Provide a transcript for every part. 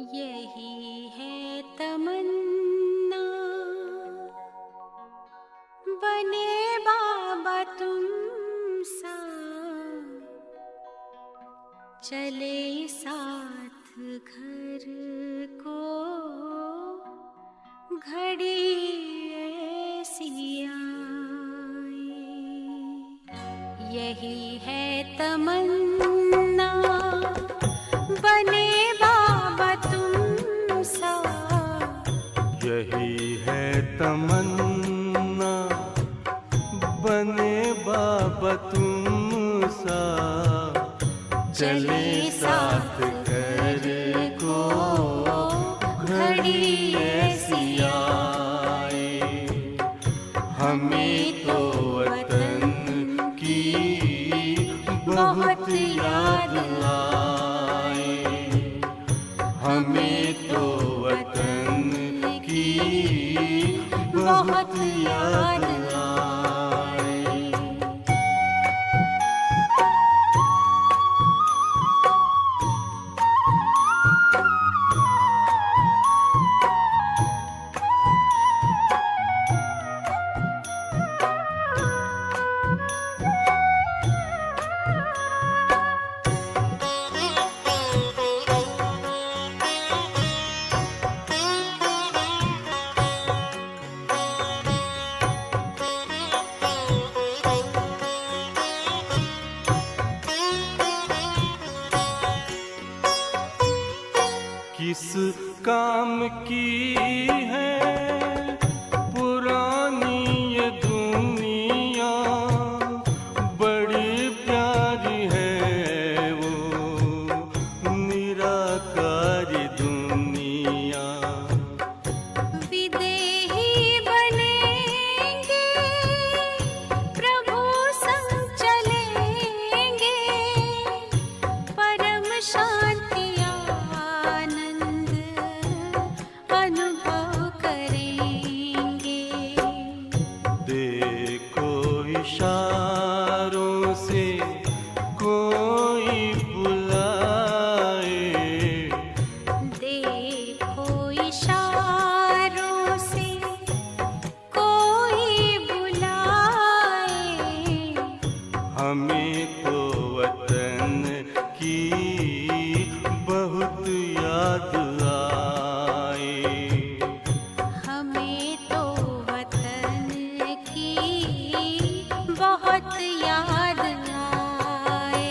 यही है तमन्ना, बने बाबा तुम सा, चले साथ घर को घड़ी ऐसी आए। यही है तमन्ना, बने बाबा तुम सा, यही है तमन्ना, बने बाबा तुम सा, चले साथ घर को घड़ी ऐसी आए। हमें तो वतन की बहुत याद आए, हमें तो वतन की बहुत याद आए। किस काम की है पुरानी ये दुनिया, बड़ी प्यारी है वो निराकारी दुनिया। विदेही बनेंगे प्रभु संग चलेंगे, परम शांति अनुभव करेंगे। देखो इशारों से कोई बुलाए, देखो इशारों से कोई बुलाए। हमें तो वतन की बहुत याद आए, हमें तो वतन की बहुत याद आए।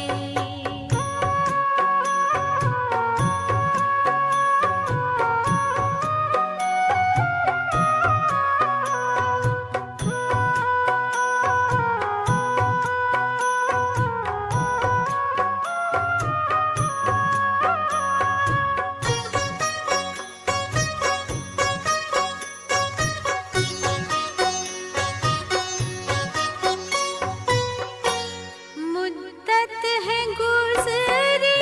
मुद्दत है गुज़री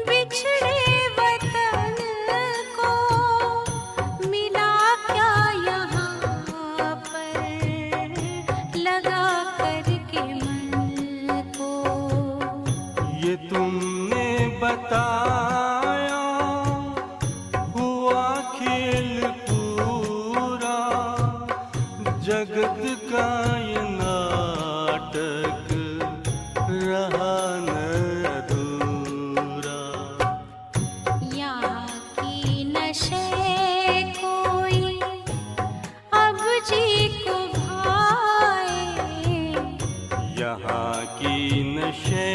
बिछड़े वतन को, मिला क्या यहाँ पर लगा करके मन को। ये तुमने बताया हुआ खेल पूरा, जगत का ये नाटक रहा न अधूरा। यहाँ की नशे कोई अब जी को भाए, यहाँ की नशे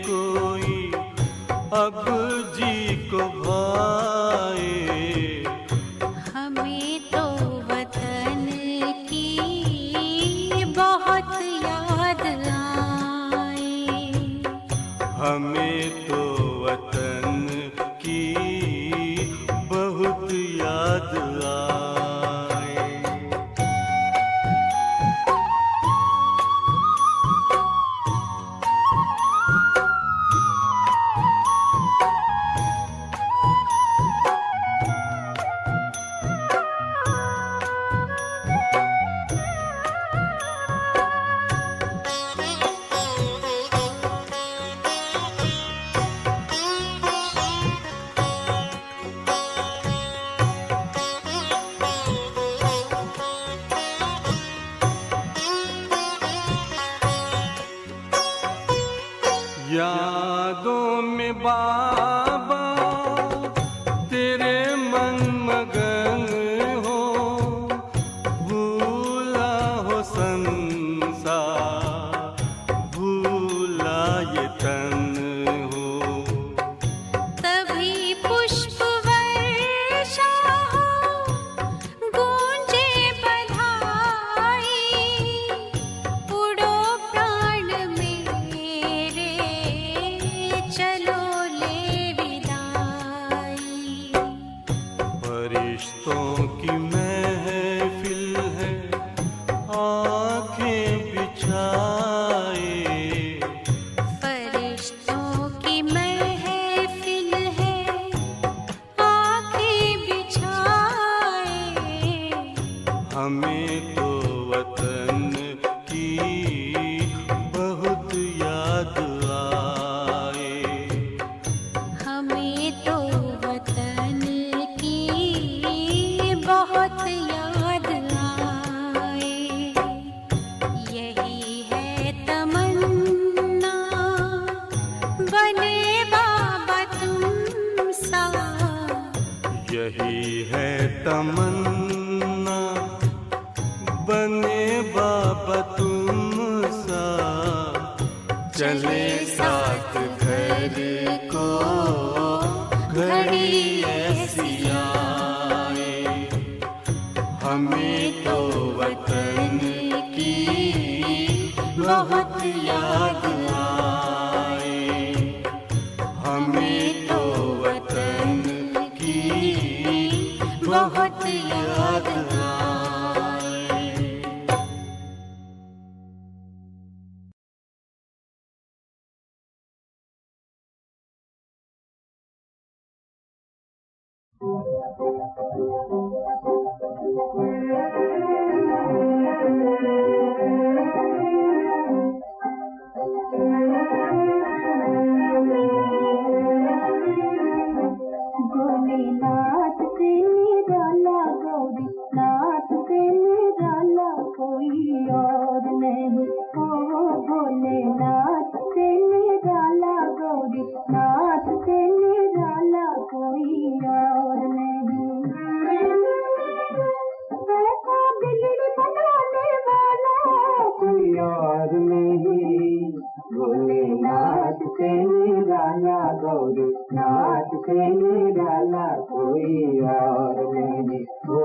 कोई अब जी को भाए। हमें तो वतन की बहुत याद आए, हमें तो वतन की बहुत याद आए। हमें तो वतन की बहुत याद आए। यही है तमन्ना बने बाबा तुम सा। यही है तमन्ना बने बाबा तुम सा। चले साथ घर को घड़ी ऐसी आए। हमें तो वतन की बहुत याद आए। हमें तो वतन की बहुत याद आए। गोलीनाथ से निराला गौरी नाथ से निराला कोई और नहीं। ओ भोलेनाथ से निराला गौरी नाथ से निराला कोई और नहीं। ऐसा बिगड़ी बनाने वाला कोई और नहीं। भोलेनाथ से निराला गौरी नाथ से निराला कोई और नहीं। ओ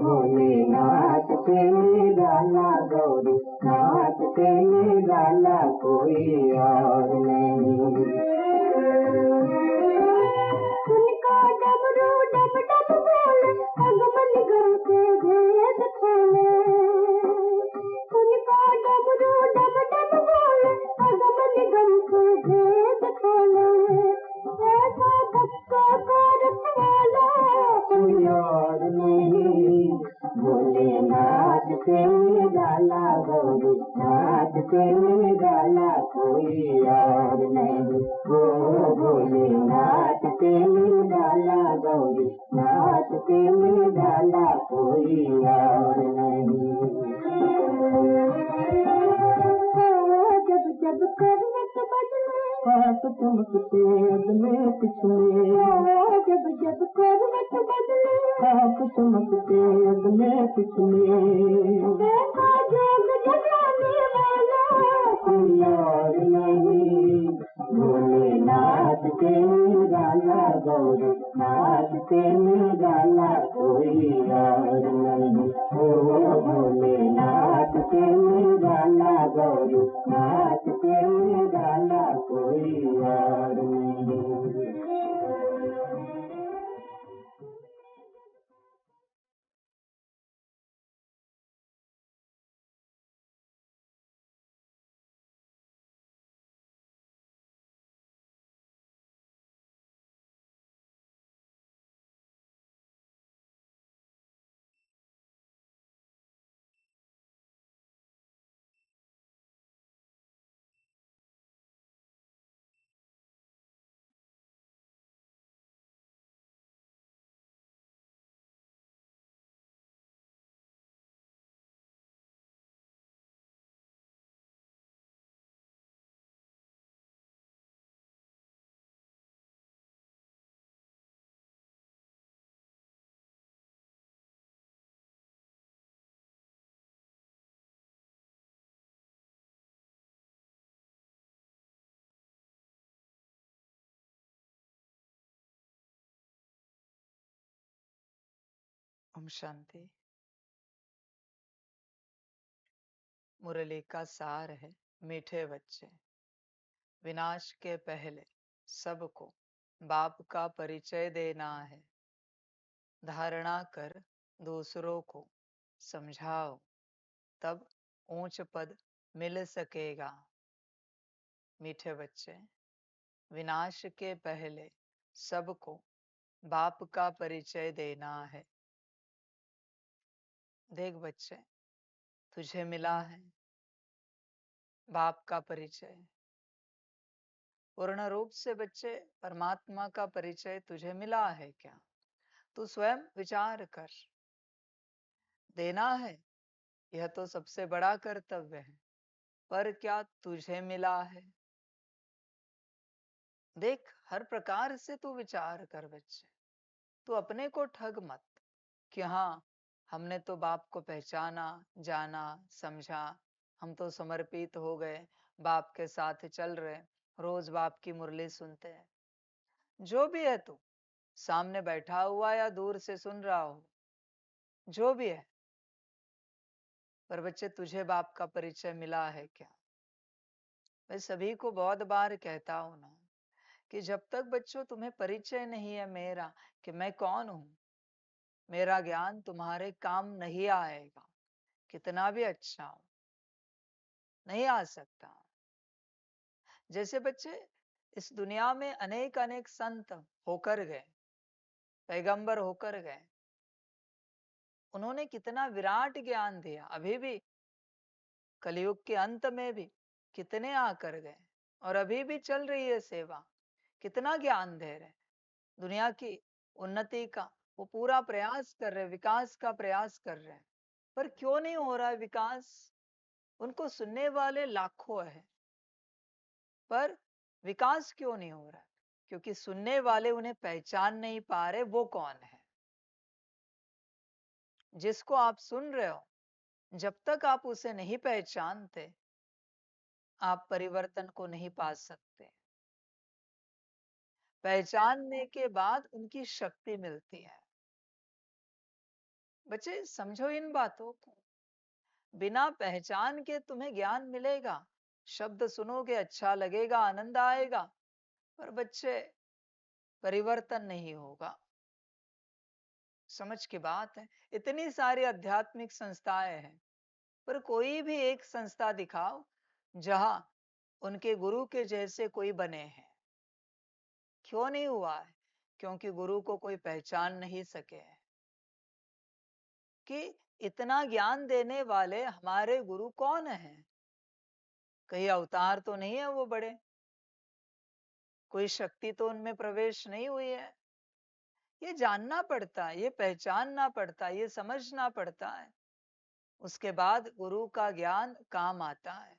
भोलेनाथ से निराला गौरी नाथ से निराला कोई और नहीं। उनका डमरू डम डम बोले अगमन गम के भेद खोले। उनका डमरू डम डम बोले अगमन गम के भेद खोले। ऐसा भक्तों को रखवाला कोई और नहीं। भोलेनाथ से निराला गौरी नाथ से निराला कोई और नहीं। ओ भोलेनाथ से निराला गौरी नाथ से निराला कोई और नहीं। जब जब करवट बदले हाथ चमकते अगले पिछले। जब जब करवट बदले हाथ चमकते अगले पिछले। देखा जोग जगाने वाला कोई और नहीं। भोलेनाथ से निराला गौरी नाथ से निराला कोई और नहीं। ओ भोलेनाथ से निराला गौरी नाथ से निराला कोई और नहीं। ओम शांति। मुरली का सार है मीठे बच्चे। विनाश के पहले सबको बाप का परिचय देना है। धारणा कर दूसरों को समझाओ, तब ऊंच पद मिल सकेगा। मीठे बच्चे, विनाश के पहले सबको बाप का परिचय देना है। देख बच्चे, तुझे मिला है बाप का परिचय। पूर्ण रूप से बच्चे परमात्मा का परिचय तुझे मिला है क्या? तू स्वयं विचार कर। देना है, यह तो सबसे बड़ा कर्तव्य है, पर क्या तुझे मिला है? देख, हर प्रकार से तू विचार कर बच्चे। तू अपने को ठग मत कि हाँ, हमने तो बाप को पहचाना, जाना, समझा, हम तो समर्पित हो गए, बाप के साथ चल रहे, रोज बाप की मुरली सुनते हैं। जो भी है तू, सामने बैठा हुआ या दूर से सुन रहा हो, जो भी है, पर बच्चे तुझे बाप का परिचय मिला है क्या? मैं सभी को बहुत बार कहता हूं ना कि जब तक बच्चों तुम्हें परिचय नहीं है मेरा, कि मैं कौन हूं, मेरा ज्ञान तुम्हारे काम नहीं आएगा। कितना भी अच्छा हो, नहीं आ सकता। जैसे बच्चे इस दुनिया में अनेक अनेक संत होकर गए, पैगंबर होकर गए, उन्होंने कितना विराट ज्ञान दिया। अभी भी कलयुग के अंत में भी कितने आकर गए, और अभी भी चल रही है सेवा। कितना ज्ञान दे रहे, दुनिया की उन्नति का वो पूरा प्रयास कर रहे, विकास का प्रयास कर रहे हैं। पर क्यों नहीं हो रहा है विकास? उनको सुनने वाले लाखों हैं, पर विकास क्यों नहीं हो रहा? क्योंकि सुनने वाले उन्हें पहचान नहीं पा रहे, वो कौन है। जिसको आप सुन रहे हो, जब तक आप उसे नहीं पहचानते, आप परिवर्तन को नहीं पा सकते। पहचानने के बाद उनकी शक्ति मिलती है। बच्चे समझो इन बातों को। बिना पहचान के तुम्हें ज्ञान मिलेगा, शब्द सुनोगे, अच्छा लगेगा, आनंद आएगा, पर बच्चे परिवर्तन नहीं होगा। समझ की बात है। इतनी सारी आध्यात्मिक संस्थाएं हैं, पर कोई भी एक संस्था दिखाओ जहां उनके गुरु के जैसे कोई बने हैं। क्यों नहीं हुआ है? क्योंकि गुरु को कोई पहचान नहीं सके हैं। कि इतना ज्ञान देने वाले हमारे गुरु कौन हैं? कहीं अवतार तो नहीं है वो बड़े, कोई शक्ति तो उनमें प्रवेश नहीं हुई है। ये जानना पड़ता है, ये पहचानना पड़ता है, ये समझना पड़ता है। उसके बाद गुरु का ज्ञान काम आता है।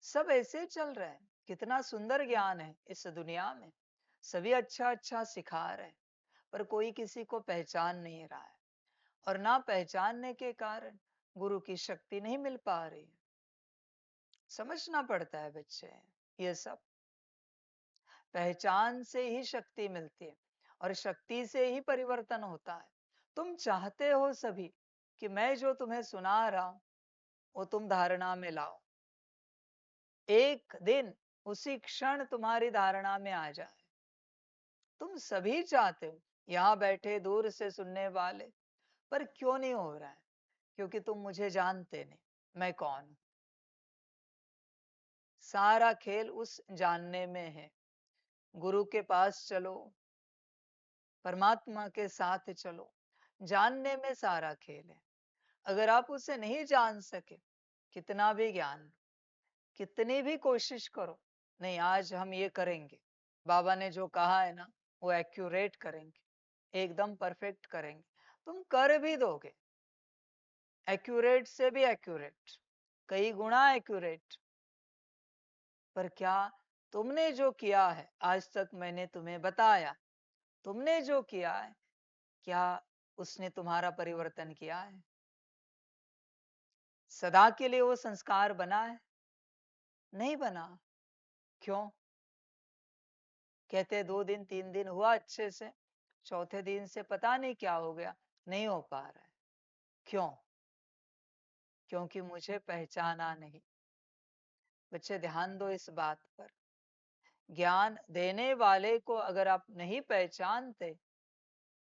सब ऐसे चल रहे हैं। कितना सुंदर ज्ञान है इस दुनिया में, सभी अच्छा अच्छा सिखा रहे हैं, पर कोई किसी को पहचान नहीं रहा है। और ना पहचानने के कारण गुरु की शक्ति नहीं मिल पा रही है। समझना पड़ता है बच्चे, ये सब पहचान से ही शक्ति मिलती है, और शक्ति से ही परिवर्तन होता है। तुम चाहते हो सभी कि मैं जो तुम्हें सुना रहा हूं वो तुम धारणा में लाओ, एक दिन उसी क्षण तुम्हारी धारणा में आ जाए। तुम सभी चाहते हो, यहाँ बैठे दूर से सुनने वाले, पर क्यों नहीं हो रहा है? क्योंकि तुम मुझे जानते नहीं, मैं कौन हूं। सारा खेल उस जानने में है। गुरु के पास चलो, परमात्मा के साथ चलो, जानने में सारा खेल है। अगर आप उसे नहीं जान सके, कितना भी ज्ञान, कितनी भी कोशिश करो, नहीं आज हम ये करेंगे, बाबा ने जो कहा है ना, वो एक्यूरेट करेंगे, एकदम परफेक्ट करेंगे, तुम कर भी दोगे, एक्यूरेट से भी एक्यूरेट, कई गुना एक्यूरेट। पर क्या तुमने जो किया है, आज तक मैंने तुम्हें बताया, तुमने जो किया है, क्या उसने तुम्हारा परिवर्तन किया है? सदा के लिए वो संस्कार बना है? नहीं बना। क्यों? कहते 2 दिन 3 दिन हुआ अच्छे से, चौथे दिन से पता नहीं क्या हो गया, नहीं हो पा रहा है। क्यों? क्योंकि मुझे पहचाना नहीं। बच्चे ध्यान दो इस बात पर। ज्ञान देने वाले को अगर आप नहीं पहचानते,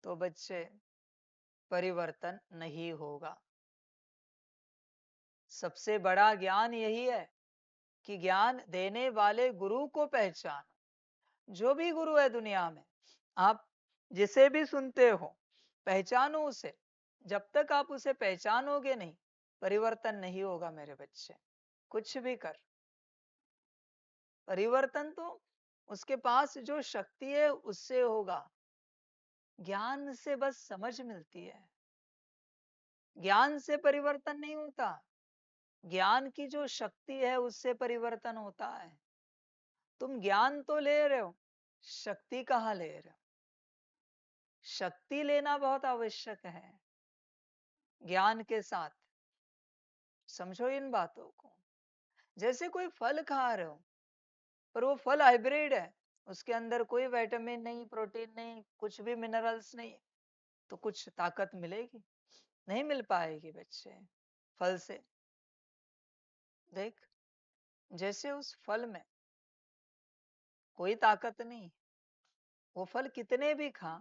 तो बच्चे परिवर्तन नहीं होगा। सबसे बड़ा ज्ञान यही है कि ज्ञान देने वाले गुरु को पहचानो। जो भी गुरु है दुनिया में, आप जिसे भी सुनते हो, पहचानो उसे। जब तक आप उसे पहचानोगे नहीं, परिवर्तन नहीं होगा मेरे बच्चे, कुछ भी कर। परिवर्तन तो उसके पास जो शक्ति है उससे होगा। ज्ञान से बस समझ मिलती है, ज्ञान से परिवर्तन नहीं होता। ज्ञान की जो शक्ति है उससे परिवर्तन होता है। तुम ज्ञान तो ले रहे हो, शक्ति कहाँ ले रहे हो? शक्ति लेना बहुत आवश्यक है ज्ञान के साथ। समझो इन बातों को। जैसे कोई फल खा रहे हो, पर वो फल हाइब्रिड है, उसके अंदर कोई विटामिन नहीं, प्रोटीन नहीं, कुछ भी मिनरल्स नहीं, तो कुछ ताकत मिलेगी? नहीं मिल पाएगी बच्चे फल से। देख, जैसे उस फल में कोई ताकत नहीं, वो फल कितने भी खा,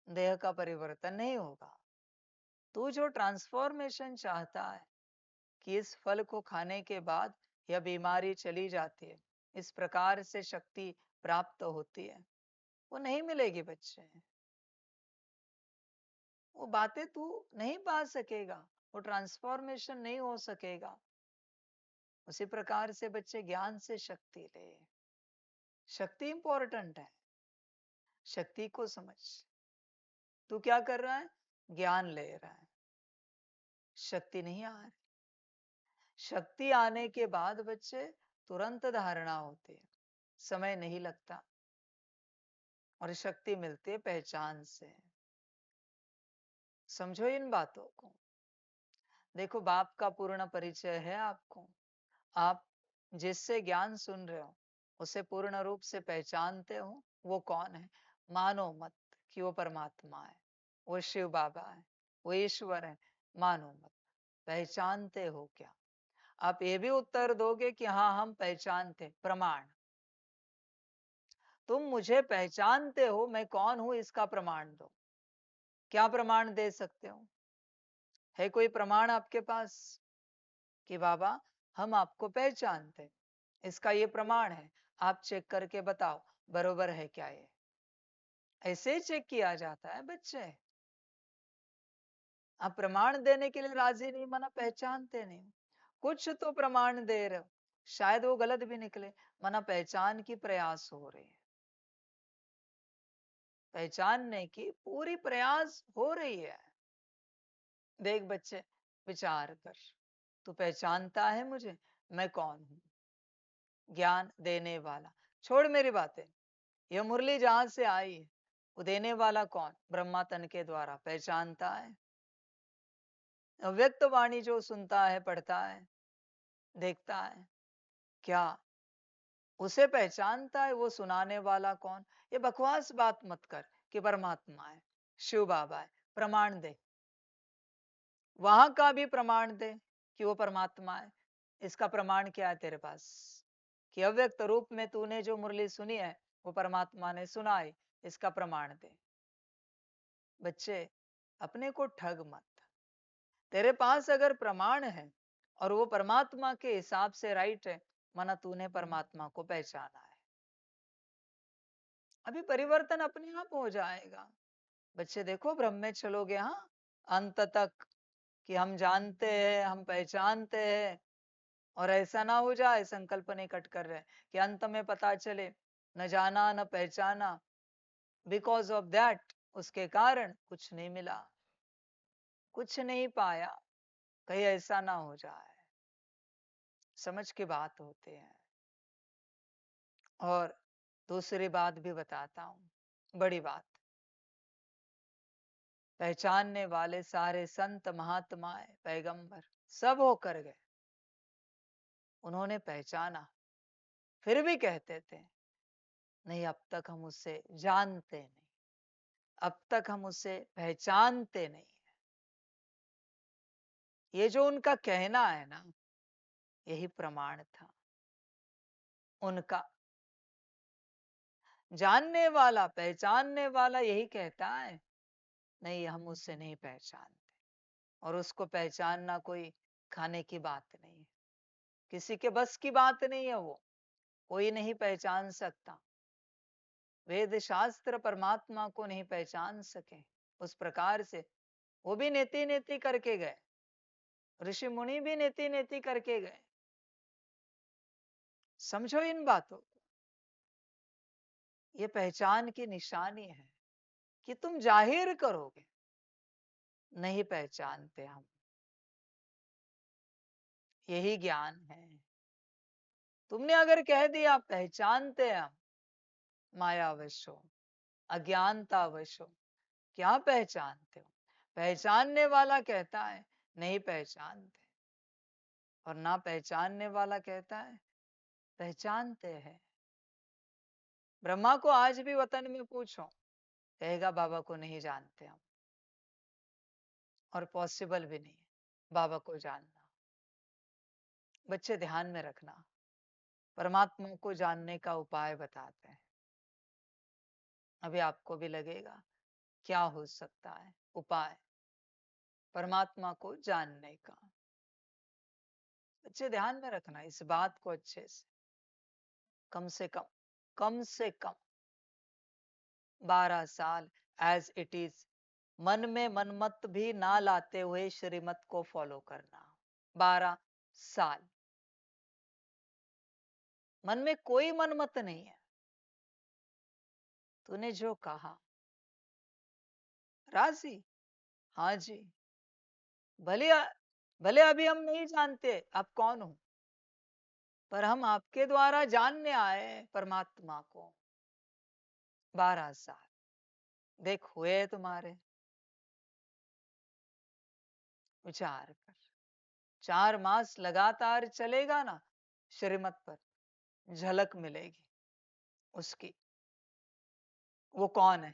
देह का परिवर्तन नहीं होगा। तू जो ट्रांसफॉर्मेशन चाहता है कि इस फल को खाने के बाद यह बीमारी चली जाती है, इस प्रकार से शक्ति प्राप्त होती है, वो नहीं मिलेगी बच्चे। वो बातें तू नहीं पा सकेगा, वो ट्रांसफॉर्मेशन नहीं हो सकेगा। उसी प्रकार से बच्चे ज्ञान से शक्ति ले। शक्ति इंपॉर्टेंट है, शक्ति को समझ। तू क्या कर रहा है? ज्ञान ले रहा है, शक्ति नहीं आ रही। शक्ति आने के बाद बच्चे तुरंत धारणा होती है, समय नहीं लगता, और शक्ति मिलती है पहचान से। समझो इन बातों को। देखो, बाप का पूर्ण परिचय है आपको। आप जिससे ज्ञान सुन रहे हो उसे पूर्ण रूप से पहचानते हो। वो कौन है? मानो मत कि वो परमात्मा है, वो शिव बाबा है, वो ईश्वर है। मानो मत। पहचानते हो क्या? आप ये भी उत्तर दोगे कि हाँ, हम पहचानते। प्रमाण। तुम मुझे पहचानते हो, मैं कौन हूं, इसका प्रमाण दो। क्या प्रमाण दे सकते हो? है कोई प्रमाण आपके पास कि बाबा हम आपको पहचानते? इसका ये प्रमाण है, आप चेक करके बताओ बरोबर है क्या ये? ऐसे ही चेक किया जाता है बच्चे। आप प्रमाण देने के लिए राजी नहीं, मना पहचानते नहीं। कुछ तो प्रमाण दे रहे हो, शायद वो गलत भी निकले, मना पहचान की प्रयास हो रही है। पहचानने की पूरी प्रयास हो रही है। देख बच्चे, विचार कर। तू पहचानता है मुझे? मैं कौन हूं? ज्ञान देने वाला। छोड़ मेरी बातें। यह मुरली जहां से आई है, वो देने वाला कौन? ब्रह्मा तन के द्वारा। पहचानता है? अव्यक्त वाणी जो सुनता है, पढ़ता है, देखता है, क्या उसे पहचानता है? वो सुनाने वाला कौन? ये बकवास बात मत कर कि परमात्मा है, शिव बाबा है। प्रमाण दे, वहां का भी प्रमाण दे कि वो परमात्मा है। इसका प्रमाण क्या है तेरे पास कि अव्यक्त रूप में तूने जो मुरली सुनी है वो परमात्मा ने सुनाई? इसका प्रमाण दे। बच्चे, अपने को ठग मत। तेरे पास अगर प्रमाण है और वो परमात्मा के हिसाब से राइट है, माना तूने परमात्मा को पहचाना है, अभी परिवर्तन अपने आप हो जाएगा। बच्चे देखो, भ्रम में चलोगे हाँ अंत तक कि हम जानते हैं, हम पहचानते हैं, और ऐसा ना हो जाए, संकल्प नहीं कट कर रहे कि अंत में पता चले न जाना न पहचाना, बिकॉज ऑफ दैट, उसके कारण कुछ नहीं मिला, कुछ नहीं पाया। कहीं ऐसा ना हो जाए। समझ की बात होती है। और दूसरी बात भी बताता हूं, बड़ी बात। पहचानने वाले सारे संत महात्माएं पैगंबर सब होकर गए, उन्होंने पहचाना, फिर भी कहते थे नहीं, अब तक हम उसे जानते नहीं, अब तक हम उसे पहचानते नहीं। ये जो उनका कहना है ना, यही प्रमाण था उनका। जानने वाला, पहचानने वाला यही कहता है नहीं, हम उससे नहीं पहचानते। और उसको पहचानना कोई खाने की बात नहीं है, किसी के बस की बात नहीं है। वो कोई नहीं पहचान सकता। वेद शास्त्र परमात्मा को नहीं पहचान सके उस प्रकार से। वो भी नेति नेति करके गए, ऋषि मुनि भी नेति नेति करके गए। समझो इन बातों को। ये पहचान की निशानी है कि तुम जाहिर करोगे, नहीं पहचानते हम। यही ज्ञान है। तुमने अगर कह दिया पहचानते हैं हम, मायावश हो, अज्ञानतावश हो, क्या पहचानते हो? पहचानने वाला कहता है नहीं पहचानते, और ना पहचानने वाला कहता है पहचानते हैं। ब्रह्मा को आज भी वतन में पूछो, कहेगा बाबा को नहीं जानते हम, और पॉसिबल भी नहीं है बाबा को जानना। बच्चे ध्यान में रखना, परमात्मा को जानने का उपाय बताते हैं। अभी आपको भी लगेगा क्या हो सकता है उपाय परमात्मा को जानने का। बच्चे ध्यान में रखना इस बात को अच्छे से। कम से कम 12 साल एज इट इज मन में मनमत भी ना लाते हुए श्रीमत को फॉलो करना। 12 साल मन में कोई मनमत नहीं है। तूने जो कहा राजी, हाँ जी। भले भले अभी हम नहीं जानते आप कौन हो, पर हम आपके द्वारा जानने आए हैं परमात्मा को। 12 साल देख हुए तुम्हारे। विचार कर, 4 मास लगातार चलेगा ना, श्रीमत पर झलक मिलेगी उसकी। वो कौन है?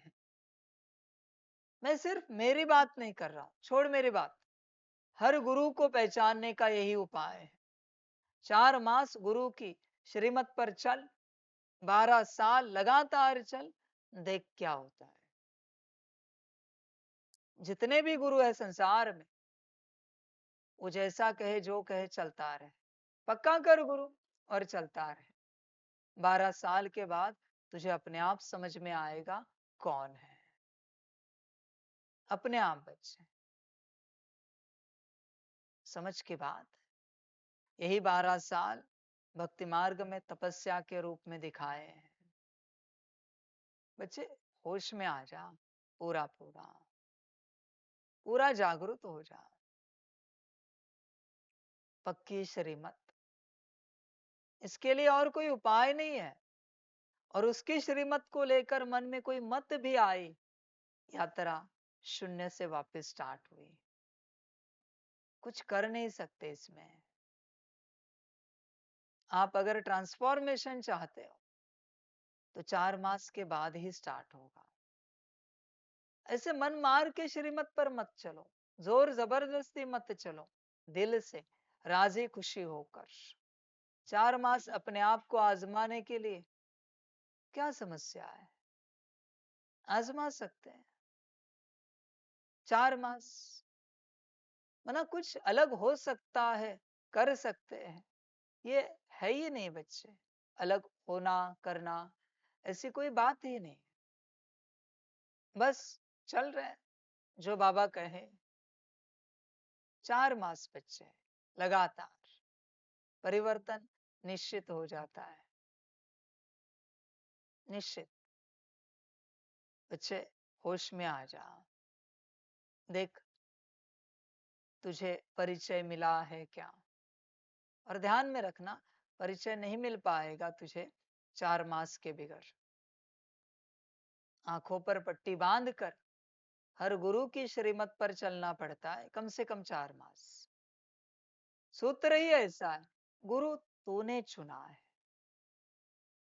मैं सिर्फ मेरी बात नहीं कर रहा हूं, छोड़ मेरी बात। हर गुरु को पहचानने का यही उपाय है। 4 मास गुरु की श्रीमत पर चल, 12 साल लगातार चल, देख क्या होता है। जितने भी गुरु है संसार में, वो जैसा कहे जो कहे चलता रहे। पक्का कर गुरु और चलता रहे। 12 साल के बाद तुझे अपने आप समझ में आएगा कौन है। अपने आप बच्चे समझ की बात। यही 12 साल भक्ति मार्ग में तपस्या के रूप में दिखाए हैं। बच्चे होश में आ जा, पूरा पूरा पूरा जागरूक हो जा। पक्की श्रीमत, इसके लिए और कोई उपाय नहीं है। और उसकी श्रीमत को लेकर मन में कोई मत भी आई, यात्रा शून्य से वापस स्टार्ट हुई। कुछ कर नहीं सकते इसमें। आप अगर ट्रांसफॉर्मेशन चाहते हो तो 4 मास के बाद ही स्टार्ट होगा। ऐसे मन मार के श्रीमत पर मत चलो, जोर जबरदस्ती मत चलो, दिल से राजी खुशी होकर। 4 मास अपने आप को आजमाने के लिए क्या समस्या है? आजमा सकते हैं 4 मास। मना कुछ अलग हो सकता है, कर सकते हैं, ये है ही नहीं बच्चे। अलग होना करना ऐसी कोई बात ही नहीं। बस चल रहे हैं जो बाबा कहे। 4 मास बच्चे लगातार परिवर्तन निश्चित हो जाता है। निश्चित। बच्चे होश में आ जा। देख तुझे परिचय मिला है क्या? और ध्यान में रखना, परिचय नहीं मिल पाएगा तुझे 4 मास के बिगड़। आंखों पर पट्टी बांध कर हर गुरु की श्रीमत पर चलना पड़ता है, कम से कम 4 मास। सूत्र ही ऐसा है, गुरु तूने चुना है।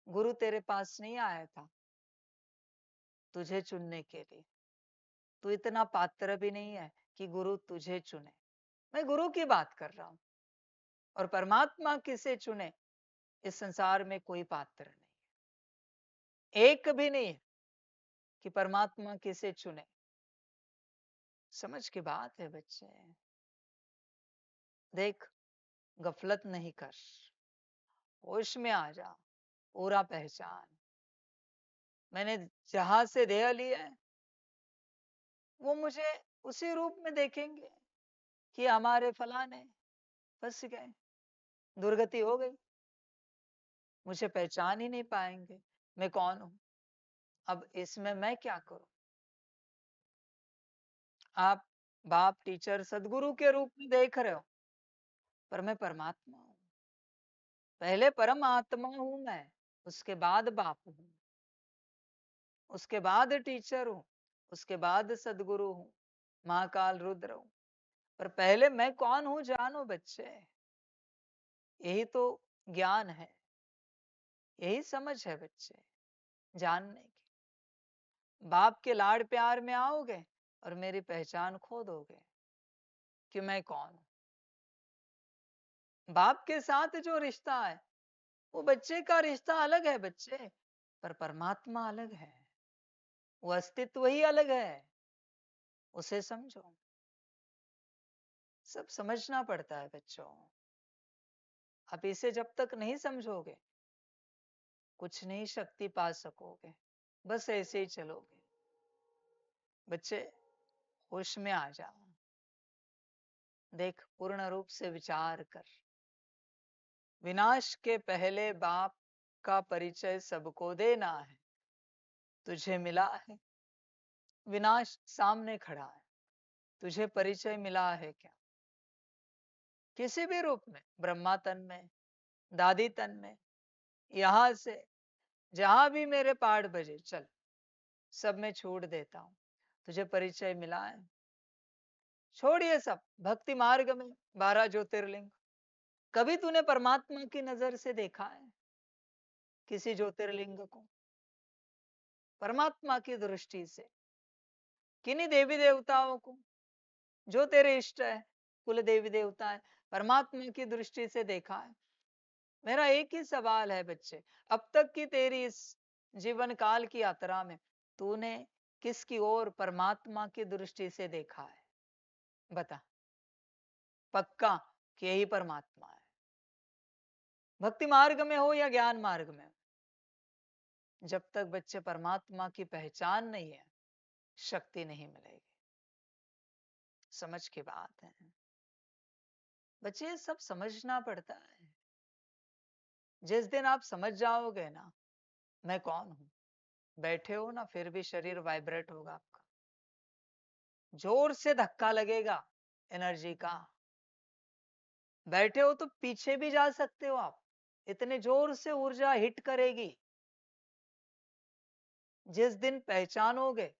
गुरु तेरे पास नहीं आया था तुझे चुनने के लिए। तू इतना पात्र भी नहीं है कि गुरु तुझे चुने। मैं गुरु की बात कर रहा हूं। और परमात्मा किसे चुने, इस संसार में कोई पात्र नहीं, एक भी नहीं है कि परमात्मा किसे चुने। समझ की बात है बच्चे। देख गफलत नहीं कर, होश में आ जा, पूरा पहचान। मैंने जहां से देह लिया है वो मुझे उसी रूप में देखेंगे कि हमारे फलाने फंस गए, दुर्गति हो गई। मुझे पहचान ही नहीं पाएंगे मैं कौन हूं। अब इसमें मैं क्या करूं? आप बाप, टीचर, सदगुरु के रूप में देख रहे हो, पर मैं परमात्मा हूं। पहले परमात्मा हूं मैं, उसके बाद बाप हूं, उसके बाद टीचर हूं, उसके बाद सदगुरु हूं, महाकाल रुद्र हूं। पर पहले मैं कौन हूं जानो बच्चे। यही तो ज्ञान है, यही समझ है बच्चे, जानने की। बाप के लाड़ प्यार में आओगे और मेरी पहचान खो दोगे कि मैं कौन हूं। बाप के साथ जो रिश्ता है वो बच्चे का रिश्ता अलग है बच्चे, पर परमात्मा अलग है, वो अस्तित्व ही अलग है। उसे समझो। सब समझना पड़ता है बच्चों। आप इसे जब तक नहीं समझोगे कुछ नहीं शक्ति पा सकोगे, बस ऐसे ही चलोगे। बच्चे होश में आ जाओ। देख, पूर्ण रूप से विचार कर। विनाश के पहले बाप का परिचय सबको देना है। तुझे मिला है, विनाश सामने खड़ा है, तुझे परिचय मिला है क्या? किसी भी रूप में, ब्रह्मा तन में, दादी तन में, यहां से जहां भी मेरे पाठ बजे चल, सब में छोड़ देता हूं। तुझे परिचय मिला है, छोड़िए सब। भक्ति मार्ग में 12 ज्योतिर्लिंग, कभी तूने परमात्मा की नजर से देखा है किसी ज्योतिर्लिंग को? परमात्मा की दृष्टि से किन्हीं देवी देवताओं को जो तेरे इष्ट है, कुल देवी देवता है, परमात्मा की दृष्टि से देखा है? मेरा एक ही सवाल है बच्चे, अब तक की तेरी इस जीवन काल की यात्रा में तूने किसकी ओर परमात्मा की दृष्टि से देखा है? बता। पक्का कि यही परमात्मा है। भक्ति मार्ग में हो या ज्ञान मार्ग में हो, जब तक बच्चे परमात्मा की पहचान नहीं है, शक्ति नहीं मिलेगी। समझ की बात है बच्चे, ये सब समझना पड़ता है। जिस दिन आप समझ जाओगे ना मैं कौन हूं, बैठे हो ना फिर भी शरीर वाइब्रेट होगा आपका, जोर से धक्का लगेगा एनर्जी का। बैठे हो तो पीछे भी जा सकते हो आप, इतने जोर से ऊर्जा हिट करेगी। जिस दिन पहचानोगे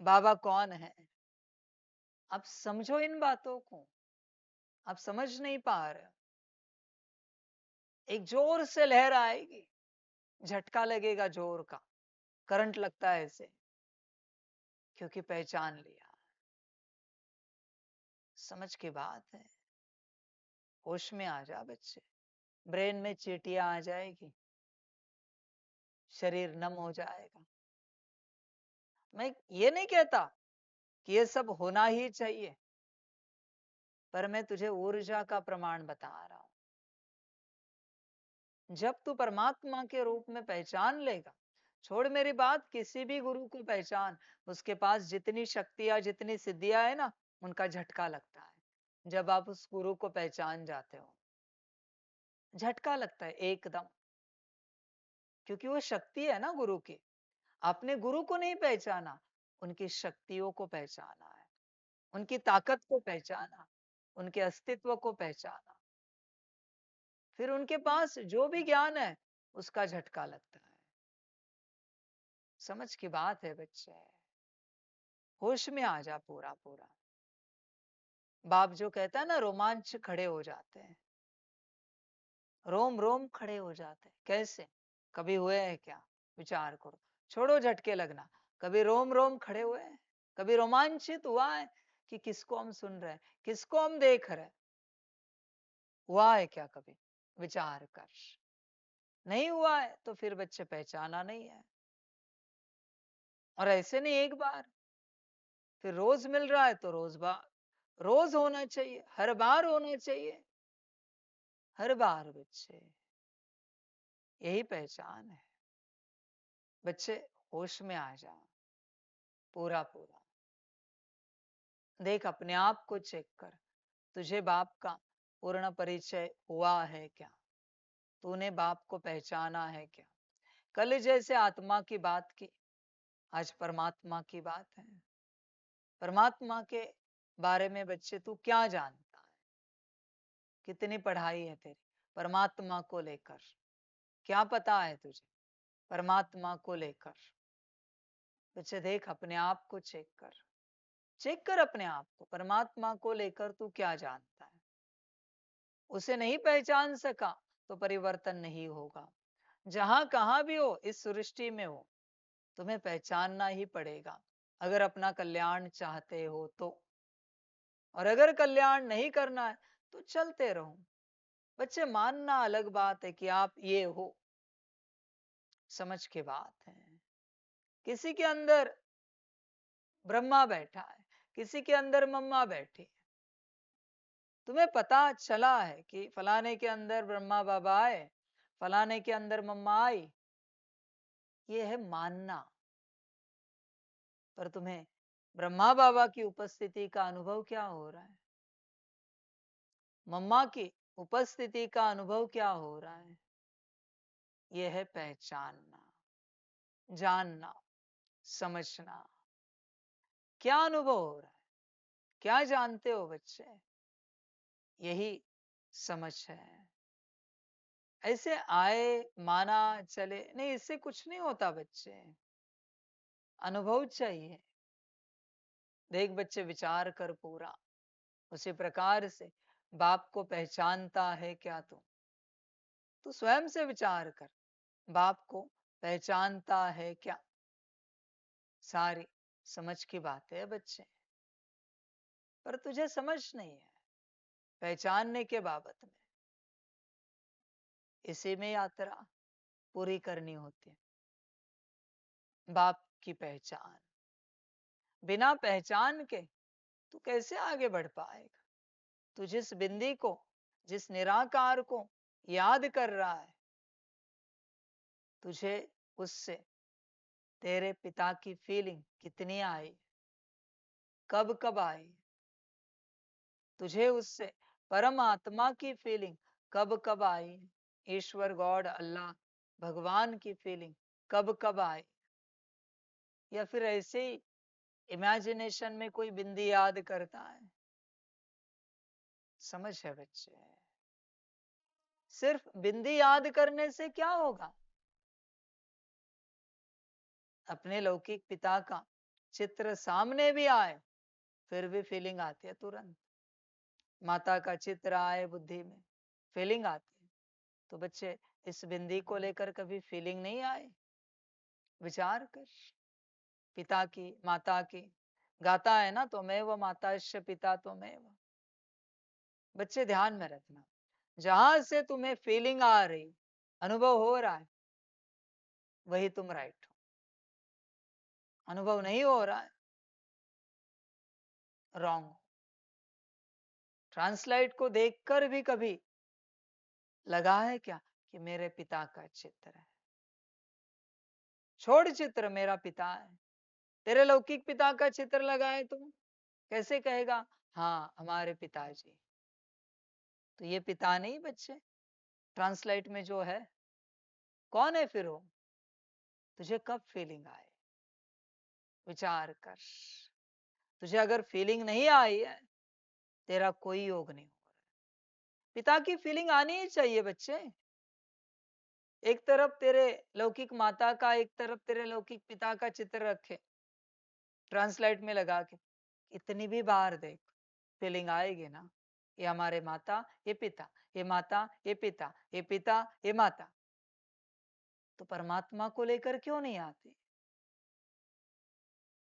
बाबा कौन है, आप समझो इन बातों को, आप समझ नहीं पा रहे हो। एक जोर से लहर आएगी, झटका लगेगा जोर का, करंट लगता है ऐसे, क्योंकि पहचान लिया। समझ की बात है। होश में आ जा बच्चे। ब्रेन में चीटियां आ जाएगी, शरीर नम हो जाएगा। मैं ये नहीं कहता कि ये सब होना ही चाहिए, पर मैं तुझे ऊर्जा का प्रमाण बता रहा हूं। जब तू परमात्मा के रूप में पहचान लेगा, छोड़ मेरी बात, किसी भी गुरु को पहचान, उसके पास जितनी शक्तियां जितनी सिद्धियां है ना, उनका झटका लगता है जब आप उस गुरु को पहचान जाते हो। झटका लगता है एकदम, क्योंकि वो शक्ति है ना गुरु की। आपने गुरु को नहीं पहचाना, उनकी शक्तियों को पहचाना है, उनकी ताकत को पहचाना, उनके अस्तित्व को पहचाना, फिर उनके पास जो भी ज्ञान है उसका झटका लगता है। समझ की बात है बच्चे। होश में आ जा पूरा पूरा। बाप जो कहता है ना, रोमांच खड़े हो जाते हैं, रोम रोम खड़े हो जाते हैं। कैसे? कभी हुए हैं क्या? विचार करो। छोड़ो झटके लगना। कभी रोम रोम खड़े हुए हैं? कभी रोमांचित हुआ है कि किसको हम सुन रहे हैं, किसको हम देख रहे हैं? हुआ है क्या कभी? विचार कर। नहीं हुआ है तो फिर बच्चे पहचाना नहीं है। और ऐसे नहीं एक बार, फिर रोज मिल रहा है तो रोज होना चाहिए, हर बार होना चाहिए, हर बार बच्चे। यही पहचान है बच्चे। होश में आ जा पूरा पूरा। देख, अपने आप को चेक कर, तुझे बाप का पूर्ण परिचय हुआ है क्या? तूने बाप को पहचाना है क्या? कल जैसे आत्मा की बात की, आज परमात्मा की बात है। परमात्मा के बारे में बच्चे तू क्या जानता है? कितनी पढ़ाई है तेरी परमात्मा को लेकर? क्या पता है तुझे परमात्मा को लेकर? बच्चे देख, अपने आप को चेक कर अपने आप को, परमात्मा को लेकर तू क्या जानता है? उसे नहीं पहचान सका तो परिवर्तन नहीं होगा। जहां कहां भी हो इस सृष्टि में हो, तुम्हें पहचानना ही पड़ेगा अगर अपना कल्याण चाहते हो तो। और अगर कल्याण नहीं करना है तो चलते रहो। बच्चे, मानना अलग बात है कि आप ये हो, समझ के बात है। किसी के अंदर ब्रह्मा बैठा है, किसी के अंदर मम्मा बैठी है। तुम्हें पता चला है कि फलाने के अंदर ब्रह्मा बाबा आए, फलाने के अंदर मम्मा आई, ये है मानना। पर तुम्हें ब्रह्मा बाबा की उपस्थिति का अनुभव क्या हो रहा है? मम्मा की उपस्थिति का अनुभव क्या हो रहा है? यह है पहचानना, जानना, समझना। क्या अनुभव हो रहा है? क्या जानते हो बच्चे? यही समझ है। ऐसे आए माना चले नहीं, इससे कुछ नहीं होता बच्चे। अनुभव चाहिए। देख बच्चे, विचार कर पूरा उसी प्रकार से। बाप को पहचानता है क्या तू स्वयं से विचार कर। बाप को पहचानता है क्या? सारी समझ की बात है बच्चे, पर तुझे समझ नहीं है पहचानने के बाबत में। इसी में यात्रा पूरी करनी होती है। बाप की पहचान, बिना पहचान के तू कैसे आगे बढ़ पाएगा? तू जिस बिंदी को, जिस निराकार को याद कर रहा है, तुझे उससे तेरे पिता की फीलिंग कितनी आई, कब कब आई? तुझे उससे परमात्मा की फीलिंग कब कब आई? ईश्वर, गॉड, अल्लाह, भगवान की फीलिंग कब कब आई? या फिर ऐसे ही इमेजिनेशन में कोई बिंदी याद करता है? समझ है बच्चे? सिर्फ बिंदी याद करने से क्या होगा? अपने लौकिक पिता का चित्र सामने भी आए फिर भी फीलिंग आती है तुरंत। माता का चित्र आए बुद्धि में, फीलिंग आती है। तो बच्चे, इस बिंदी को लेकर कभी फीलिंग नहीं आए? विचार कर। पिता की, माता की, गाता है ना, तो मैं वो माताश्च पिता तो मैं वो। बच्चे ध्यान में रखना, जहां से तुम्हें फीलिंग आ रही, अनुभव हो रहा है, वही तुम राइट हो। अनुभव नहीं हो रहा है, रॉन्ग। ट्रांसलाइट को देखकर भी कभी लगा है क्या कि मेरे पिता का चित्र है? छोड़ चित्र, मेरा पिता है। तेरे लौकिक पिता का चित्र लगाए तुम, कैसे कहेगा हाँ हमारे पिताजी? तो ये पिता नहीं बच्चे, ट्रांसलाइट में जो है कौन है फिर वो? तुझे कब फीलिंग आए? विचार कर। तुझे अगर फीलिंग नहीं आई है, तेरा कोई योग नहीं हो रहा। पिता की फीलिंग आनी ही चाहिए बच्चे। एक तरफ तेरे लौकिक माता का, एक तरफ तेरे लौकिक पिता का चित्र रखे ट्रांसलाइट में लगा के, इतनी भी बार देख, फीलिंग आएगी ना। ये हमारे माता, ये पिता, ये माता, ये पिता, ये पिता, ये माता। तो परमात्मा को लेकर क्यों नहीं आते?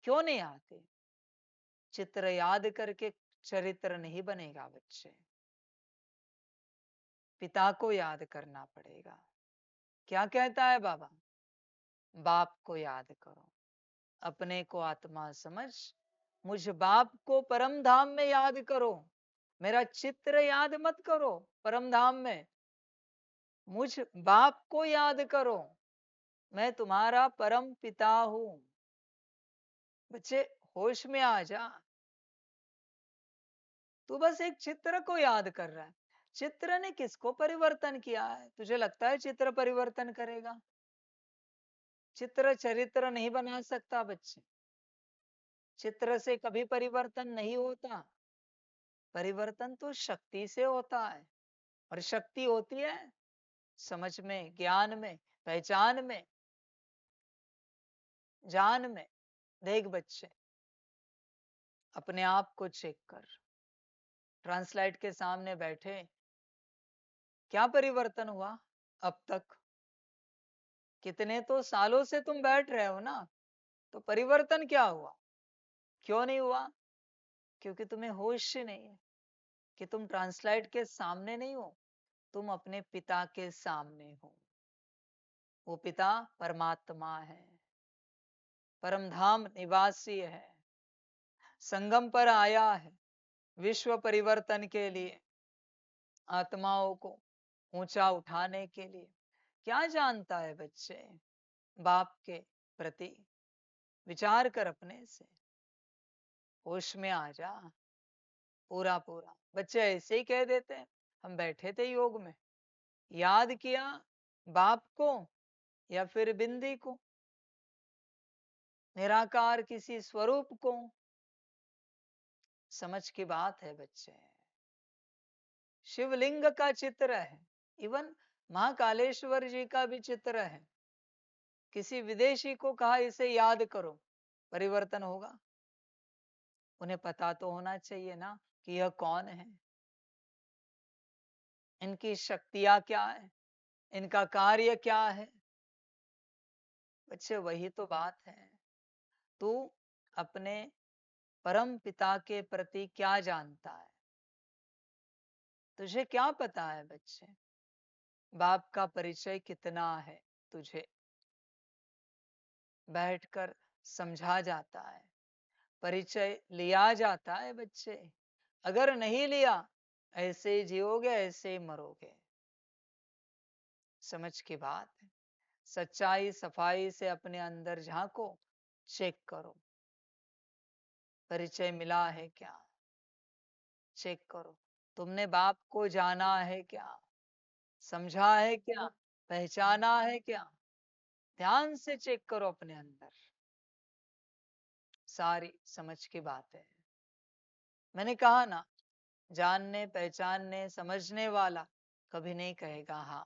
क्यों नहीं आते? चित्र याद करके चरित्र नहीं बनेगा बच्चे। पिता को याद करना पड़ेगा। क्या कहता है बाबा? बाप को याद करो, अपने को आत्मा समझ, मुझ बाप को परम धाम में याद करो। मेरा चित्र याद मत करो परम धाम में, मुझ बाप को याद करो। मैं तुम्हारा परम पिता हूं। बच्चे होश में आ जा। तू बस एक चित्र को याद कर रहा है, चित्र ने किसको परिवर्तन किया है? तुझे लगता है चित्र परिवर्तन करेगा? चित्र चरित्र नहीं बना सकता बच्चे। चित्र से कभी परिवर्तन नहीं होता। परिवर्तन तो शक्ति से होता है। और शक्ति होती है समझ में, ज्ञान में, पहचान में, जान में। देख बच्चे, अपने आप को चेक कर। ट्रांसलाइट के सामने बैठे, क्या परिवर्तन हुआ अब तक? कितने तो सालों से तुम बैठ रहे हो ना, तो परिवर्तन क्या हुआ? क्यों नहीं हुआ? क्योंकि तुम्हें होश ही नहीं है कि तुम ट्रांसलाइट के सामने नहीं हो, तुम अपने पिता के सामने हो। वो पिता परमात्मा है, परमधाम निवासी है, संगम पर आया है विश्व परिवर्तन के लिए, आत्माओं को ऊंचा उठाने के लिए। क्या जानता है बच्चे बाप के प्रति? विचार कर अपने से, होश में आ जा। पूरा पूरा बच्चे ऐसे ही कह देते हैं, हम बैठे थे योग में, याद किया बाप को या फिर बिंदी को, निराकार किसी स्वरूप को। समझ की बात है बच्चे। शिवलिंग का चित्र है, इवन महाकालेश्वर जी का भी चित्र है। किसी विदेशी को कहा इसे याद करो, परिवर्तन होगा? उन्हें पता तो होना चाहिए ना कि यह कौन है, इनकी शक्तियां क्या है, इनका कार्य क्या है। बच्चे वही तो बात है। तू अपने परम पिता के प्रति क्या जानता है? तुझे क्या पता है बच्चे? बाप का परिचय कितना है तुझे? बैठकर समझा जाता है, परिचय लिया जाता है बच्चे। अगर नहीं लिया, ऐसे ही जियोगे, ऐसे ही मरोगे। समझ की बात है। सच्चाई सफाई से अपने अंदर झांको, चेक करो, परिचय मिला है क्या? चेक करो, तुमने बाप को जाना है क्या? समझा है क्या? पहचाना है क्या? ध्यान से चेक करो अपने अंदर। सारी समझ की बात है। मैंने कहा ना, जानने पहचानने समझने वाला कभी नहीं कहेगा हाँ,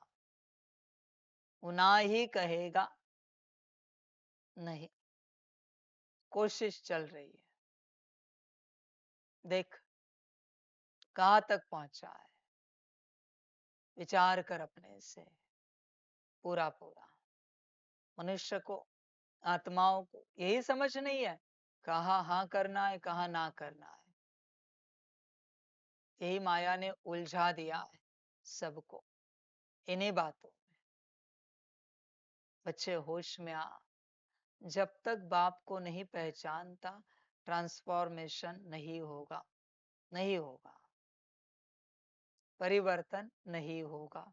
वो ना ही कहेगा नहीं। कोशिश चल रही है, देख कहाँ तक पहुंचा है। विचार कर अपने से पूरा पूरा। मनुष्य को, आत्माओं को यही समझ नहीं है कहाँ हाँ करना है, कहाँ ना करना है। यही माया ने उलझा दिया है सबको इन्हीं बातों में। बच्चे होश में आ। जब तक बाप को नहीं पहचानता, ट्रांसफॉर्मेशन नहीं होगा, नहीं होगा, परिवर्तन नहीं होगा।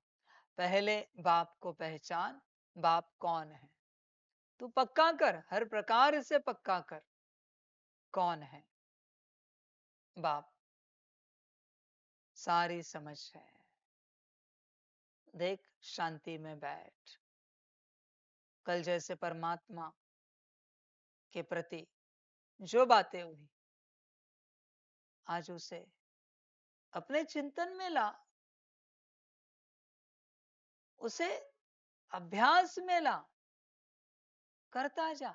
पहले बाप को पहचान, बाप कौन है। तू पक्का कर, हर प्रकार से पक्का कर, कौन है बाप। सारी समझ है। देख शांति में बैठ। कल जैसे परमात्मा के प्रति जो बातें हुई, आज उसे अपने चिंतन में ला, उसे अभ्यास में ला, करता जा।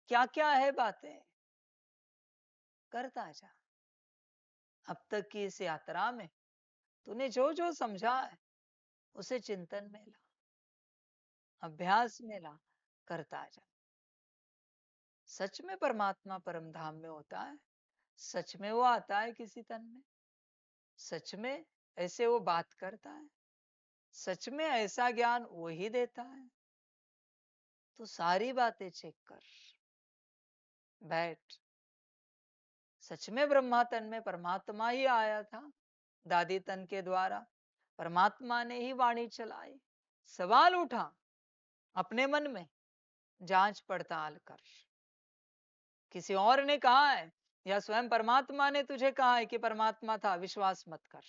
क्या क्या है बातें, करता जा। अब तक की इस यात्रा में तूने जो जो समझा है, उसे चिंतन में ला, अभ्यास में ला, करता जा। सच में परमात्मा परम धाम में होता है, सच में वो आता है किसी तन में, सच में ऐसे वो बात करता है, सच में ऐसा ज्ञान वही देता है। तो सारी बातें चेक कर, बैठ। सच में ब्रह्मा तन में परमात्मा ही आया था, दादी तन के द्वारा परमात्मा ने ही वाणी चलाई। सवाल उठा अपने मन में, जांच पड़ताल कर। किसी और ने कहा है या स्वयं परमात्मा ने तुझे कहा है कि परमात्मा था, विश्वास मत कर।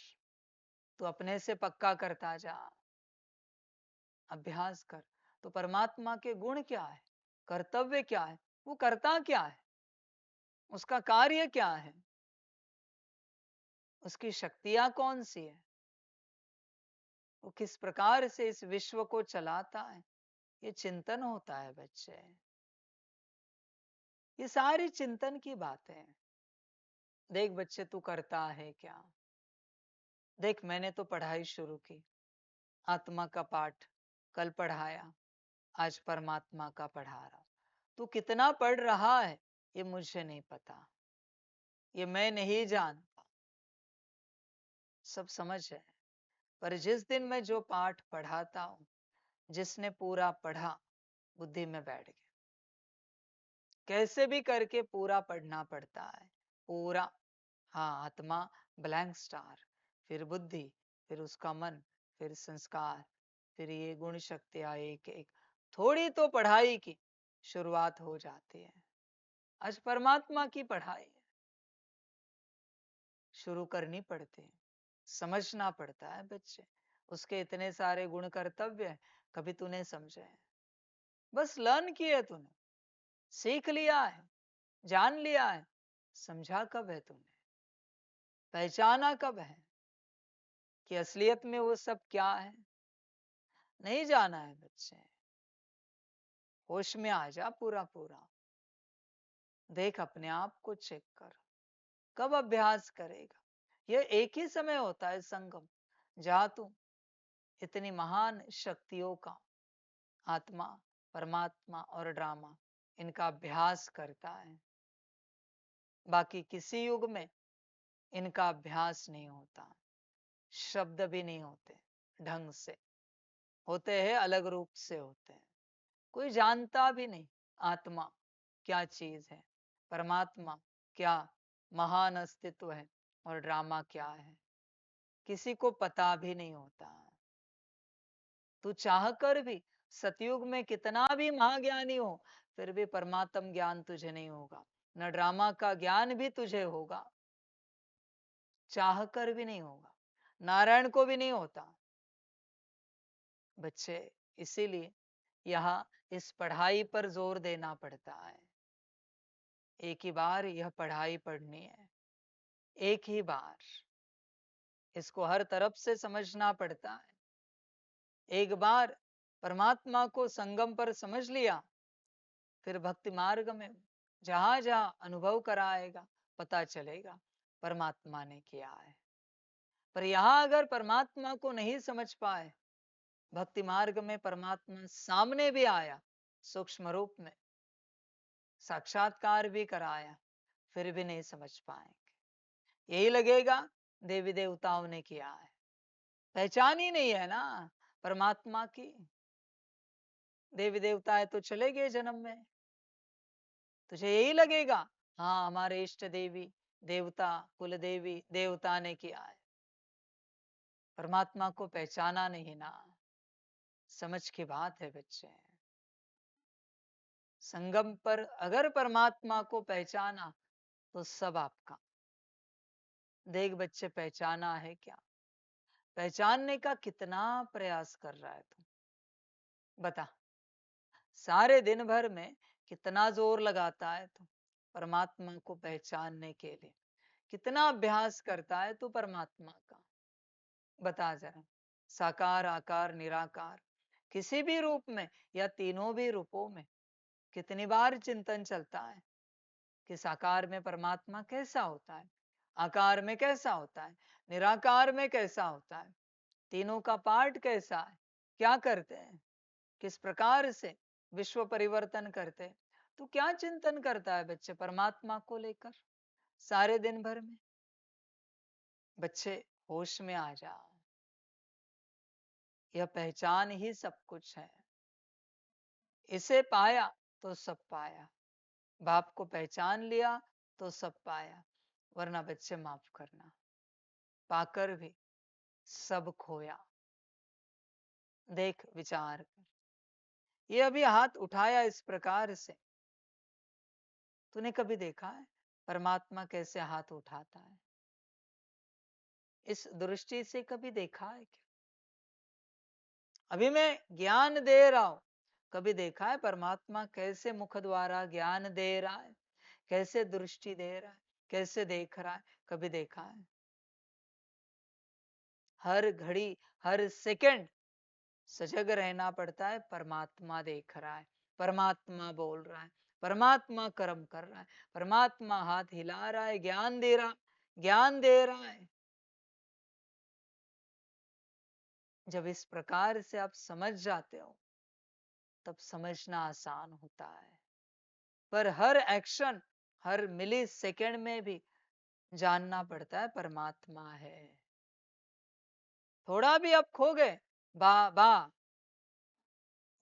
तू अपने से पक्का करता जा, अभ्यास कर। तो परमात्मा के गुण क्या है, कर्तव्य क्या है, वो करता क्या है, उसका कार्य क्या है, उसकी शक्तियां कौन सी है, वो किस प्रकार से इस विश्व को चलाता है, ये चिंतन होता है बच्चे। ये सारी चिंतन की बातें हैं। देख बच्चे, तू करता है क्या? देख, मैंने तो पढ़ाई शुरू की, आत्मा का पाठ कल पढ़ाया, आज परमात्मा का पढ़ा रहा। तू कितना पढ़ रहा है ये मुझे नहीं पता, ये मैं नहीं जानता, सब समझ है। पर जिस दिन मैं जो पाठ पढ़ाता हूं, जिसने पूरा पढ़ा बुद्धि में बैठ गया। कैसे भी करके पूरा पढ़ना पड़ता है, पूरा। हाँ, आत्मा ब्लैंक स्टार, फिर बुद्धि, फिर उसका मन, फिर संस्कार, फिर ये गुण शक्तियां एक एक। थोड़ी तो पढ़ाई की शुरुआत हो जाती है। आज परमात्मा की पढ़ाई है, शुरू करनी पड़ती है, समझना पड़ता है बच्चे। उसके इतने सारे गुण कर्तव्य हैं, कभी तूने समझे हैं? बस लर्न किए तूने, सीख लिया है, जान लिया है, समझा कब है तूने, पहचाना कब है कि असलियत में वो सब क्या है? नहीं जाना है बच्चे। होश में आ जा पूरा पूरा। देख, अपने आप को चेक कर, कब अभ्यास करेगा? यह एक ही समय होता है संगम, जहां तू इतनी महान शक्तियों का, आत्मा, परमात्मा और ड्रामा, इनका अभ्यास करता है। बाकी किसी युग में इनका अभ्यास नहीं होता, शब्द भी नहीं होते ढंग से, होते हैं अलग रूप से होते हैं। कोई जानता भी नहीं आत्मा क्या चीज है, परमात्मा क्या महान अस्तित्व है, और ड्रामा क्या है, किसी को पता भी नहीं होता। तू चाह कर भी सतयुग में कितना भी महाज्ञानी हो, फिर भी परमात्म ज्ञान तुझे नहीं होगा, न ड्रामा का ज्ञान भी तुझे होगा, चाह कर भी नहीं होगा, नारायण को भी नहीं होता बच्चे। इसीलिए यहाँ इस पढ़ाई पर जोर देना पड़ता है। एक ही बार यह पढ़ाई पढ़नी है, एक ही बार। इसको हर तरफ से समझना पड़ता है। एक बार परमात्मा को संगम पर समझ लिया, फिर भक्ति मार्ग में जहां जहां अनुभव कराएगा, पता चलेगा परमात्मा ने किया है। पर यहां अगर परमात्मा को नहीं समझ पाए, भक्ति मार्ग में परमात्मा सामने भी आया, सूक्ष्म रूप में साक्षात्कार भी कराया, फिर भी नहीं समझ पाएंगे। यही लगेगा देवी देवताओं ने किया है, पहचान ही नहीं है ना परमात्मा की। देवी देवता है तो चले गए जन्म में, तुझे यही लगेगा हाँ हमारे इष्ट देवी देवता कुल देवी देवता ने किया है। परमात्मा को पहचाना नहीं ना, समझ की बात है बच्चे। संगम पर अगर परमात्मा को पहचाना तो सब आपका। देख बच्चे, पहचाना है क्या? पहचानने का कितना प्रयास कर रहा है तू, बता। सारे दिन भर में कितना जोर लगाता है तू परमात्मा को पहचानने के लिए, कितना अभ्यास करता है तू परमात्मा का, बता जरा। साकार आकार निराकार, किसी भी रूप में या तीनों भी रूपों में कितनी बार चिंतन चलता है कि साकार में परमात्मा कैसा होता है, आकार में कैसा होता है, निराकार में कैसा होता है, तीनों का पार्ट कैसा है, क्या करते हैं, किस प्रकार से विश्व परिवर्तन करते हैं। तो क्या चिंतन करता है बच्चे परमात्मा को लेकर सारे दिन भर में? बच्चे, होश में आ जा, यह पहचान ही सब कुछ है। इसे पाया तो सब पाया, बाप को पहचान लिया तो सब पाया, वरना बच्चे माफ करना, पाकर भी सब खोया। देख, विचार कर। ये अभी हाथ उठाया इस प्रकार से, तूने कभी देखा है परमात्मा कैसे हाथ उठाता है, इस दृष्टि से कभी देखा है क्या? अभी मैं ज्ञान दे रहा हूं, कभी देखा है परमात्मा कैसे मुख द्वारा ज्ञान दे रहा है, कैसे दृष्टि दे रहा है, कैसे देख रहा है? कभी देखा है? हर घड़ी, हर सेकंड सजग रहना पड़ता है। परमात्मा देख रहा है, परमात्मा बोल रहा है, परमात्मा कर्म कर रहा है, परमात्मा हाथ हिला रहा है, ज्ञान दे रहा है। जब इस प्रकार से आप समझ जाते हो, तब समझना आसान होता है। पर हर एक्शन, हर मिली सेकंड में भी जानना पड़ता है परमात्मा है। थोड़ा भी आप खो गए, बाबा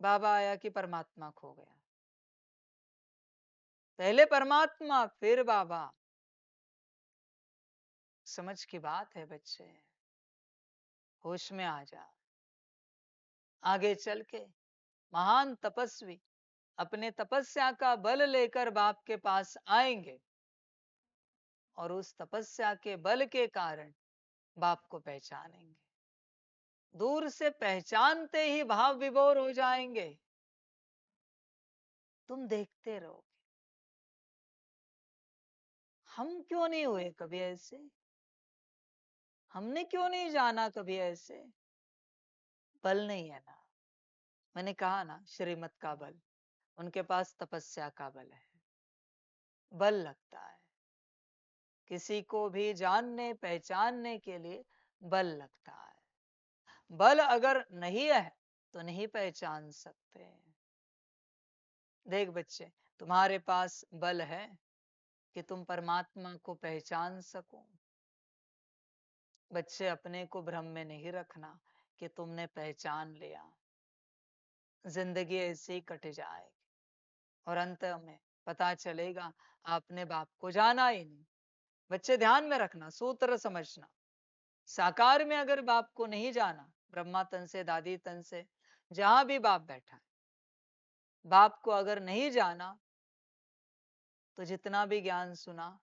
बाबा आया कि परमात्मा खो गया। पहले परमात्मा फिर बाबा। समझ की बात है बच्चे, होश में आ जा। आगे चल के महान तपस्वी अपने तपस्या का बल लेकर बाप के पास आएंगे, और उस तपस्या के बल के कारण बाप को पहचानेंगे। दूर से पहचानते ही भाव विभोर हो जाएंगे। तुम देखते रहोगे। हम क्यों नहीं हुए कभी ऐसे? हमने क्यों नहीं जाना कभी ऐसे? बल नहीं है ना। मैंने कहा ना, श्रीमत का बल, उनके पास तपस्या का बल है। बल लगता है किसी को भी जानने पहचानने के लिए, बल लगता है। बल अगर नहीं है तो नहीं पहचान सकते। देख बच्चे, तुम्हारे पास बल है कि तुम परमात्मा को पहचान सको। बच्चे, अपने को भ्रम में नहीं रखना कि तुमने पहचान लिया। जिंदगी ऐसे ही कट जाएगी और अंत में पता चलेगा आपने बाप को जाना ही नहीं। बच्चे ध्यान में रखना, सूत्र समझना। साकार में अगर बाप को नहीं जाना, ब्रह्मा तन से, दादी तन से, जहां भी बाप बैठा है, बाप को अगर नहीं जाना, तो जितना भी ज्ञान सुना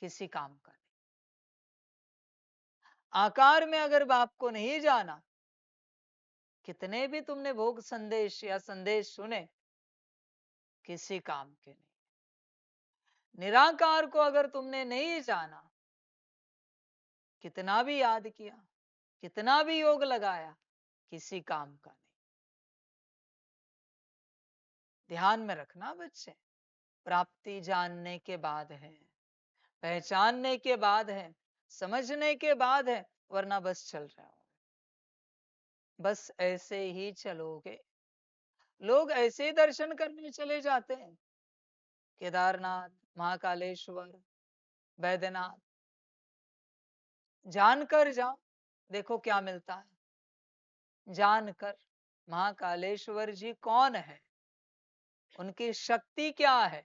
किसी काम का नहीं। आकार में अगर बाप को नहीं जाना, कितने भी तुमने भोग संदेश या संदेश सुने, किसी काम के नहीं। निराकार को अगर तुमने नहीं जाना, कितना भी याद किया, कितना भी योग लगाया, किसी काम का नहीं। ध्यान में रखना बच्चे, प्राप्ति जानने के बाद है, पहचानने के बाद है, समझने के बाद है, वरना बस चल रहे हो। बस ऐसे ही चलोगे। लोग ऐसे ही दर्शन करने चले जाते हैं, केदारनाथ, महाकालेश्वर, बैद्यनाथ। जानकर जाओ, देखो क्या मिलता है। जानकर महाकालेश्वर जी कौन है, उनकी शक्ति क्या है,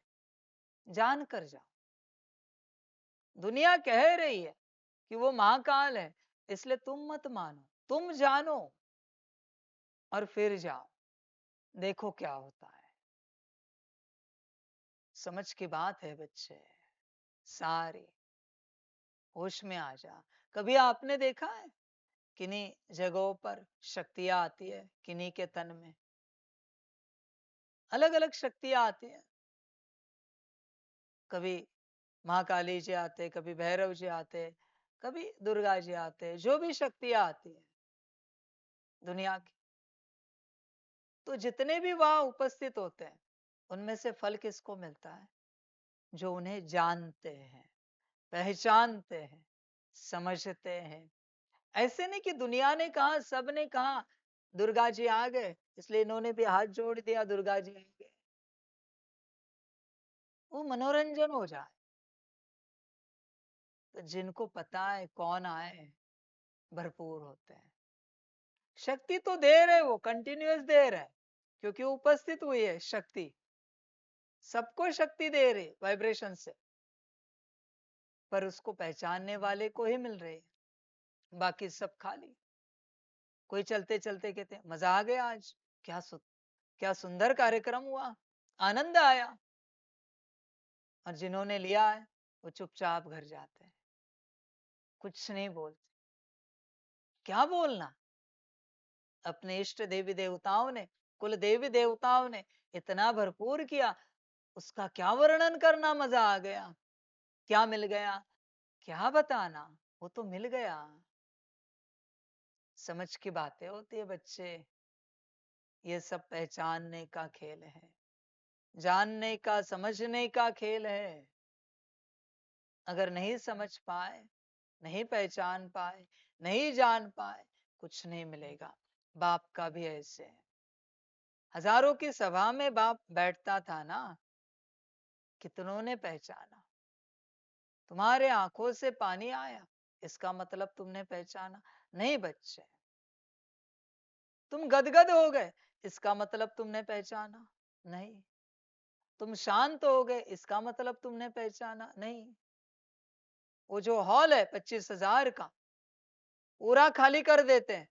जानकर जाओ। दुनिया कह रही है कि वो महाकाल है, इसलिए तुम मत मानो, तुम जानो और फिर जाओ, देखो क्या होता है। समझ की बात है बच्चे, सारी होश में आ जा। कभी आपने देखा है किन्हीं जगहों पर शक्तियां आती है, किन्हीं के तन में अलग अलग शक्तियां आती हैं। कभी महाकाली जी आते, कभी भैरव जी आते, कभी दुर्गा जी आते, जो भी शक्तियां आती है दुनिया की, तो जितने भी वहां उपस्थित होते हैं, उनमें से फल किसको मिलता है? जो उन्हें जानते हैं, पहचानते हैं, समझते हैं। ऐसे नहीं कि दुनिया ने कहा, सब ने कहा दुर्गा जी आ गए, इसलिए इन्होंने भी हाथ जोड़ दिया, दुर्गा जी आ गए। वो मनोरंजन हो जाए। तो जिनको पता है कौन आए, भरपूर होते हैं। शक्ति तो दे रहे, वो कंटिन्यूअस दे रहे, क्योंकि उपस्थित हुई है शक्ति, सबको शक्ति दे रही वाइब्रेशन से, पर उसको पहचानने वाले को ही मिल रही है, बाकी सब खाली। कोई चलते चलते कहते हैं मजा आ गया आज, क्या सुंदर कार्यक्रम हुआ, आनंद आया। और जिन्होंने लिया है वो चुपचाप घर जाते हैं, कुछ नहीं बोलते। क्या बोलना? अपने इष्ट देवी देवताओं ने, कुल देवी देवताओं ने इतना भरपूर किया, उसका क्या वर्णन करना, मजा आ गया। क्या मिल गया? क्या बताना, वो तो मिल गया। समझ की बातें होती है बच्चे, ये सब पहचानने का खेल है, जानने का, समझने का खेल है। अगर नहीं समझ पाए, नहीं पहचान पाए, नहीं जान पाए, कुछ नहीं मिलेगा। बाप का भी ऐसे है। हजारों की सभा में बाप बैठता था ना, कितनों ने पहचाना। तुम्हारे आंखों से पानी आया, इसका मतलब तुमने पहचाना नहीं बच्चे। तुम गदगद हो गए, इसका मतलब तुमने पहचाना नहीं। तुम शांत हो गए, इसका मतलब तुमने पहचाना नहीं। वो जो हॉल है 25,000 का, पूरा खाली कर देते हैं,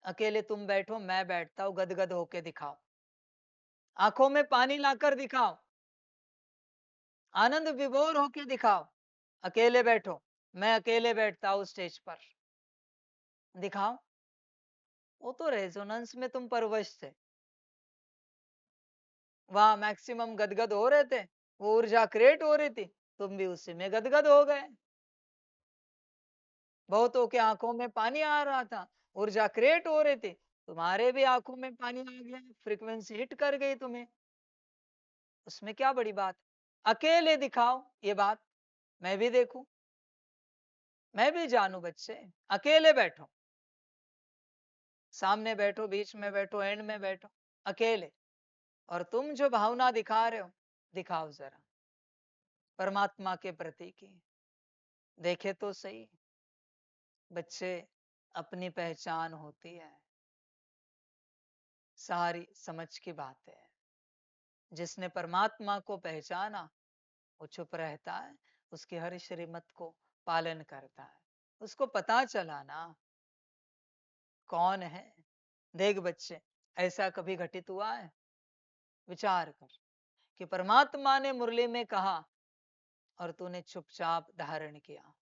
अकेले तुम बैठो, मैं बैठता हूं, गदगद होके दिखाओ, आंखों में पानी लाकर दिखाओ, आनंद विभोर होके दिखाओ। अकेले बैठो, मैं अकेले बैठता हूं स्टेज पर, दिखाओ। वो तो रेजोनेंस में तुम परवश थे, वहां मैक्सिमम गदगद हो रहे थे, वो ऊर्जा क्रिएट हो रही थी, तुम भी उसी में गदगद हो गए। बहुतों के आंखों में पानी आ रहा था, ऊर्जा क्रिएट हो रही थी, तुम्हारे भी आंखों में पानी आ गया, फ्रीक्वेंसी हिट कर गई तुम्हें। उसमें क्या बड़ी बात? अकेले दिखाओ ये बात, मैं भी देखूं, मैं भी जानू बच्चे। अकेले बैठो, सामने बैठो, बीच में बैठो, एंड में बैठो, अकेले। और तुम जो भावना दिखा रहे हो, दिखाओ जरा परमात्मा के प्रति की, देखे तो सही। बच्चे, अपनी पहचान होती है, सारी समझ की बात है। जिसने परमात्मा को पहचाना, वो चुप रहता है, उसकी हर श्रीमत को पालन करता है। उसको पता चला ना कौन है। देख बच्चे, ऐसा कभी घटित हुआ है? विचार कर कि परमात्मा ने मुरली में कहा और तूने चुपचाप धारण किया,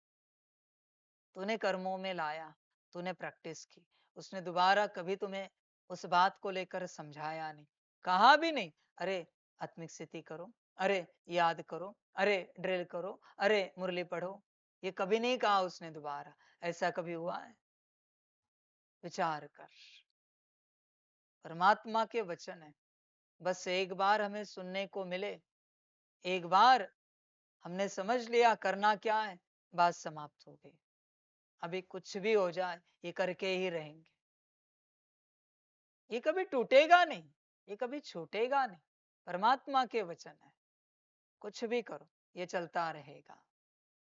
तूने कर्मों में लाया, तूने प्रैक्टिस की। उसने दोबारा कभी तुम्हें उस बात को लेकर समझाया नहीं, कहा भी नहीं, अरे आत्मिक स्थिति करो, अरे याद करो, अरे ड्रिल करो, अरे मुरली पढ़ो। ये कभी नहीं कहा उसने दोबारा। ऐसा कभी हुआ है? विचार कर। परमात्मा के वचन है, बस एक बार हमें सुनने को मिले, एक बार हमने समझ लिया करना क्या है, बात समाप्त हो गई। अभी कुछ भी हो जाए, ये करके ही रहेंगे, ये कभी टूटेगा नहीं, ये कभी छूटेगा नहीं। परमात्मा के वचन है, कुछ भी करो, ये चलता रहेगा,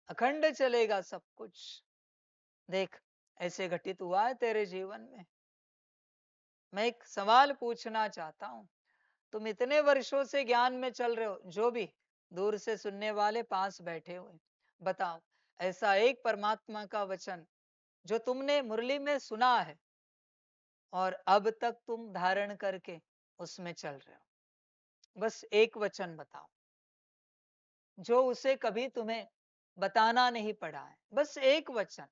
अखंड चलेगा सब कुछ। देख, ऐसे घटित हुआ है तेरे जीवन में। मैं एक सवाल पूछना चाहता हूं, तुम इतने वर्षों से ज्ञान में चल रहे हो, जो भी दूर से सुनने वाले पास बैठे हुए, बताओ ऐसा एक परमात्मा का वचन जो तुमने मुरली में सुना है और अब तक तुम धारण करके उसमें चल रहे हो, बस एक वचन बताओ जो उसे कभी तुम्हें बताना नहीं पड़ा है। बस एक वचन,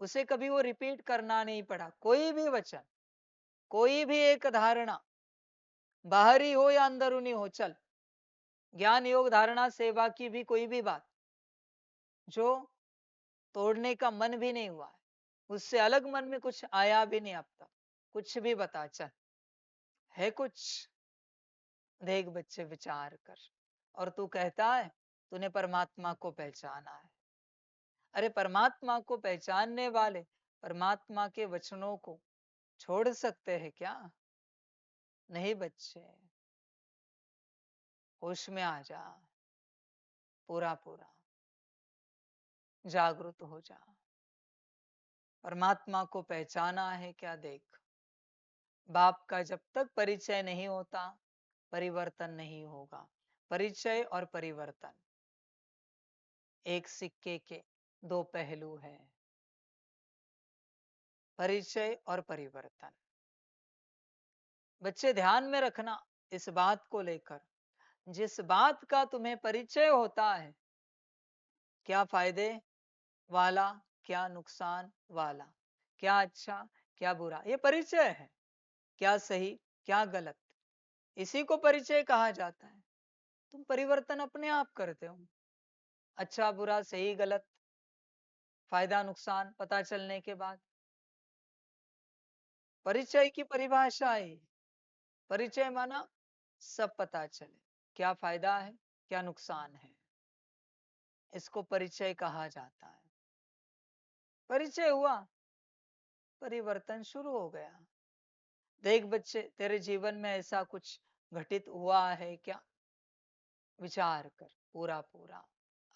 उसे कभी वो रिपीट करना नहीं पड़ा। कोई भी वचन, कोई भी एक धारणा, बाहरी हो या अंदरूनी हो, चल, ज्ञान योग धारणा सेवा की भी कोई भी बात जो तोड़ने का मन भी नहीं हुआ है, उससे अलग मन में कुछ आया भी नहीं अब तक, कुछ भी बता, चल, है कुछ? देख बच्चे, विचार कर। और तू कहता है तूने परमात्मा को पहचाना है। अरे परमात्मा को पहचानने वाले परमात्मा के वचनों को छोड़ सकते हैं क्या? नहीं बच्चे, होश में आ जा, पूरा पूरा जागरूक हो जा। परमात्मा को पहचाना है क्या? देख, बाप का जब तक परिचय नहीं होता, परिवर्तन नहीं होगा। परिचय और परिवर्तन एक सिक्के के दो पहलू हैं। परिचय और परिवर्तन, बच्चे ध्यान में रखना इस बात को लेकर। जिस बात का तुम्हें परिचय होता है, क्या फायदे वाला, क्या नुकसान वाला, क्या अच्छा, क्या बुरा, ये परिचय है। क्या सही, क्या गलत, इसी को परिचय कहा जाता है। तुम परिवर्तन अपने आप करते हो। अच्छा बुरा सही गलत, फायदा नुकसान पता चलने के बाद परिचय की परिभाषा है। परिचय माना सब पता चले, क्या फायदा है, क्या नुकसान है, इसको परिचय कहा जाता है। परिचय हुआ, परिवर्तन शुरू हो गया। देख बच्चे, तेरे जीवन में ऐसा कुछ घटित हुआ है क्या? विचार कर पूरा पूरा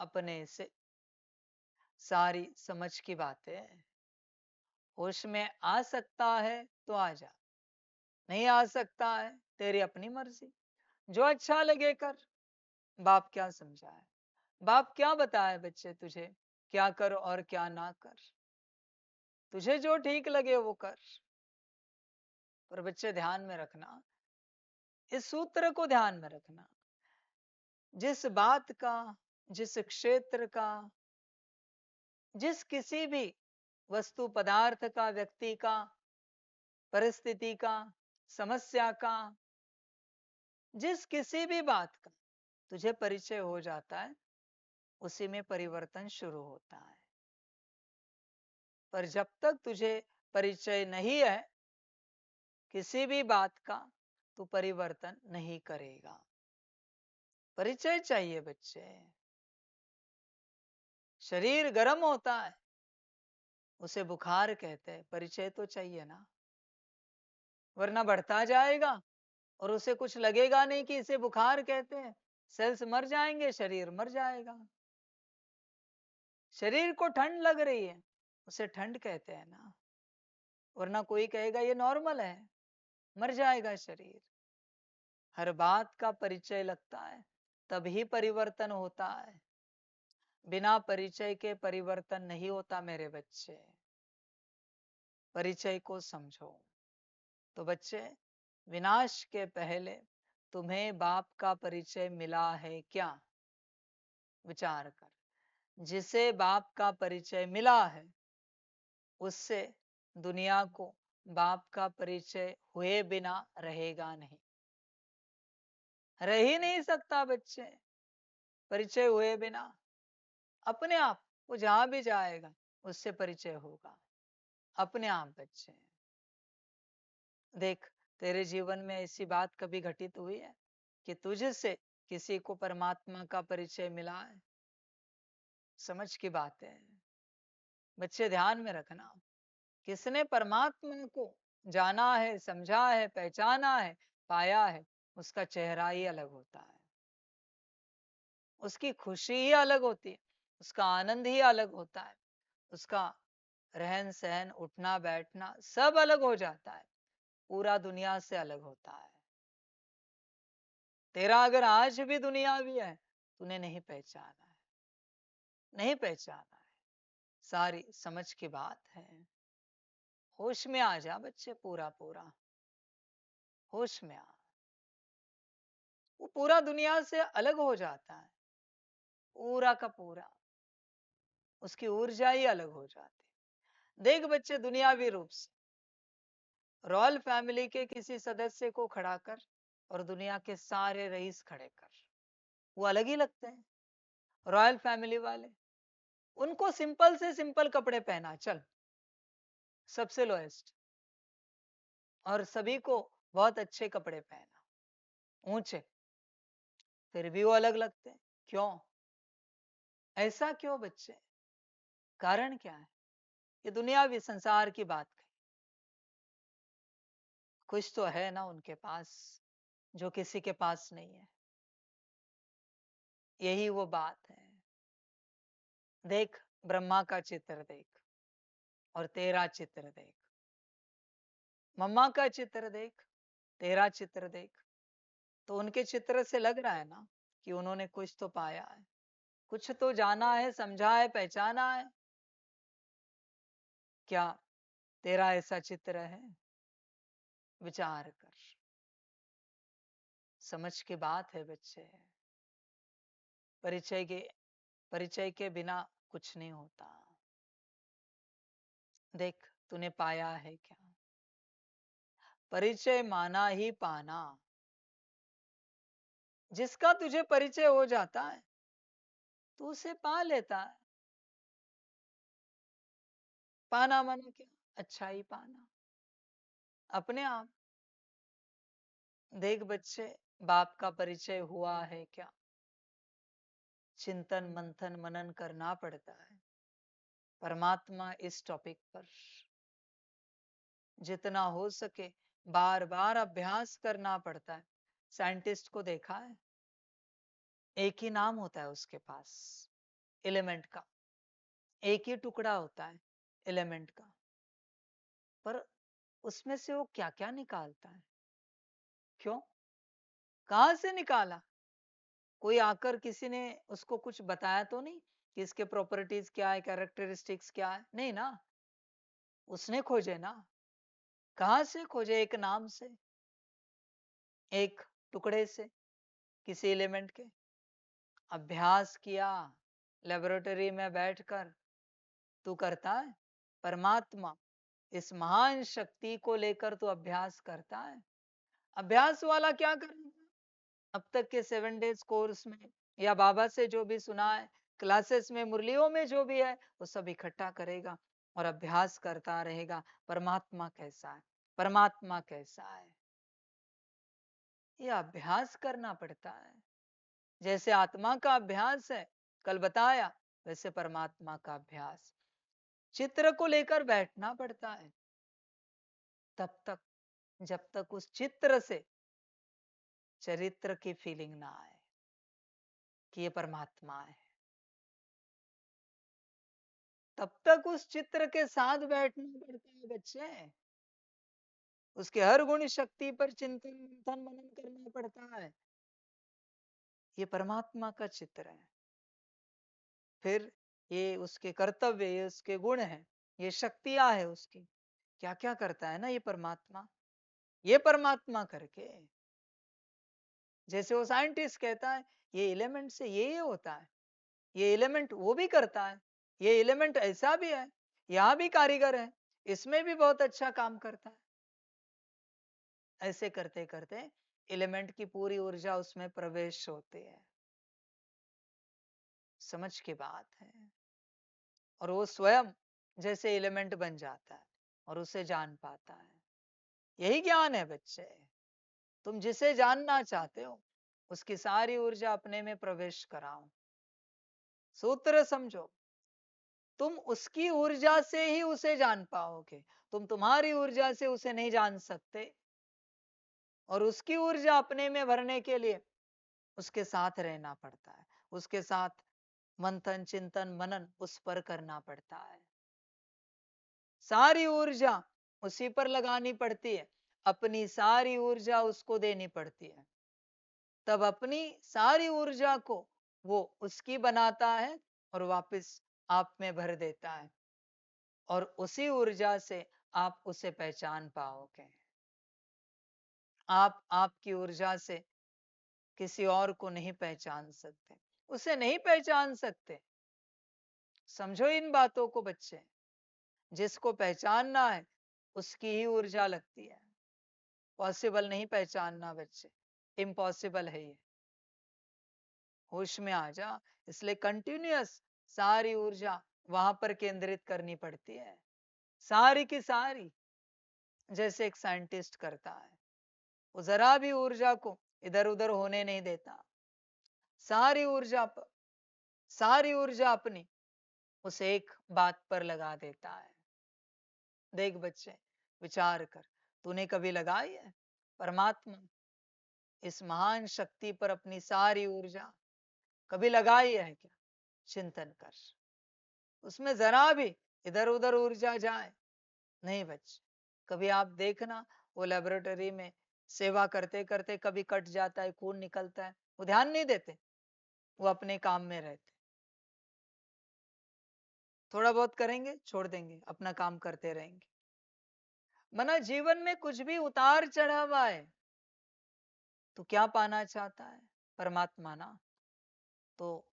अपने से। सारी समझ की बातें होश में आ सकता है तो आ जा, नहीं आ सकता है तेरी अपनी मर्जी, जो अच्छा लगे कर। बाप क्या समझाए, बाप क्या बताए बच्चे तुझे, क्या कर और क्या ना कर, तुझे जो ठीक लगे वो कर। पर बच्चे ध्यान में रखना, इस सूत्र को ध्यान में रखना, जिस बात का, जिस क्षेत्र का, जिस किसी भी वस्तु पदार्थ का, व्यक्ति का, परिस्थिति का, समस्या का, जिस किसी भी बात का तुझे परिचय हो जाता है, उसी में परिवर्तन शुरू होता है। पर जब तक तुझे परिचय नहीं है किसी भी बात का, तू परिवर्तन नहीं करेगा। परिचय चाहिए बच्चे। शरीर गर्म होता है, उसे बुखार कहते हैं, परिचय तो चाहिए ना, वरना बढ़ता जाएगा और उसे कुछ लगेगा नहीं कि इसे बुखार कहते हैं। सेल्स मर जाएंगे, शरीर मर जाएगा। शरीर को ठंड लग रही है, उसे ठंड कहते हैं ना, वरना कोई कहेगा ये नॉर्मल है, मर जाएगा शरीर। हर बात का परिचय लगता है, तभी परिवर्तन होता है। बिना परिचय के परिवर्तन नहीं होता मेरे बच्चे। परिचय को समझो। तो बच्चे, विनाश के पहले तुम्हें बाप का परिचय मिला है क्या? विचार कर। जिसे बाप का परिचय मिला है, उससे दुनिया को बाप का परिचय हुए बिना रहेगा नहीं, रह ही नहीं सकता बच्चे परिचय हुए बिना। अपने आप वो जहां भी जाएगा उससे परिचय होगा, अपने आप बच्चे। देख, तेरे जीवन में ऐसी बात कभी घटित हुई है कि तुझसे किसी को परमात्मा का परिचय मिला है? समझ की बात है बच्चे, ध्यान में रखना। किसने परमात्मा को जाना है, समझा है, पहचाना है, पाया है, उसका चेहरा ही अलग होता है, उसकी खुशी ही अलग होती है, उसका आनंद ही अलग होता है, उसका रहन सहन, उठना बैठना सब अलग हो जाता है, पूरा दुनिया से अलग होता है। तेरा अगर आज भी दुनिया भी है, तूने नहीं पहचाना है, नहीं पहचाना है। सारी समझ की बात है। होश में आ जा बच्चे, पूरा पूरा होश में आ। वो पूरा दुनिया से अलग हो जाता है, पूरा का पूरा, उसकी ऊर्जा ही अलग हो जाती है। देख बच्चे, दुनियावी रूप से रॉयल फैमिली के किसी सदस्य को खड़ा कर और दुनिया के सारे रईस खड़े कर, वो अलग ही लगते हैं। रॉयल फैमिली वाले, उनको सिंपल से सिंपल कपड़े पहना चल, सबसे लोएस्ट, और सभी को बहुत अच्छे कपड़े पहना, ऊंचे, फिर भी वो अलग लगते हैं। क्यों? ऐसा क्यों बच्चे? कारण क्या है? ये दुनियावी संसार की बात कही, कुछ तो है ना उनके पास जो किसी के पास नहीं है, यही वो बात है। देख, ब्रह्मा का चित्र देख और तेरा चित्र देख, मम्मा का चित्र देख, तेरा चित्र देख, तो उनके चित्र से लग रहा है ना कि उन्होंने कुछ तो पाया है, कुछ तो जाना है, समझा है, पहचाना है। क्या तेरा ऐसा चित्र है? विचार कर। समझ की बात है बच्चे। परिचय के परिचय के बिना कुछ नहीं होता। देख तूने पाया है क्या? परिचय माना ही पाना। जिसका तुझे परिचय हो जाता है तू उसे पा लेता है। पाना माना क्या? अच्छा ही पाना अपने आप। देख बच्चे, बाप का परिचय हुआ है क्या? चिंतन मंथन मनन करना पड़ता है परमात्मा इस टॉपिक पर। जितना हो सके बार बार अभ्यास करना पड़ता है। साइंटिस्ट को देखा है, एक ही नाम होता है उसके पास एलिमेंट का, एक ही टुकड़ा होता है एलिमेंट का, पर उसमें से वो क्या क्या निकालता है। क्यों? कहां से निकाला? कोई आकर किसी ने उसको कुछ बताया तो नहीं कि इसके प्रॉपर्टीज क्या है, कैरेक्टरिस्टिक्स क्या है? नहीं ना, उसने खोजे ना। कहां से खोजे? एक नाम से, एक टुकड़े से, किसी एलिमेंट के। अभ्यास किया लेबोरेटरी में बैठकर। तू करता है परमात्मा इस महान शक्ति को लेकर तू अभ्यास करता है। अभ्यास वाला क्या करेगा? अब तक के 7 डेज कोर्स में या बाबा से जो भी सुना है, क्लासेस में, मुरलियों में जो भी है, वो सब इकट्ठा करेगा और अभ्यास करता रहेगा। परमात्मा कैसा है, परमात्मा कैसा है, ये अभ्यास करना पड़ता है। जैसे आत्मा का अभ्यास है कल बताया, वैसे परमात्मा का अभ्यास। चित्र को लेकर बैठना पड़ता है तब तक, जब तक उस चित्र से चरित्र की फीलिंग ना आए कि ये परमात्मा है। तब तक उस चित्र के साथ बैठना पड़ता है बच्चे। उसके हर गुण शक्ति पर चिंतन मंथन मनन करना पड़ता है। ये परमात्मा का चित्र है। फिर ये उसके कर्तव्य, ये उसके गुण हैं, ये शक्तियां है उसकी। क्या क्या करता है ना ये परमात्मा, ये परमात्मा करके। जैसे वो साइंटिस्ट कहता है ये एलिमेंट से ये होता है, ये एलिमेंट वो भी करता है, ये एलिमेंट ऐसा भी है, यहाँ भी कारीगर है, इसमें भी बहुत अच्छा काम करता है। ऐसे करते करते एलिमेंट की पूरी ऊर्जा उसमें प्रवेश होती है। समझ की बात है। और वो स्वयं जैसे एलिमेंट बन जाता है और उसे जान पाता है। यही ज्ञान है बच्चे। तुम जिसे जानना चाहते हो उसकी सारी ऊर्जा अपने में प्रवेश कराओ। सूत्र समझो, तुम उसकी ऊर्जा से ही उसे जान पाओगे। तुम तुम्हारी ऊर्जा से उसे नहीं जान सकते। और उसकी ऊर्जा अपने में भरने के लिए उसके साथ रहना पड़ता है, उसके साथ मंथन चिंतन मनन उस पर करना पड़ता है। सारी ऊर्जा उसी पर लगानी पड़ती है, अपनी सारी ऊर्जा उसको देनी पड़ती है। तब अपनी सारी ऊर्जा को वो उसकी बनाता है और वापस आप में भर देता है। और उसी ऊर्जा से आप उसे पहचान पाओगे। आप आपकी ऊर्जा से किसी और को नहीं पहचान सकते, उसे नहीं पहचान सकते। समझो इन बातों को बच्चे। जिसको पहचानना है उसकी ही ऊर्जा लगती है। पॉसिबल नहीं पहचानना बच्चे, इम्पॉसिबल है ये। होश में आ जा। इसलिए कंटिन्यूअस सारी ऊर्जा वहां पर केंद्रित करनी पड़ती है, सारी की सारी। जैसे एक साइंटिस्ट करता है, वो जरा भी ऊर्जा को इधर उधर होने नहीं देता। सारी ऊर्जा सारी ऊर्जा अपनी उस एक बात पर लगा देता है। देख बच्चे, विचार कर, तूने कभी लगाई है परमात्मा इस महान शक्ति पर अपनी सारी ऊर्जा? कभी लगाई है क्या? चिंतन कर, उसमें जरा भी इधर उधर ऊर्जा जाए नहीं बच्चे। कभी आप देखना, वो लेबोरेटरी में सेवा करते करते कभी कट जाता है, खून निकलता है, वो ध्यान नहीं देते, वो अपने काम में रहते। थोड़ा बहुत करेंगे, छोड़ देंगे, अपना काम करते रहेंगे। मना जीवन में कुछ भी उतार चढ़ाव आए तो क्या पाना चाहता है? परमात्मा ना। तो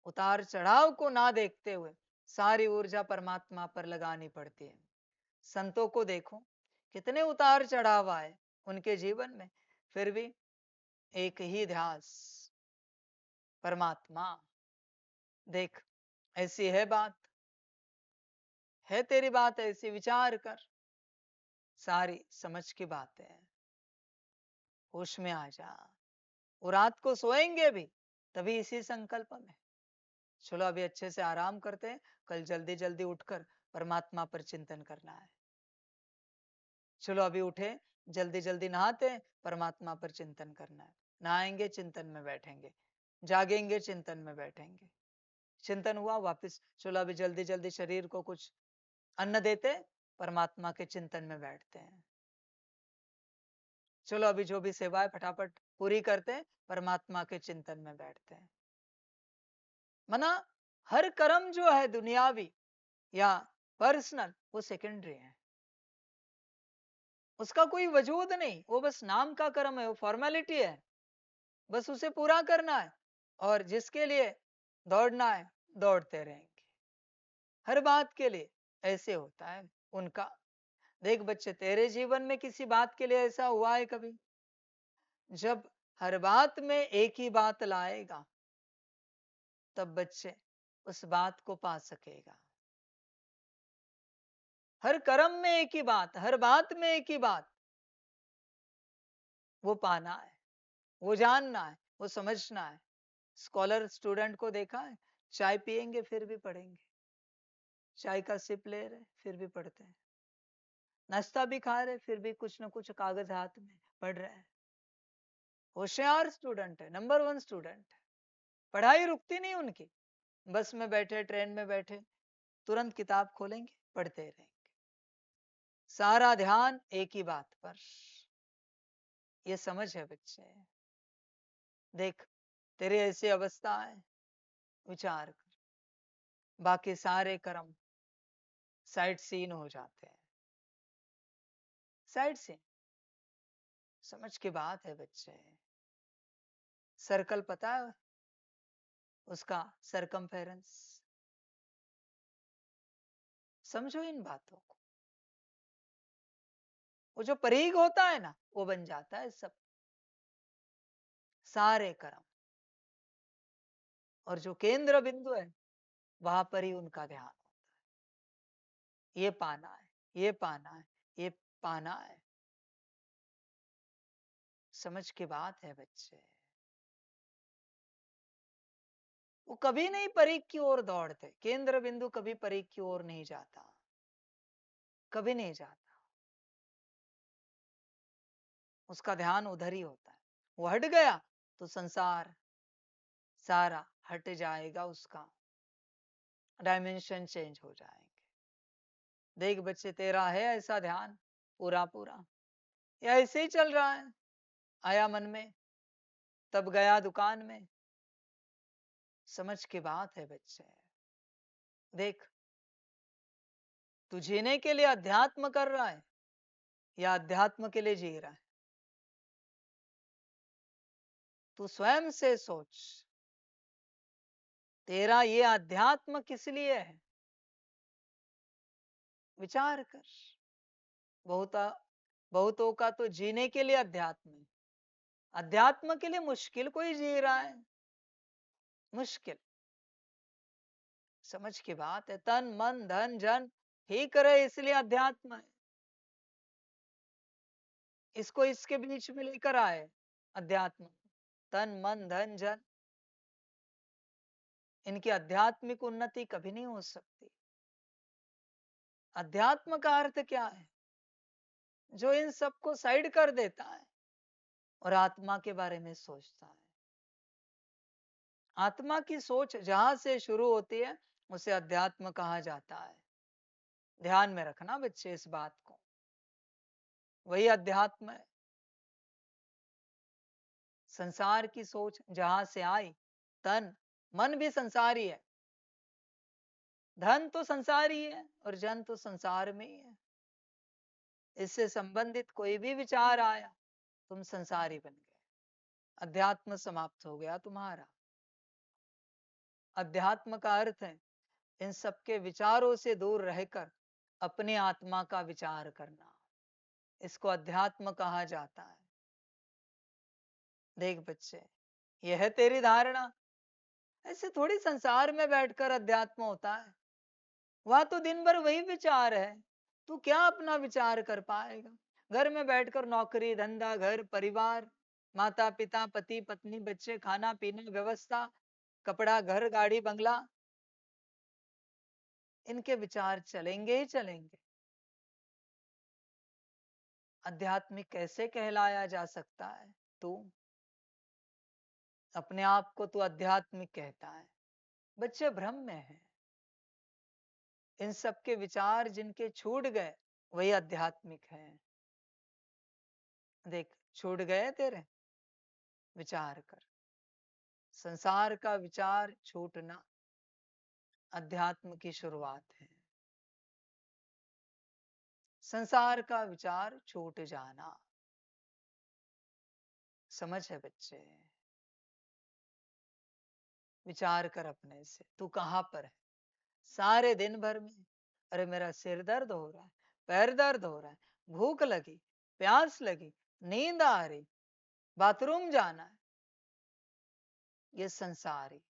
उतार चढ़ाव को ना देखते हुए सारी ऊर्जा परमात्मा पर लगानी पड़ती है। संतों को देखो, कितने उतार चढ़ाव आए उनके जीवन में, फिर भी एक ही ध्यास, परमात्मा। देख, ऐसी है बात, है तेरी बात ऐसी, विचार कर। सारी समझ की बातें हैं, होश में आ जा। वो रात को सोएंगे भी तभी इसी संकल्प में। चलो अभी अच्छे से आराम करते हैं, कल जल्दी जल्दी उठकर परमात्मा पर चिंतन करना है। चलो अभी उठे, जल्दी जल्दी नहाते हैं, परमात्मा पर चिंतन करना है। नहाएंगे, चिंतन में बैठेंगे, जागेंगे, चिंतन में बैठेंगे। चिंतन हुआ, वापस चलो अभी जल्दी जल्दी शरीर को कुछ अन्न देते, परमात्मा के चिंतन में बैठते हैं। चलो अभी जो भी सेवा है फटाफट पूरी करते हैं, परमात्मा के चिंतन में बैठते हैं। मना हर कर्म जो है दुनियावी या पर्सनल, वो सेकेंडरी है, उसका कोई वजूद नहीं, वो बस नाम का कर्म है, वो फॉर्मेलिटी है, बस उसे पूरा करना है। और जिसके लिए दौड़ना है दौड़ते रहेंगे, हर बात के लिए ऐसे होता है उनका। देख बच्चे, तेरे जीवन में किसी बात के लिए ऐसा हुआ है कभी? जब हर बात में एक ही बात लाएगा, तब बच्चे उस बात को पा सकेगा। हर कर्म में एक ही बात, हर बात में एक ही बात, वो पाना है, वो जानना है, वो समझना है। स्कॉलर स्टूडेंट को देखा है, चाय पिएंगे फिर भी पढ़ेंगे, चाय का सिप ले रहे फिर भी पढ़ते हैं, नाश्ता भी खा रहे फिर भी कुछ ना कुछ कागज हाथ में पढ़ रहे हैं। होशियार स्टूडेंट है, नंबर 1 स्टूडेंट है, पढ़ाई रुकती नहीं उनकी। बस में बैठे, ट्रेन में बैठे, तुरंत किताब खोलेंगे, पढ़ते रहेंगे, सारा ध्यान एक ही बात पर। ये समझ है बच्चे। देख, तेरी ऐसी अवस्था है, विचार कर, बाकी सारे कर्म साइड सीन हो जाते हैं। साइड सीन, समझ की बात है बच्चे। सर्कल पता है उसका सरकमफेरेंस? समझो इन बातों को। वो जो परिघ होता है ना, वो बन जाता है सब, सारे कर्म। और जो केंद्र बिंदु है, वहां पर ही उनका ध्यान होता है। ये पाना है, ये पाना है, ये पाना है। समझ की बात है बच्चे। वो कभी नहीं परिघ की ओर दौड़ते, केंद्र बिंदु कभी परिघ की ओर नहीं जाता, कभी नहीं जाता। उसका ध्यान उधर ही होता है। वो हट गया तो संसार सारा हट जाएगा, उसका डायमेंशन चेंज हो जाएंगे। देख बच्चे, तेरा है ऐसा ध्यान पूरा पूरा, या ऐसे ही चल रहा है? आया मन में तब गया दुकान में। समझ की बात है बच्चे। देख, तू जीने के लिए अध्यात्म कर रहा है या अध्यात्म के लिए जी रहा है? तू स्वयं से सोच, तेरा ये अध्यात्म किस लिए है? विचार कर। बहुता बहुतों का तो जीने के लिए अध्यात्म है, अध्यात्म के लिए मुश्किल कोई जी रहा है, मुश्किल। समझ की बात है। तन मन धन जन ठीक रहे इसलिए अध्यात्म है, इसको इसके बीच में लेकर आए अध्यात्म। तन मन धन जन, इनकी आध्यात्मिक उन्नति कभी नहीं हो सकती। अध्यात्म का अर्थ क्या है? जो इन सबको साइड कर देता है और आत्मा के बारे में सोचता है। आत्मा की सोच जहां से शुरू होती है, उसे अध्यात्म कहा जाता है। ध्यान में रखना बच्चे इस बात को, वही अध्यात्म है। संसार की सोच जहां से आई, तन मन भी संसारी है, धन तो संसारी है और जन तो संसार में ही है। इससे संबंधित कोई भी विचार आया, तुम संसारी बन गए, अध्यात्म समाप्त हो गया तुम्हारा। अध्यात्म का अर्थ है इन सबके विचारों से दूर रहकर अपने आत्मा का विचार करना। इसको अध्यात्म कहा जाता है। देख बच्चे, यह है तेरी धारणा। ऐसे थोड़ी संसार में बैठकर अध्यात्म होता है। वहां तो दिन भर वही विचार है। तू क्या अपना विचार कर पाएगा? घर में बैठकर नौकरी धंधा, घर परिवार, माता पिता, पति पत्नी, बच्चे, खाना पीना, व्यवस्था, कपड़ा, घर, गाड़ी, बंगला, इनके विचार चलेंगे ही चलेंगे। आध्यात्मिक कैसे कहलाया जा सकता है? तू अपने आप को तू आध्यात्मिक कहता है। बच्चे भ्रम में है। इन सब के विचार जिनके छूट गए वही आध्यात्मिक है। देख, छूट गए तेरे? विचार कर। संसार का विचार छूटना अध्यात्म की शुरुआत है। संसार का विचार छूट जाना। समझ है बच्चे? विचार कर अपने से, तू कहां पर है सारे दिन भर में? अरे मेरा सिर दर्द हो रहा है, पैर दर्द हो रहा है, भूख लगी, प्यास लगी, नींद आ रही, बाथरूम जाना है। ये संसारी।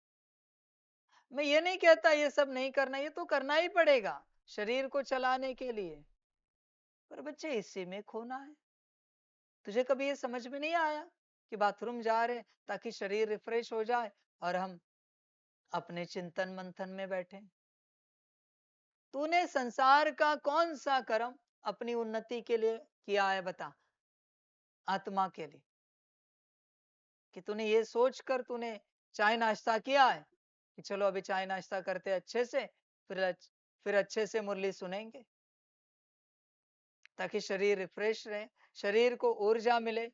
मैं ये नहीं कहता ये सब नहीं करना, ये तो करना ही पड़ेगा शरीर को चलाने के लिए। पर बच्चे इसी में खोना है। तुझे कभी ये समझ में नहीं आया कि बाथरूम जा रहे ताकि शरीर रिफ्रेश हो जाए और हम अपने चिंतन मंथन में बैठे? तूने संसार का कौन सा कर्म अपनी उन्नति के लिए किया है बता? आत्मा के लिए कि तूने ये सोचकर तूने चाय नाश्ता किया है कि चलो अभी चाय नाश्ता करते अच्छे से, फिर अच्छे से मुरली सुनेंगे ताकि शरीर रिफ्रेश रहे, शरीर को ऊर्जा मिले?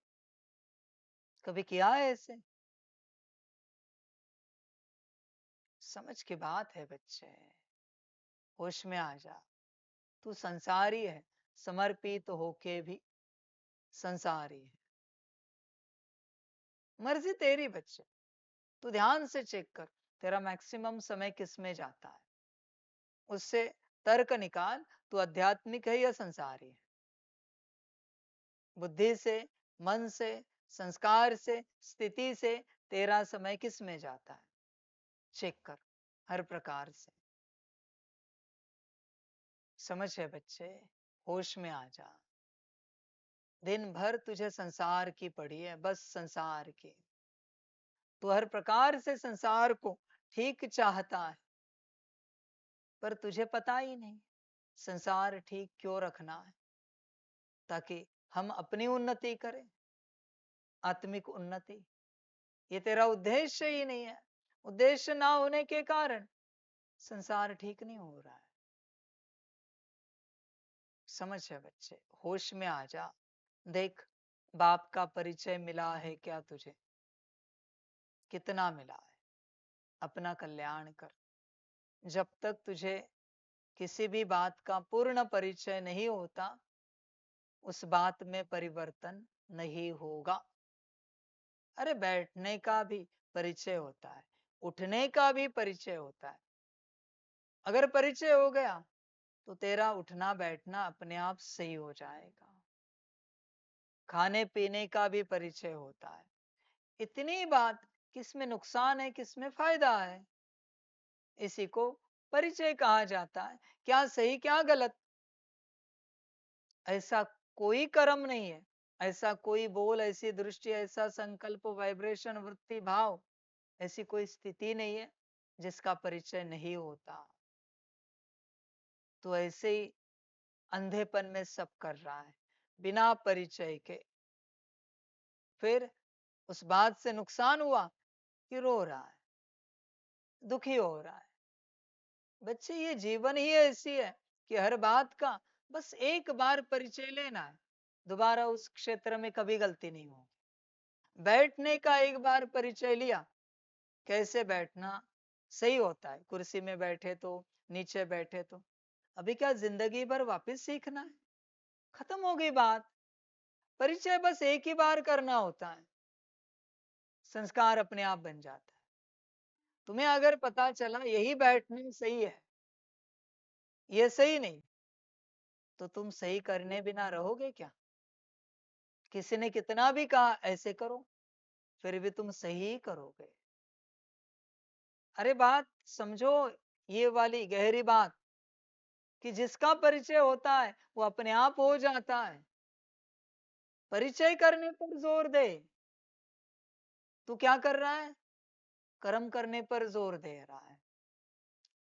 कभी किया है ऐसे? समझ की बात है बच्चे। होश में आ जा। तू संसारी है, समर्पित होके भी संसारी है। मर्जी तेरी बच्चे। तू ध्यान से चेक कर, तेरा मैक्सिमम समय किस में जाता है। उससे तर्क निकाल, तू आध्यात्मिक है या संसारी है। बुद्धि से, मन से, संस्कार से, स्थिति से तेरा समय किस में जाता है? चेक कर हर प्रकार से। समझ है बच्चे? होश में आ जा। दिन भर तुझे संसार की पड़ी है, बस संसार की। तू हर प्रकार से संसार को ठीक चाहता है, पर तुझे पता ही नहीं संसार ठीक क्यों रखना है, ताकि हम अपनी उन्नति करें, आत्मिक उन्नति। ये तेरा उद्देश्य ही नहीं है। उद्देश्य ना होने के कारण संसार ठीक नहीं हो रहा है। समझ है बच्चे? होश में आ जा। देख, बाप का परिचय मिला है क्या तुझे? कितना मिला है? अपना कल्याण कर। जब तक तुझे किसी भी बात का पूर्ण परिचय नहीं होता, उस बात में परिवर्तन नहीं होगा। अरे बैठने का भी परिचय होता है, उठने का भी परिचय होता है। अगर परिचय हो गया तो तेरा उठना बैठना अपने आप सही हो जाएगा। खाने पीने का भी परिचय होता है। इतनी बात, किसमें नुकसान है किसमें फायदा है, इसी को परिचय कहा जाता है। क्या सही क्या गलत, ऐसा कोई कर्म नहीं है, ऐसा कोई बोल, ऐसी दृष्टि, ऐसा संकल्प, वाइब्रेशन, वृत्ति, भाव, ऐसी कोई स्थिति नहीं है जिसका परिचय नहीं होता। तो ऐसे ही अंधेपन में सब कर रहा है बिना परिचय के। फिर उस बात से नुकसान हुआ कि रो रहा है, दुखी हो रहा है। बच्चे, ये जीवन ही ऐसी है कि हर बात का बस एक बार परिचय लेना है, दोबारा उस क्षेत्र में कभी गलती नहीं होगी। बैठने का एक बार परिचय लिया, कैसे बैठना सही होता है, कुर्सी में बैठे तो, नीचे बैठे तो, अभी क्या जिंदगी भर वापस सीखना है? खत्म हो गई बात। परिचय बस एक ही बार करना होता है, संस्कार अपने आप बन जाता है। तुम्हें अगर पता चला यही बैठने सही है, ये सही नहीं, तो तुम सही करने बिना रहोगे क्या? किसी ने कितना भी कहा ऐसे करो, फिर भी तुम सही ही करोगे। अरे बात समझो, ये वाली गहरी बात, कि जिसका परिचय होता है वो अपने आप हो जाता है। परिचय करने पर जोर दे, तू क्या कर रहा है? कर्म करने पर जोर दे रहा है।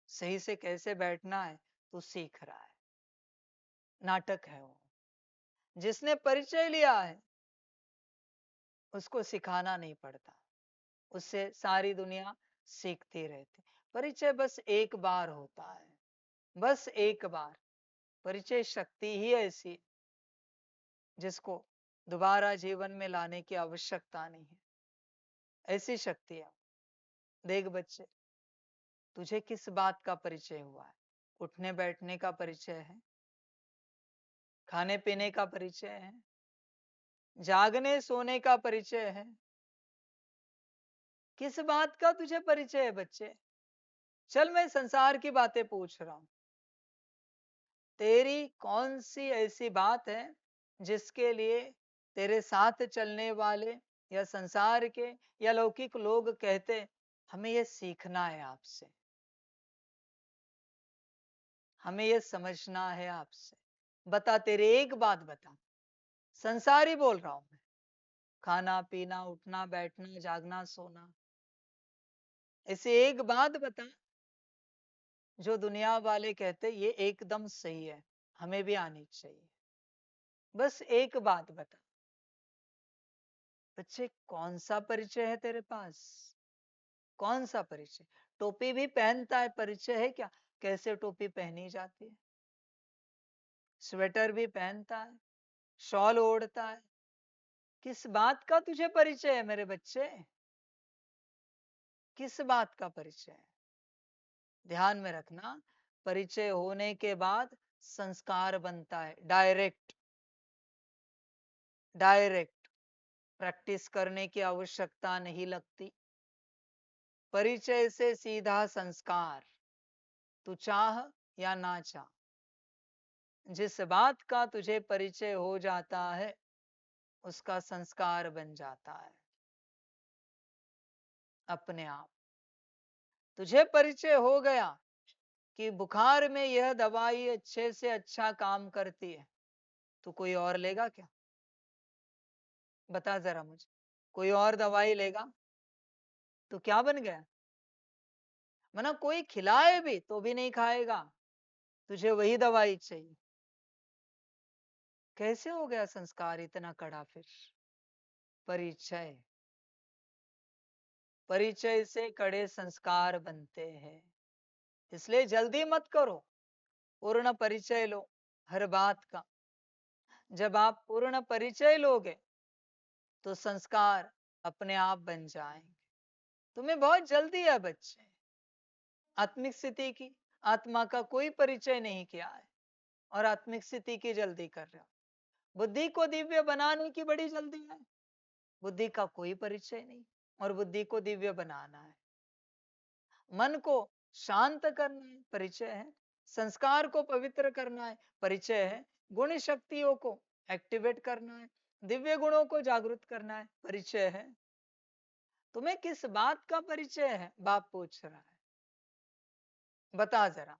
सही से कैसे बैठना है तू सीख रहा है। नाटक है वो। जिसने परिचय लिया है उसको सिखाना नहीं पड़ता, उससे सारी दुनिया सीखती रहती। परिचय बस एक बार होता है, बस एक बार। परिचय शक्ति ही ऐसी है, जिसको दोबारा जीवन में लाने की आवश्यकता नहीं है। ऐसी शक्ति है। देख बच्चे, तुझे किस बात का परिचय हुआ है? उठने बैठने का परिचय है, खाने पीने का परिचय है, जागने सोने का परिचय है। किस बात का तुझे परिचय है बच्चे? चल मैं संसार की बातें पूछ रहा हूं। तेरी कौन सी ऐसी बात है जिसके लिए तेरे साथ चलने वाले या संसार के या लौकिक लोग कहते हमें ये सीखना है आपसे, हमें ये समझना है आपसे? बता, तेरे एक बात बता। संसारी बोल रहा हूं मैं। खाना पीना, उठना बैठना, जागना सोना, ऐसे एक बात बता जो दुनिया वाले कहते ये एकदम सही है, हमें भी आनी चाहिए। बस एक बात बता। बच्चे, कौन सा परिचय है तेरे पास? कौन सा परिचय? टोपी भी पहनता है, परिचय है क्या? कैसे टोपी पहनी जाती है? स्वेटर भी पहनता है, शॉल ओढ़ता है। किस बात का तुझे परिचय है मेरे बच्चे? किस बात का परिचय है? ध्यान में रखना, परिचय होने के बाद संस्कार बनता है। डायरेक्ट, डायरेक्ट प्रैक्टिस करने की आवश्यकता नहीं लगती। परिचय से सीधा संस्कार, तू चाह या ना चाह। जिस बात का तुझे परिचय हो जाता है उसका संस्कार बन जाता है अपने आप। तुझे परिचय हो गया कि बुखार में यह दवाई अच्छे से अच्छा काम करती है, तो कोई और लेगा क्या? बता जरा मुझे, कोई और दवाई लेगा तो क्या बन गया? मना कोई खिलाए भी तो भी नहीं खाएगा, तुझे वही दवाई चाहिए। कैसे हो गया संस्कार इतना कड़ा फिर? परिचय, परिचय से कड़े संस्कार बनते हैं। इसलिए जल्दी मत करो, पूर्ण परिचय लो हर बात का। जब आप पूर्ण परिचय लोगे तो संस्कार अपने आप बन जाएंगे। तुम्हें बहुत जल्दी है बच्चे, आत्मिक स्थिति की। आत्मा का कोई परिचय नहीं किया है और आत्मिक स्थिति की जल्दी कर रहे हो। बुद्धि को दिव्य बनाने की बड़ी जल्दी है, बुद्धि का कोई परिचय नहीं और बुद्धि को दिव्य बनाना है। मन को शांत करना है, परिचय है। संस्कार को पवित्र करना है, परिचय है। गुण शक्तियों को एक्टिवेट करना है, दिव्य गुणों को जागृत करना है, परिचय है। तुम्हें किस बात का परिचय है? बाप पूछ रहा है, बता जरा।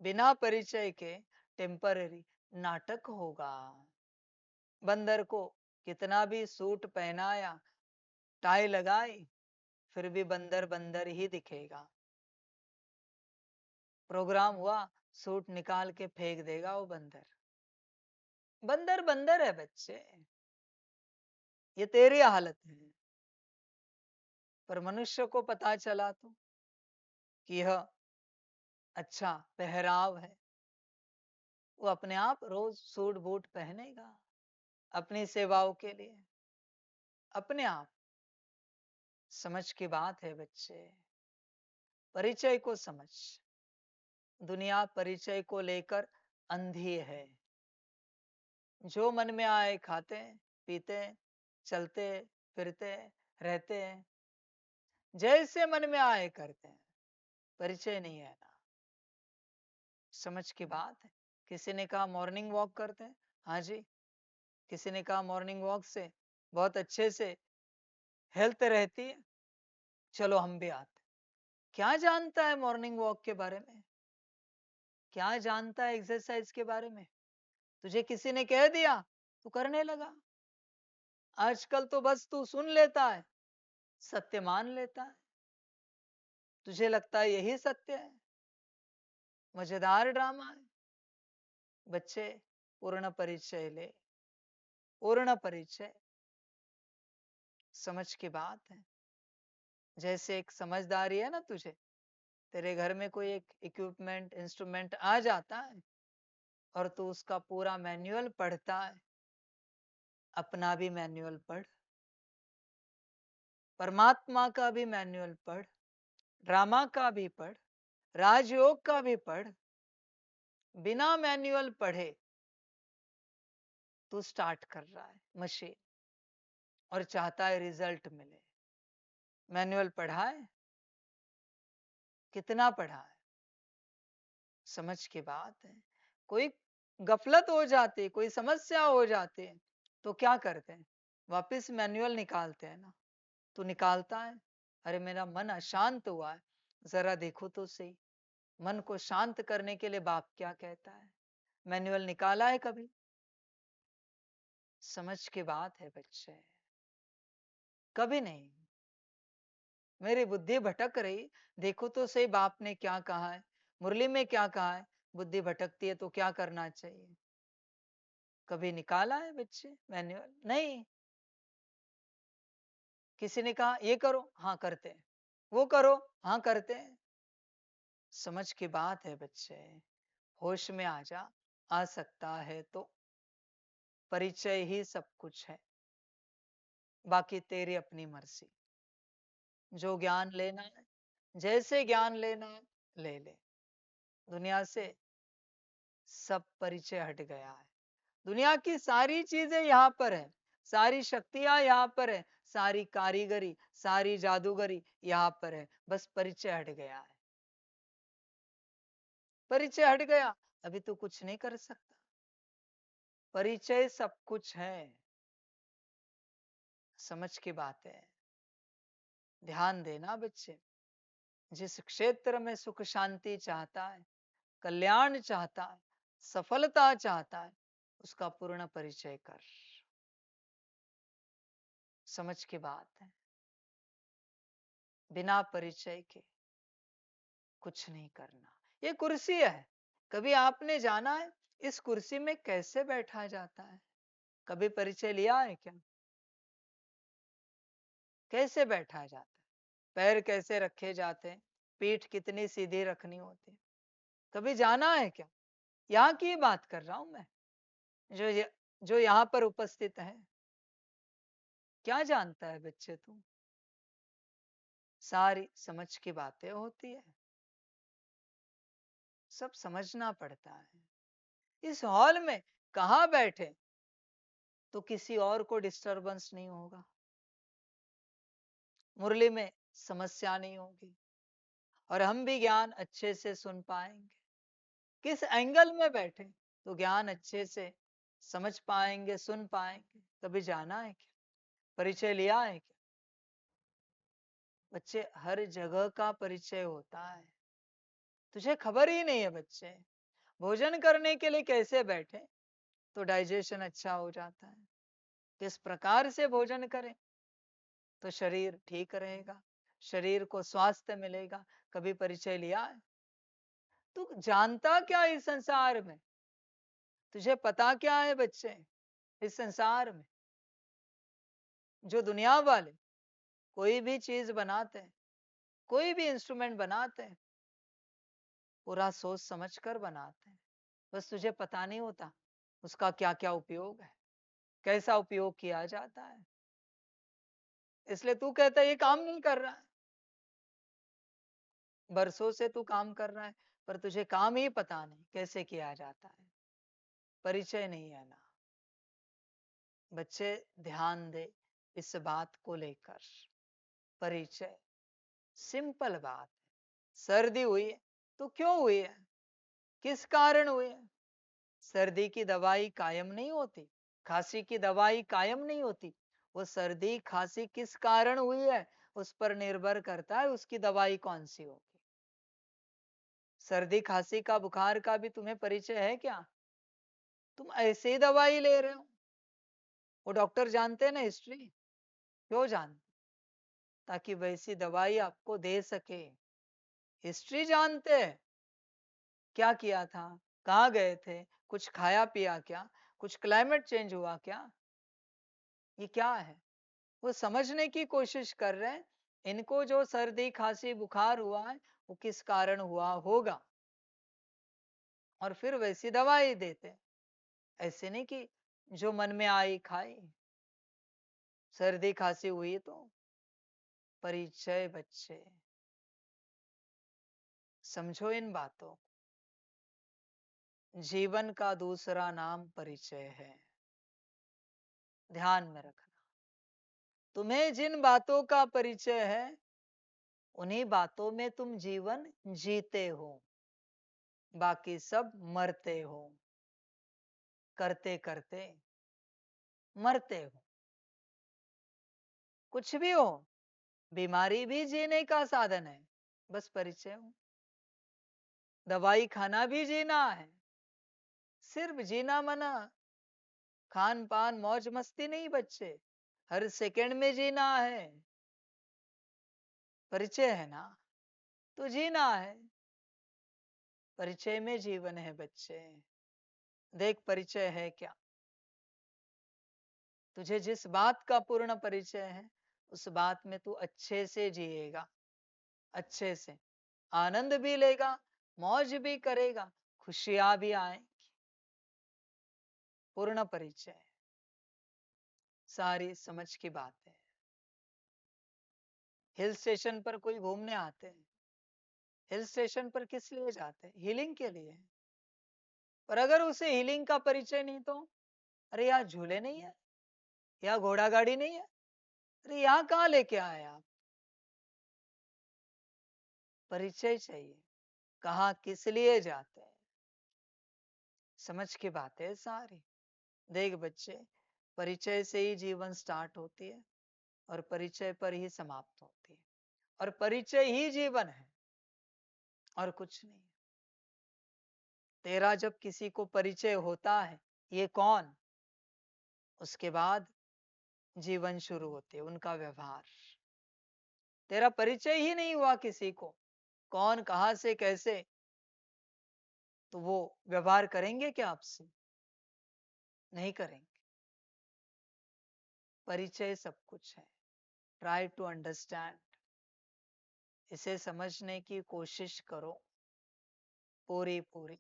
बिना परिचय के टेम्पररी नाटक होगा। बंदर को कितना भी सूट पहनाया, टाई लगाई, फिर भी बंदर बंदर ही दिखेगा। प्रोग्राम हुआ, सूट निकाल के फेंक देगा वो बंदर। बंदर बंदर है बच्चे, ये तेरी हालत है। पर मनुष्य को पता चला कि यह अच्छा पहराव है, वो अपने आप रोज सूट बूट पहनेगा अपनी सेवाओं के लिए, अपने आप। समझ की बात है बच्चे, परिचय को समझ। दुनिया परिचय को लेकर अंधी है। जो मन में आए खाते पीते, चलते फिरते रहते हैं। जैसे मन में आए करते हैं, परिचय नहीं है ना। समझ की बात है। किसी ने कहा मॉर्निंग वॉक करते हैं, हाँ जी। किसी ने कहा मॉर्निंग वॉक से बहुत अच्छे से हेल्थ रहती है, चलो हम भी आते हैं। क्या जानता है मॉर्निंग वॉक के बारे में? क्या जानता है एक्सरसाइज के बारे में? तुझे किसी ने कह दिया, तू करने लगा। आजकल तो बस तू सुन लेता है, सत्य मान लेता है। तुझे लगता है यही सत्य है। मजेदार ड्रामा है। बच्चे, पूर्ण परिचय ले, पूर्ण परिचय। समझ की बात है। जैसे एक समझदारी है ना तुझे, तेरे घर में कोई एक इक्विपमेंट इंस्ट्रूमेंट आ जाता है और तू उसका पूरा मैनुअल पढ़ता है। अपना भी मैनुअल पढ़, परमात्मा का भी मैनुअल पढ़, ड्रामा का भी पढ़, राजयोग का भी पढ़। बिना मैनुअल पढ़े तू स्टार्ट कर रहा है मशीन और चाहता है रिजल्ट मिले। मैनुअल पढ़ा है? कितना पढ़ा है? समझ की बात है। कोई गफलत हो जाती, कोई समस्या हो जाती है, तो क्या करते हैं? वापस मैनुअल निकालते हैं ना। तो निकालता है, अरे मेरा मन अशांत हुआ है, जरा देखो तो सही। मन को शांत करने के लिए बाप क्या कहता है? मैनुअल निकाला है कभी? समझ की बात है बच्चे, कभी नहीं। मेरी बुद्धि भटक रही, देखो तो सही बाप ने क्या कहा है, मुरली में क्या कहा है। बुद्धि भटकती है तो क्या करना चाहिए? कभी निकाला है बच्चे मैनुअल? नहीं। किसी ने कहा ये करो, हाँ करते हैं। वो करो, हाँ करते हैं। समझ की बात है बच्चे, होश में आ जा। आ सकता है तो परिचय ही सब कुछ है, बाकी तेरी अपनी मर्जी। जो ज्ञान लेना है, जैसे ज्ञान लेना है, ले ले। दुनिया से सब परिचय हट गया है। दुनिया की सारी चीजें यहाँ पर है, सारी शक्तियां यहाँ पर है, सारी कारीगरी, सारी जादूगरी यहाँ पर है, बस परिचय हट गया है। परिचय हट गया, अभी तो कुछ नहीं कर सकता। परिचय सब कुछ है। समझ की बात है। ध्यान देना बच्चे, जिस क्षेत्र में सुख शांति चाहता है, कल्याण चाहता है, सफलता चाहता है, उसका पूर्ण परिचय कर। समझ की बात है। बिना परिचय के कुछ नहीं करना। ये कुर्सी है, कभी आपने जाना है इस कुर्सी में कैसे बैठा जाता है? कभी परिचय लिया है क्या? कैसे बैठा जाता है? पैर कैसे रखे जाते हैं? पीठ कितनी सीधी रखनी होती है? कभी जाना है क्या? यहाँ की बात कर रहा हूं मैं, जो जो यहाँ पर उपस्थित है। क्या जानता है बच्चे तू? सारी समझ की बातें होती है, सब समझना पड़ता है। इस हॉल में कहाँ बैठे तो किसी और को डिस्टरबेंस नहीं होगा, मुरली में समस्या नहीं होगी, और हम भी ज्ञान अच्छे से सुन पाएंगे। किस एंगल में बैठे तो ज्ञान अच्छे से समझ पाएंगे, सुन पाएंगे। कभी जाना है क्या? परिचय लिया है क्या? बच्चे, हर जगह का परिचय होता है, तुझे खबर ही नहीं है बच्चे। भोजन करने के लिए कैसे बैठे तो डाइजेशन अच्छा हो जाता है, किस प्रकार से भोजन करें तो शरीर ठीक रहेगा, शरीर को स्वास्थ्य मिलेगा। कभी परिचय लिया है? तू जानता क्या इस संसार में? तुझे पता क्या है बच्चे? इस संसार में जो दुनिया वाले कोई भी चीज बनाते हैं, कोई भी इंस्ट्रूमेंट बनाते हैं, पूरा सोच समझ कर बनाते हैं। बस तुझे पता नहीं होता उसका क्या क्या उपयोग है, कैसा उपयोग किया जाता है। इसलिए तू कहता है ये काम नहीं कर रहा है। बरसों से तू काम कर रहा है, पर तुझे काम ही पता नहीं कैसे किया जाता है। परिचय नहीं है ना। बच्चे ध्यान दे इस बात को लेकर, परिचय। सिंपल बात है। सर्दी हुई है तो क्यों हुई है, किस कारण हुई है? सर्दी की दवाई कायम नहीं होती, खांसी की दवाई कायम नहीं होती। वो सर्दी खांसी किस कारण हुई है, उस पर निर्भर करता है उसकी दवाई कौन सी होगी। सर्दी खांसी का बुखार का भी तुम्हें परिचय है क्या? तुम ऐसे ही दवाई ले रहे हो। वो डॉक्टर जानते हैं ना हिस्ट्री, क्यों जानते? ताकि वैसी दवाई आपको दे सके। हिस्ट्री जानते हैं, क्या किया था, कहाँ गए थे, कुछ खाया पिया क्या, कुछ क्लाइमेट चेंज हुआ क्या, ये क्या है, वो समझने की कोशिश कर रहे हैं। इनको जो सर्दी खांसी बुखार हुआ है वो किस कारण हुआ होगा, और फिर वैसी दवाई देते हैं। ऐसे नहीं कि जो मन में आई खाई। सर्दी खांसी हुई तो परिचय बच्चे, समझो इन बातों को। जीवन का दूसरा नाम परिचय है, ध्यान में रखना। तुम्हें जिन बातों का परिचय है उन्हीं बातों में तुम जीवन जीते हो, बाकी सब मरते हो, करते करते मरते हो। कुछ भी हो, बीमारी भी जीने का साधन है, बस परिचय हो। दवाई खाना भी जीना है, सिर्फ जीना मना, खान पान मौज मस्ती नहीं बच्चे, हर सेकंड में जीना है। परिचय है ना, तो जीना है। परिचय में जीवन है बच्चे। देख परिचय है क्या, तुझे जिस बात का पूर्ण परिचय है उस बात में तू अच्छे से जिएगा, अच्छे से आनंद भी लेगा, मौज भी करेगा, खुशियां भी आएंगी। पूर्ण परिचय, सारी समझ की बात है। हिल स्टेशन पर कोई घूमने आते हैं, हिल स्टेशन पर किस लिए जाते हैं? हीलिंग के लिए। पर अगर उसे हीलिंग का परिचय नहीं तो, अरे यहाँ झूले नहीं है, यहाँ घोड़ा गाड़ी नहीं है, अरे यहाँ कहाँ लेके आए आप? परिचय चाहिए, कहाँ किस लिए जाते हैं, समझ की बात है सारी। देख बच्चे, परिचय से ही जीवन स्टार्ट होती है और परिचय पर ही समाप्त होती है, और परिचय ही जीवन है और कुछ नहीं। तेरा जब किसी को परिचय होता है ये कौन, उसके बाद जीवन शुरू होते हैं, उनका व्यवहार। तेरा परिचय ही नहीं हुआ किसी को, कौन कहां से कैसे, तो वो व्यवहार करेंगे क्या आपसे? नहीं करेंगे। परिचय सब कुछ है, ट्राई टू अंडरस्टैंड, इसे समझने की कोशिश करो पूरी पूरी।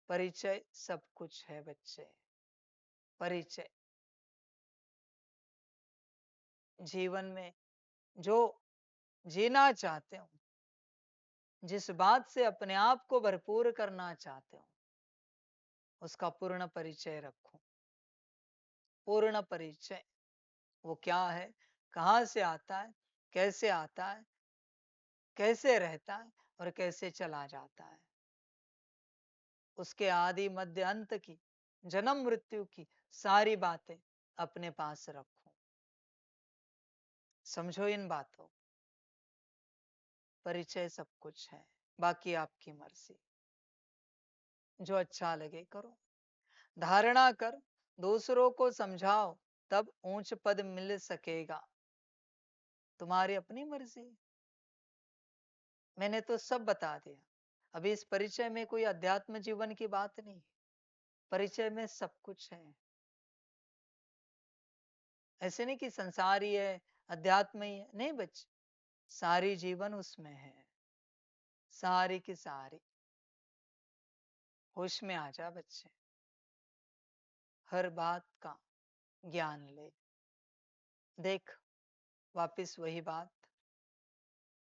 परिचय सब कुछ है बच्चे, परिचय। जीवन में जो जीना चाहते हो, जिस बात से अपने आप को भरपूर करना चाहते हो, उसका पूर्ण परिचय रखो। पूर्ण परिचय वो क्या है, कहाँ से आता है, कैसे आता है, कैसे रहता है और कैसे चला जाता है, उसके आदि मध्य अंत की, जन्म मृत्यु की सारी बातें अपने पास रखो। समझो इन बातों। परिचय सब कुछ है, बाकी आपकी मर्जी, जो अच्छा लगे करो। धारणा कर, दूसरों को समझाओ, तब ऊंच पद मिल सकेगा। तुम्हारी अपनी मर्जी, मैंने तो सब बता दिया। अभी इस परिचय में कोई अध्यात्म जीवन की बात नहीं, परिचय में सब कुछ है। ऐसे नहीं कि संसार ही है, अध्यात्म ही है, नहीं बच्चे, सारी जीवन उसमें है, सारी की सारी। होश में आ जा बच्चे, हर बात का ज्ञान ले। देख, वापिस वही बात,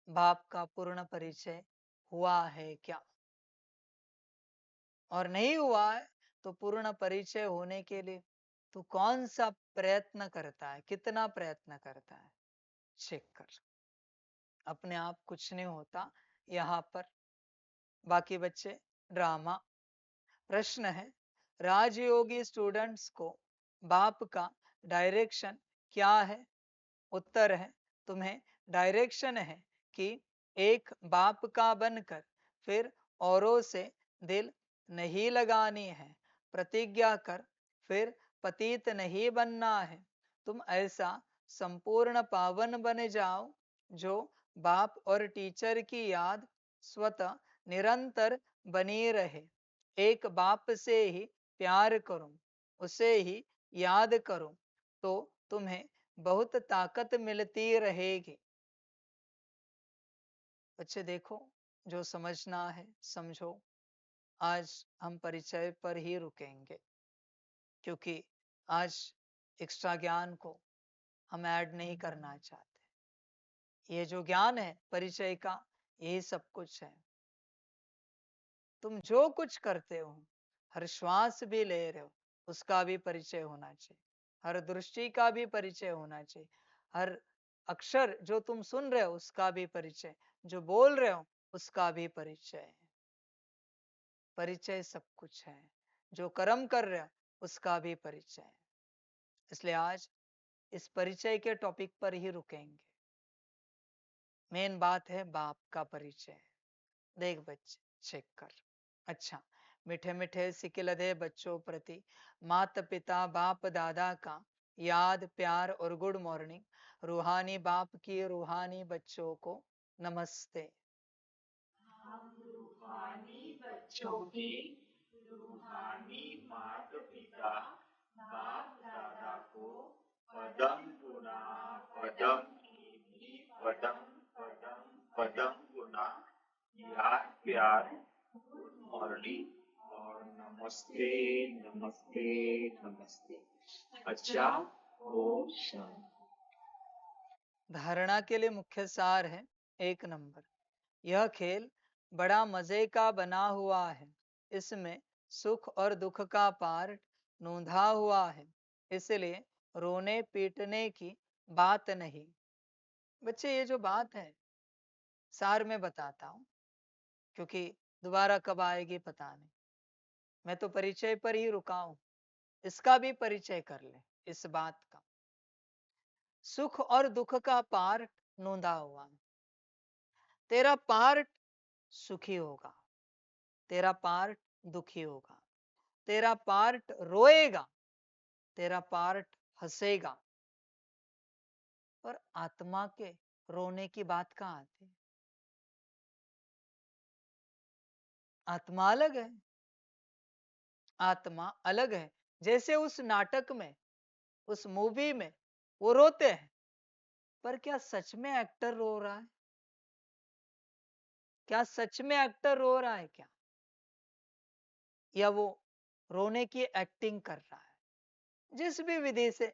बाप का पूर्ण परिचय हुआ है क्या, और नहीं हुआ है तो पूर्ण परिचय होने के लिए तू कौन सा प्रयत्न करता है, कितना प्रयत्न करता है, चेक कर। अपने आप कुछ नहीं होता यहाँ पर। बाकी बच्चे ड्रामा। प्रश्न है, राजयोगी स्टूडेंट्स को बाप का डायरेक्शन क्या है? उत्तर है, तुम्हें डायरेक्शन है कि एक बाप का बनकर फिर औरों से दिल नहीं लगानी है, प्रतिज्ञा कर फिर पतित नहीं बनना है। तुम ऐसा संपूर्ण पावन बन जाओ जो बाप और टीचर की याद स्वतः निरंतर बनी रहे। एक बाप से ही प्यार करो, उसे ही याद करो, तो तुम्हें बहुत ताकत मिलती रहेगी। बच्चे देखो, जो समझना है समझो। आज हम परिचय पर ही रुकेंगे, क्योंकि आज एक्स्ट्रा ज्ञान को हम ऐड नहीं करना चाहते। ये जो ज्ञान है परिचय का, यही सब कुछ है। तुम जो कुछ करते हो, हर श्वास भी ले रहे हो, उसका भी परिचय होना चाहिए। हर दृष्टि का भी परिचय होना चाहिए। हर अक्षर जो तुम सुन रहे हो उसका भी परिचय, जो बोल रहे हो उसका भी परिचय है। परिचय सब कुछ है। जो कर्म कर रहे हो उसका भी परिचय है। इसलिए आज इस परिचय के टॉपिक पर ही रुकेंगे। मेन बात है बाप का परिचय। देख बच्चे, चेक कर। अच्छा, मीठे मीठे सिकिलदे बच्चों प्रति माता पिता बाप दादा का याद प्यार और गुड मॉर्निंग। रूहानी बाप की रूहानी बच्चों को नमस्ते। पदम गुना पदम पदम पदम पदम गुना याद प्यार मॉर्निंग और नमस्ते नमस्ते नमस्ते। अच्छा, ओम शांति। धारणा के लिए मुख्य सार है, 1 नंबर, यह खेल बड़ा मजे का बना हुआ है। इसमें सुख और दुख का पार्ट नोंधा हुआ है, इसलिए रोने पीटने की बात नहीं। बच्चे ये जो बात है सार में बताता हूं, क्योंकि दोबारा कब आएगी पता नहीं। मैं तो परिचय पर ही रुका हूं, इसका भी परिचय कर ले। इस बात का सुख और दुख का पार्ट नोंधा हुआ है। तेरा पार्ट सुखी होगा, तेरा पार्ट दुखी होगा, तेरा पार्ट रोएगा, तेरा पार्ट हंसेगा। पर आत्मा के रोने की बात कहाँ आती है? आत्मा अलग है, आत्मा अलग है। जैसे उस नाटक में, उस मूवी में वो रोते हैं, पर क्या सच में एक्टर रो रहा है? क्या सच में एक्टर रो रहा है क्या? या वो रोने की एक्टिंग कर रहा है? जिस भी विधि से,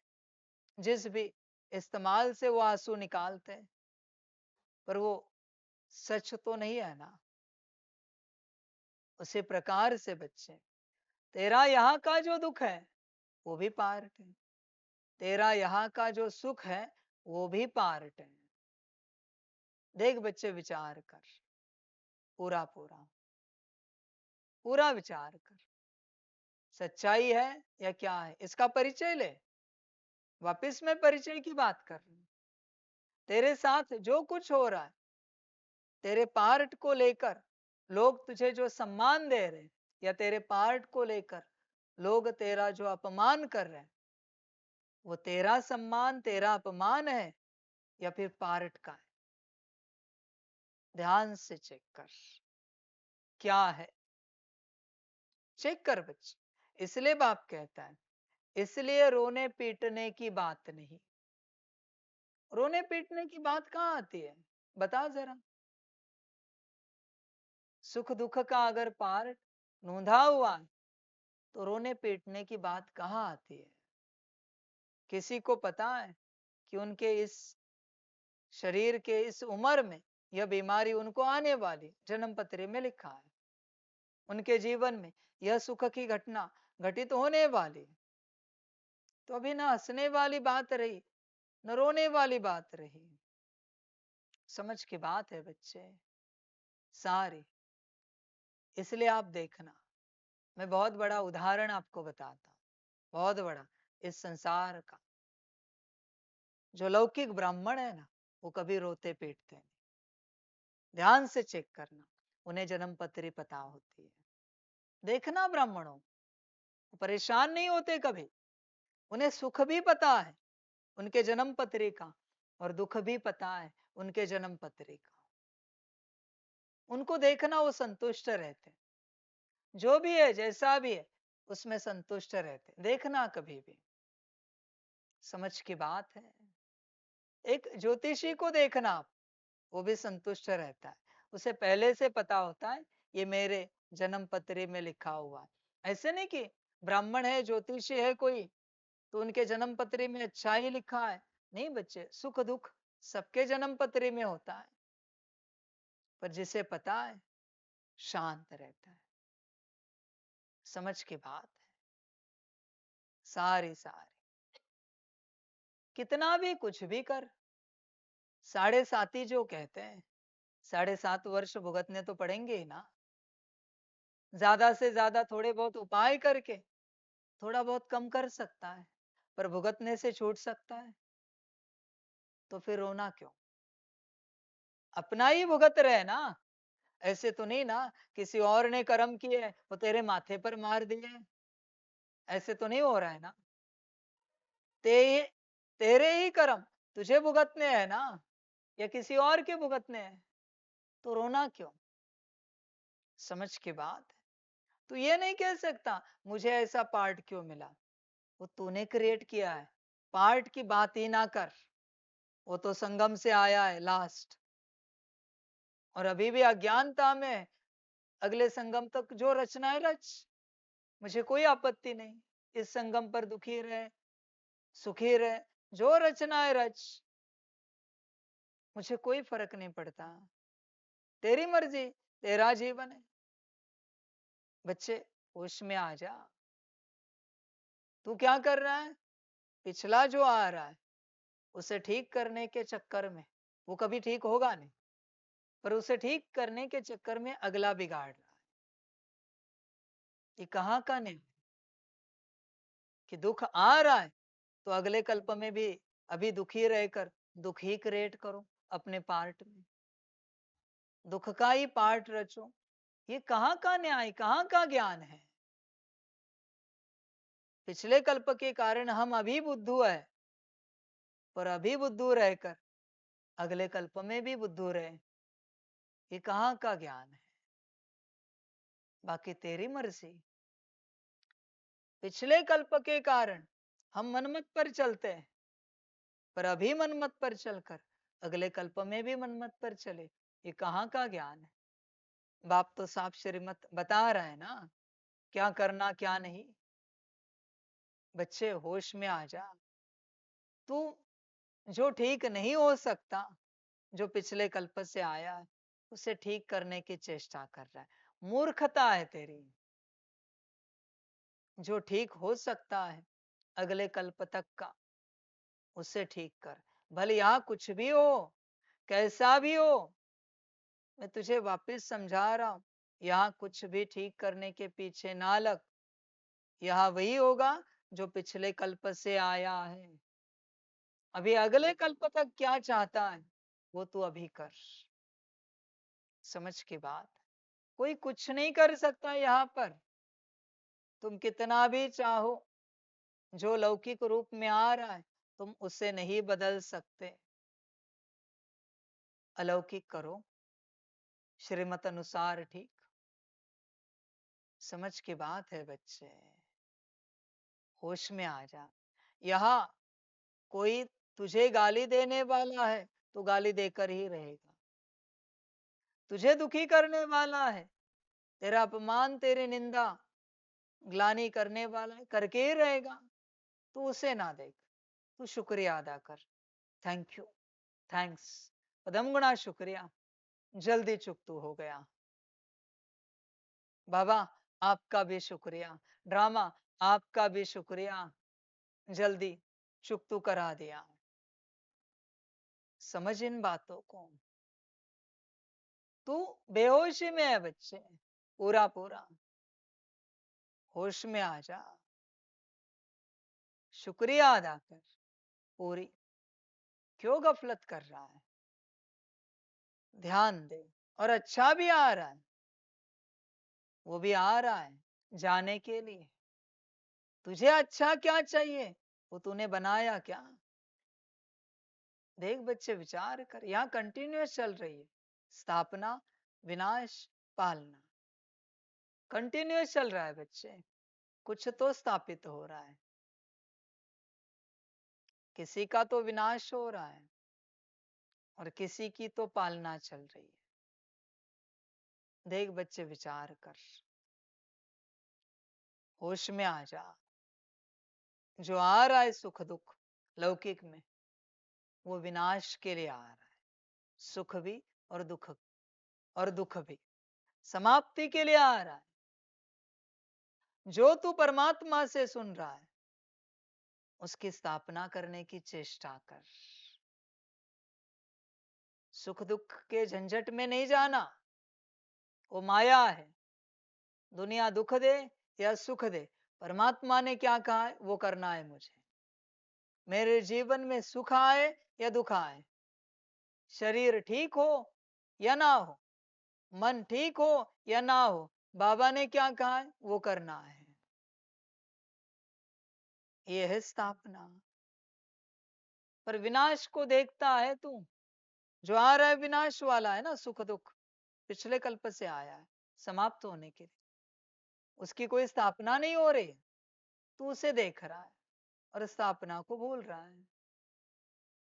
जिस भी इस्तेमाल से वो आंसू निकालते हैं, पर वो सच तो नहीं है ना। उसी प्रकार से बच्चे, तेरा यहाँ का जो दुख है वो भी पार्ट है, तेरा यहाँ का जो सुख है वो भी पार्ट है। देख बच्चे, विचार कर, पूरा पूरा पूरा विचार कर। सच्चाई है या क्या है, इसका परिचय ले। वापिस मैं परिचय की बात कर रही हूं। तेरे साथ जो कुछ हो रहा है, तेरे पार्ट को लेकर लोग तुझे जो सम्मान दे रहे हैं, या तेरे पार्ट को लेकर लोग तेरा जो अपमान कर रहे हैं, वो तेरा सम्मान तेरा अपमान है या फिर पार्ट का है? ध्यान से चेक कर, क्या है? चेक कर बच्चे। इसलिए बाप कहता है, इसलिए रोने पीटने की बात नहीं। रोने पीटने की बात कहाँ आती है, बता जरा। सुख दुख का अगर पार्ट नोंधा हुआ है, तो रोने पीटने की बात कहाँ आती है? किसी को पता है कि उनके इस शरीर के इस उम्र में यह बीमारी उनको आने वाली, जन्म पत्री में लिखा है। उनके जीवन में यह सुख की घटना घटित होने वाली। तो अभी ना हंसने वाली बात रही, न रोने वाली बात रही। समझ की बात है बच्चे सारी। इसलिए आप देखना, मैं बहुत बड़ा उदाहरण आपको बताता हूँ, बहुत बड़ा, इस संसार का। जो लौकिक ब्राह्मण है ना, वो कभी रोते पीटते नहीं। ध्यान से चेक करना, उन्हें जन्म पत्री पता होती है। देखना ब्राह्मणों, वो परेशान नहीं होते कभी। उन्हें सुख भी पता है उनके जन्म पत्री का, और दुख भी पता है उनके जन्म पत्री का। उनको देखना, वो संतुष्ट रहते, जो भी है जैसा भी है उसमें संतुष्ट रहते। देखना कभी भी, समझ की बात है। एक ज्योतिषी को देखना आप, वो भी संतुष्ट रहता है। उसे पहले से पता होता है ये मेरे जन्म पत्री में लिखा हुआ है। ऐसे नहीं कि ब्राह्मण है ज्योतिषी है कोई तो उनके जन्म पत्री में अच्छा ही लिखा है। नहीं बच्चे, सुख दुख सबके जन्म पत्री में होता है, पर जिसे पता है शांत रहता है। समझ की बात है सारी सारी। कितना भी कुछ भी कर, 7.5 जो कहते हैं, 7.5 वर्ष भुगतने तो पड़ेंगे ही ना। ज्यादा से ज्यादा थोड़े बहुत उपाय करके थोड़ा बहुत कम कर सकता है, पर भुगतने से छूट सकता है। तो फिर रोना क्यों? अपना ही भुगत रहे ना। ऐसे तो नहीं ना किसी और ने कर्म किए वो तेरे माथे पर मार दिए, ऐसे तो नहीं हो रहा है ना। ते तेरे ही कर्म तुझे भुगतने हैं ना, या किसी और के भुगतने हैं, तो रोना क्यों? समझ की बात है। तू ये नहीं कह सकता मुझे ऐसा पार्ट क्यों मिला, वो तूने क्रिएट किया है। पार्ट की बात ही ना कर, वो तो संगम से आया है लास्ट, और अभी भी अज्ञानता में। अगले संगम तक जो रचना है रच, मुझे कोई आपत्ति नहीं। इस संगम पर दुखी रहे सुखी रहे, जो रचना है रच, मुझे कोई फर्क नहीं पड़ता। तेरी मर्जी, तेरा जीवन है। बच्चे होश में आ जा। तू क्या कर रहा है? पिछला जो आ रहा है उसे ठीक करने के चक्कर में, वो कभी ठीक होगा नहीं, पर उसे ठीक करने के चक्कर में अगला बिगाड़ रहा है। ये कहाँ का नहीं कि दुख आ रहा है तो अगले कल्प में भी अभी दुखी रहकर दुख ही क्रिएट करो अपने पार्ट में, दुख का ही पार्ट रचो। ये कहाँ का न्याय, कहाँ का ज्ञान है? पिछले कल्प के कारण हम अभी बुद्धू है, पर अभी बुद्धू रहकर अगले कल्प में भी बुद्धू रहे, ये कहाँ का ज्ञान है? बाकी तेरी मर्जी। पिछले कल्प के कारण हम मनमत पर चलते हैं, पर अभी मनमत पर चलकर अगले कल्प में भी मनमत पर चले, ये कहाँ का ज्ञान है? बाप तो साफ श्रीमत बता रहा है ना, क्या करना क्या नहीं। बच्चे होश में आ जा। तू जो ठीक नहीं हो सकता, जो पिछले कल्प से आया है, उसे ठीक करने की चेष्टा कर रहा है। मूर्खता है तेरी। जो ठीक हो सकता है अगले कल्प तक का, उसे ठीक कर। भले यहाँ कुछ भी हो, कैसा भी हो। मैं तुझे वापस समझा रहा हूं, यहाँ कुछ भी ठीक करने के पीछे ना लग। यहाँ वही होगा जो पिछले कल्प से आया है। अभी अगले कल्प तक क्या चाहता है वो तू अभी कर। समझ की बात। कोई कुछ नहीं कर सकता यहाँ पर। तुम कितना भी चाहो, जो लौकिक रूप में आ रहा है तुम उसे नहीं बदल सकते। अलौकिक करो श्रीमत अनुसार ठीक। समझ की बात है बच्चे, होश में आ जा। यहाँ कोई तुझे गाली देने वाला है तो गाली देकर ही रहेगा। तुझे दुखी करने वाला है, तेरा अपमान तेरी निंदा ग्लानि करने वाला है, करके ही रहेगा। तू उसे ना देख, तू शुक्रिया अदा कर। थैंक यू, थैंक्स, पदम गुणा शुक्रिया, जल्दी चुकतू हो गया। बाबा आपका भी शुक्रिया, ड्रामा आपका भी शुक्रिया, जल्दी चुकतू करा दिया। समझ इन बातों को। तू बेहोशी में है बच्चे, पूरा पूरा होश में आ जा, शुक्रिया अदा कर पूरी। क्यों गफलत कर रहा है? ध्यान दे। और अच्छा भी आ रहा है, वो भी आ रहा है जाने के लिए। तुझे अच्छा क्या चाहिए? वो तूने बनाया क्या? देख बच्चे, विचार कर। यहाँ कंटिन्यूअस चल रही है, स्थापना, विनाश, पालना, कंटिन्यूअस चल रहा है बच्चे। कुछ तो स्थापित हो रहा है, किसी का तो विनाश हो रहा है और किसी की तो पालना चल रही है। देख बच्चे, विचार कर, होश में आ जा। जो आ रहा है सुख दुख लौकिक में, वो विनाश के लिए आ रहा है। सुख भी और दुख भी समाप्ति के लिए आ रहा है। जो तू परमात्मा से सुन रहा है, उसकी स्थापना करने की चेष्टा कर। सुख दुख के झंझट में नहीं जाना, वो माया है। दुनिया दुख दे या सुख दे, परमात्मा ने क्या कहा है वो करना है मुझे। मेरे जीवन में सुख आए या दुख आए, शरीर ठीक हो या ना हो, मन ठीक हो या ना हो, बाबा ने क्या कहा है वो करना है। ये है स्थापना। पर विनाश को देखता है तू। जो आ रहा है विनाश वाला है ना, सुख दुख पिछले कल्प से आया है समाप्त होने के लिए। उसकी कोई स्थापना नहीं हो रही, तू उसे देख रहा है और स्थापना को भूल रहा है।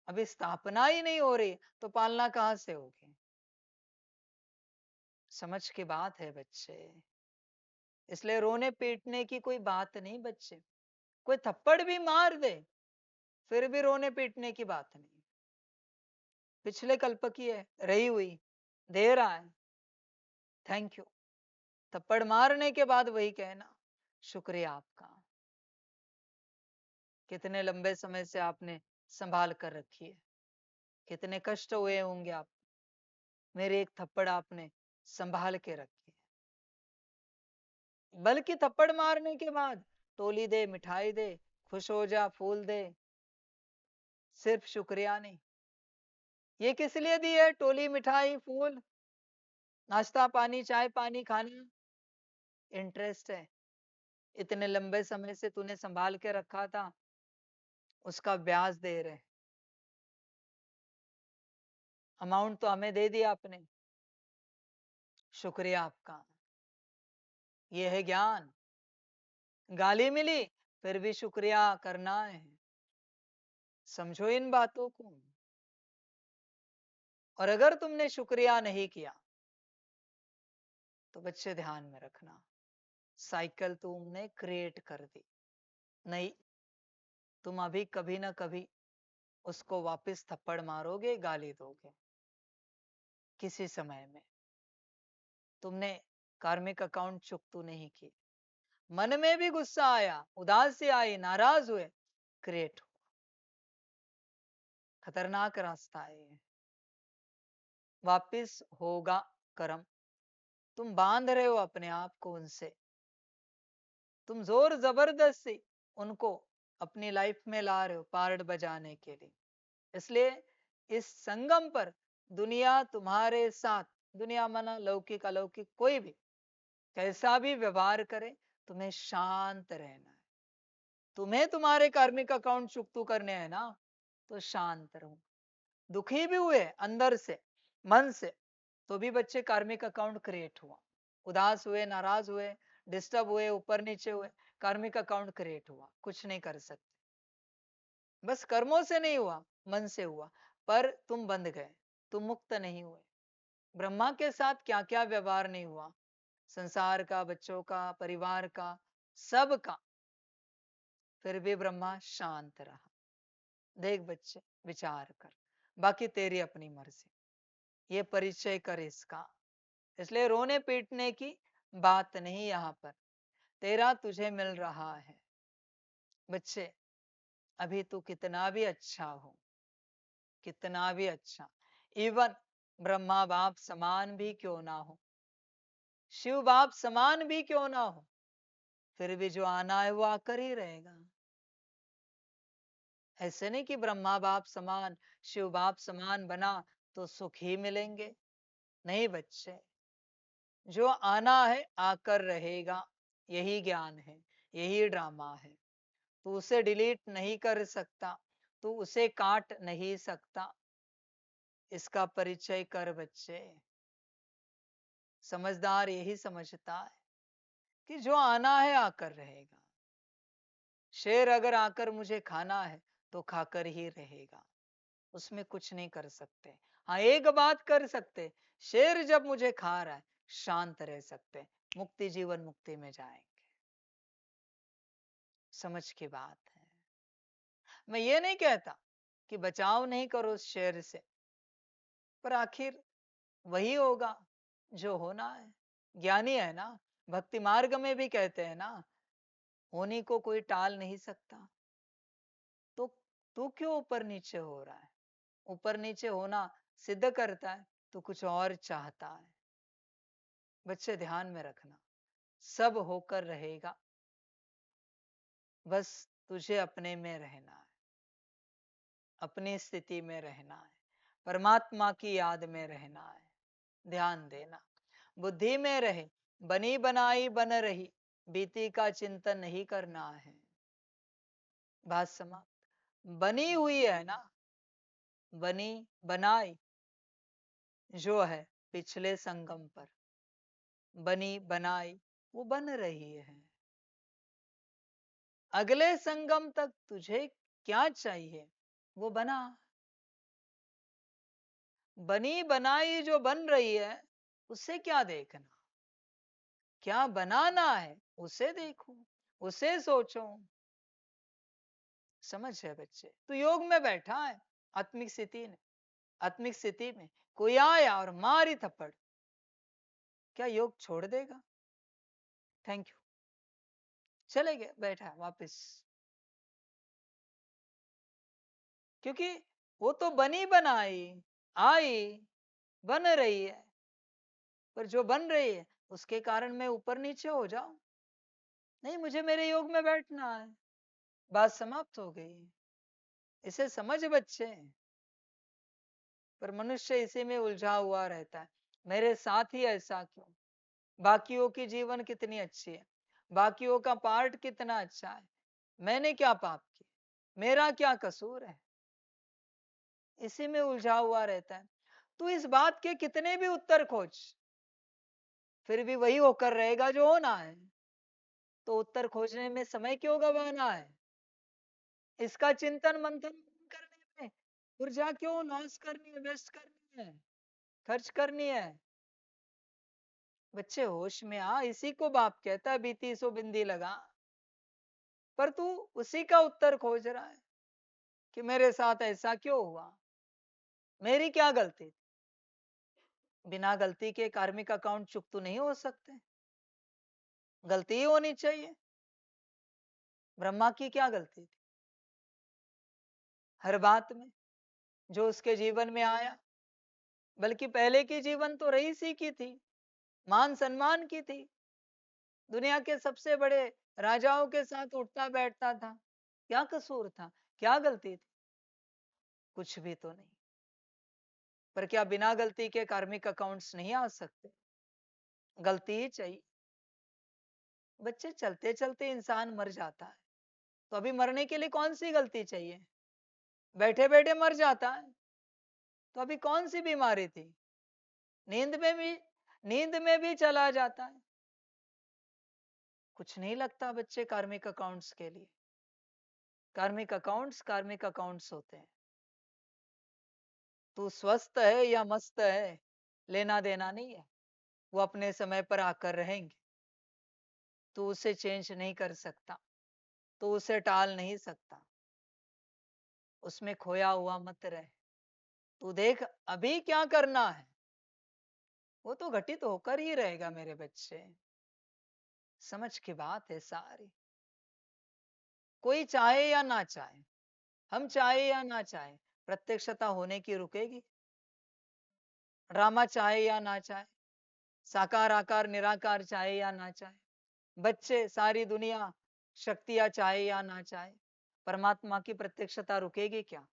अभी स्थापना ही नहीं हो रही तो पालना कहां से होगी? समझ की बात है बच्चे। इसलिए रोने पीटने की कोई बात नहीं बच्चे। कोई थप्पड़ भी मार दे फिर भी रोने पीटने की बात नहीं। पिछले कल्प की है, रही हुई, दे रहा है, थैंक यू। थप्पड़ मारने के बाद वही कहना, शुक्रिया आपका, कितने लंबे समय से आपने संभाल कर रखी है, कितने कष्ट हुए होंगे आप, मेरे एक थप्पड़ आपने संभाल के रखी है। बल्कि थप्पड़ मारने के बाद टोली दे, मिठाई दे, खुश हो जा, फूल दे, सिर्फ शुक्रिया नहीं। ये किस लिए दी है टोली, मिठाई, फूल, नाश्ता पानी, चाय पानी खाना? इंटरेस्ट है। इतने लंबे समय से तूने संभाल के रखा था, उसका ब्याज दे रहे। अमाउंट तो हमें दे दिया आपने, शुक्रिया आपका। ये है ज्ञान। गाली मिली फिर भी शुक्रिया करना है। समझो इन बातों को। और अगर तुमने शुक्रिया नहीं किया तो बच्चे ध्यान में रखना, साइकिल तुमने क्रिएट कर दी। नहीं, तुम अभी कभी ना कभी उसको वापस थप्पड़ मारोगे, गाली दोगे। किसी समय में तुमने कार्मिक अकाउंट चुकतू नहीं की, मन में भी गुस्सा आया, उदासी आई, नाराज हुए, क्रिएट हो। खतरनाक रास्ता है ये। वापिस होगा कर्म। तुम बांध रहे हो अपने आप को उनसे, तुम जोर जबरदस्ती उनको अपनी लाइफ में ला रहे हो पार्ट बजाने के लिए। इसलिए इस संगम पर दुनिया तुम्हारे साथ, दुनिया माना लौकिक अलौकिक कोई भी कैसा भी व्यवहार करे, तुम्हें शांत रहना है। तुम्हें तुम्हारे कार्मिक अकाउंट चुकतू करने हैं ना, तो शांत रहो। दुखी भी हुए अंदर से, मन से, तो भी बच्चे कार्मिक अकाउंट क्रिएट हुआ। उदास हुए, नाराज हुए, डिस्टर्ब हुए, ऊपर नीचे हुए, कार्मिक अकाउंट क्रिएट हुआ। कुछ नहीं कर सकते। बस कर्मों से नहीं हुआ, मन से हुआ। पर तुम बंध गए, तुम मुक्त नहीं हुए। ब्रह्मा के साथ क्या क्या व्यवहार नहीं हुआ, संसार का, बच्चों का, परिवार का, सबका, फिर भी ब्रह्मा शांत रहा। देख बच्चे, विचार कर। बाकी तेरी अपनी मर्जी, ये परिचय कर इसका। इसलिए रोने पीटने की बात नहीं यहाँ पर। तेरा तुझे मिल रहा है बच्चे। अभी तू कितना भी अच्छा हो, कितना भी अच्छा, इवन ब्रह्मा बाप समान भी क्यों ना हो, शिव बाप समान भी क्यों ना हो, फिर भी जो आना है वो आकर ही रहेगा। ऐसे नहीं कि ब्रह्मा बाप समान, शिव बाप समान बना तो सुख ही मिलेंगे। नहीं बच्चे, जो आना है आकर रहेगा, यही ज्ञान है, यही ड्रामा है। तू उसे डिलीट नहीं कर सकता, तू उसे काट नहीं सकता। इसका परिचय कर बच्चे। समझदार यही समझता है कि जो आना है आकर रहेगा। शेर अगर आकर मुझे खाना है तो खाकर ही रहेगा, उसमें कुछ नहीं कर सकते। हाँ, एक बात कर सकते, शेर जब मुझे खा रहा है शांत रह सकते, मुक्ति जीवन मुक्ति में जाएंगे। समझ की बात है। मैं ये नहीं कहता कि बचाव नहीं करो उस शेर से, पर आखिर वही होगा जो होना है। ज्ञानी है ना, भक्ति मार्ग में भी कहते हैं ना, होनी को कोई टाल नहीं सकता। तो तू क्यों ऊपर नीचे हो रहा है? ऊपर नीचे होना सिद्ध करता है, तो कुछ और चाहता है। बच्चे ध्यान में रखना, सब होकर रहेगा, बस तुझे अपने में रहना है, अपनी स्थिति में रहना है, परमात्मा की याद में रहना है। ध्यान देना, बुद्धि में रहे, बनी बनाई बन रही, बीती का चिंतन नहीं करना है। बात समाप्त। बनी हुई है ना, बनी बनाई जो है पिछले संगम पर, बनी बनाई वो बन रही है। अगले संगम तक तुझे क्या चाहिए वो बना। बनी बनाई जो बन रही है उससे क्या देखना, क्या बनाना है उसे देखो, उसे सोचो। समझ है बच्चे? तो योग में बैठा है, आत्मिक स्थिति में, आत्मिक स्थिति में कोई आया और मारी थप्पड़, क्या योग छोड़ देगा? थैंक यू, चले गए, बैठा वापस। क्योंकि वो तो बनी बनाई आई, बन रही है, पर जो बन रही है उसके कारण मैं ऊपर नीचे हो जाऊं? नहीं, मुझे मेरे योग में बैठना है। बात समाप्त हो गई। इसे समझ बच्चे। पर मनुष्य इसी में उलझा हुआ रहता है, मेरे साथ ही ऐसा क्यों, बाकियों की जीवन कितनी अच्छी है, बाकियों का पार्ट कितना अच्छा है, मैंने क्या पाप किया, मेरा क्या कसूर है, इसी में उलझा हुआ रहता है। तू इस बात के कितने भी उत्तर खोज, फिर भी वही होकर रहेगा जो होना है। तो उत्तर खोजने में समय क्यों गवाना है? इसका चिंतन मंथन करने में ऊर्जा क्यों लॉस करनी है, वेस्ट करनी है, खर्च करनी है? बच्चे होश में आ, इसी को बाप कहता है बीती सो बिंदी लगा। पर तू उसी का उत्तर खोज रहा है कि मेरे साथ ऐसा क्यों हुआ, मेरी क्या गलती थी? बिना गलती के कार्मिक अकाउंट चुप तो नहीं हो सकते, गलती ही होनी चाहिए। ब्रह्मा की क्या गलती थी? हर बात में जो उसके जीवन में आया, बल्कि पहले की जीवन तो रईसी की थी, मान सम्मान की थी, दुनिया के सबसे बड़े राजाओं के साथ उठता बैठता था। क्या कसूर था, क्या गलती थी? कुछ भी तो नहीं। पर क्या बिना गलती के कार्मिक अकाउंट्स नहीं आ सकते? गलती ही चाहिए। बच्चे, चलते चलते इंसान मर जाता है, तो अभी मरने के लिए कौन सी गलती चाहिए? बैठे बैठे मर जाता है, तो अभी कौन सी बीमारी थी? नींद में भी चला जाता है। कुछ नहीं लगता बच्चे कार्मिक अकाउंट्स के लिए। कार्मिक अकाउंट्स होते हैं। तू स्वस्थ है या मस्त है, लेना देना नहीं है, वो अपने समय पर आकर रहेंगे। तू उसे चेंज नहीं कर सकता, तू उसे टाल नहीं सकता। उसमें खोया हुआ मत रहे। तू देख अभी क्या करना है, वो तो घटित होकर ही रहेगा मेरे बच्चे। समझ की बात है सारी। कोई चाहे या ना चाहे, हम चाहे या ना चाहे, प्रत्यक्षता होने की रुकेगी? रामा चाहे या ना चाहे, साकार आकार निराकार चाहे या ना चाहे, बच्चे सारी दुनिया शक्तियां चाहे या ना चाहे, परमात्मा की प्रत्यक्षता रुकेगी क्या?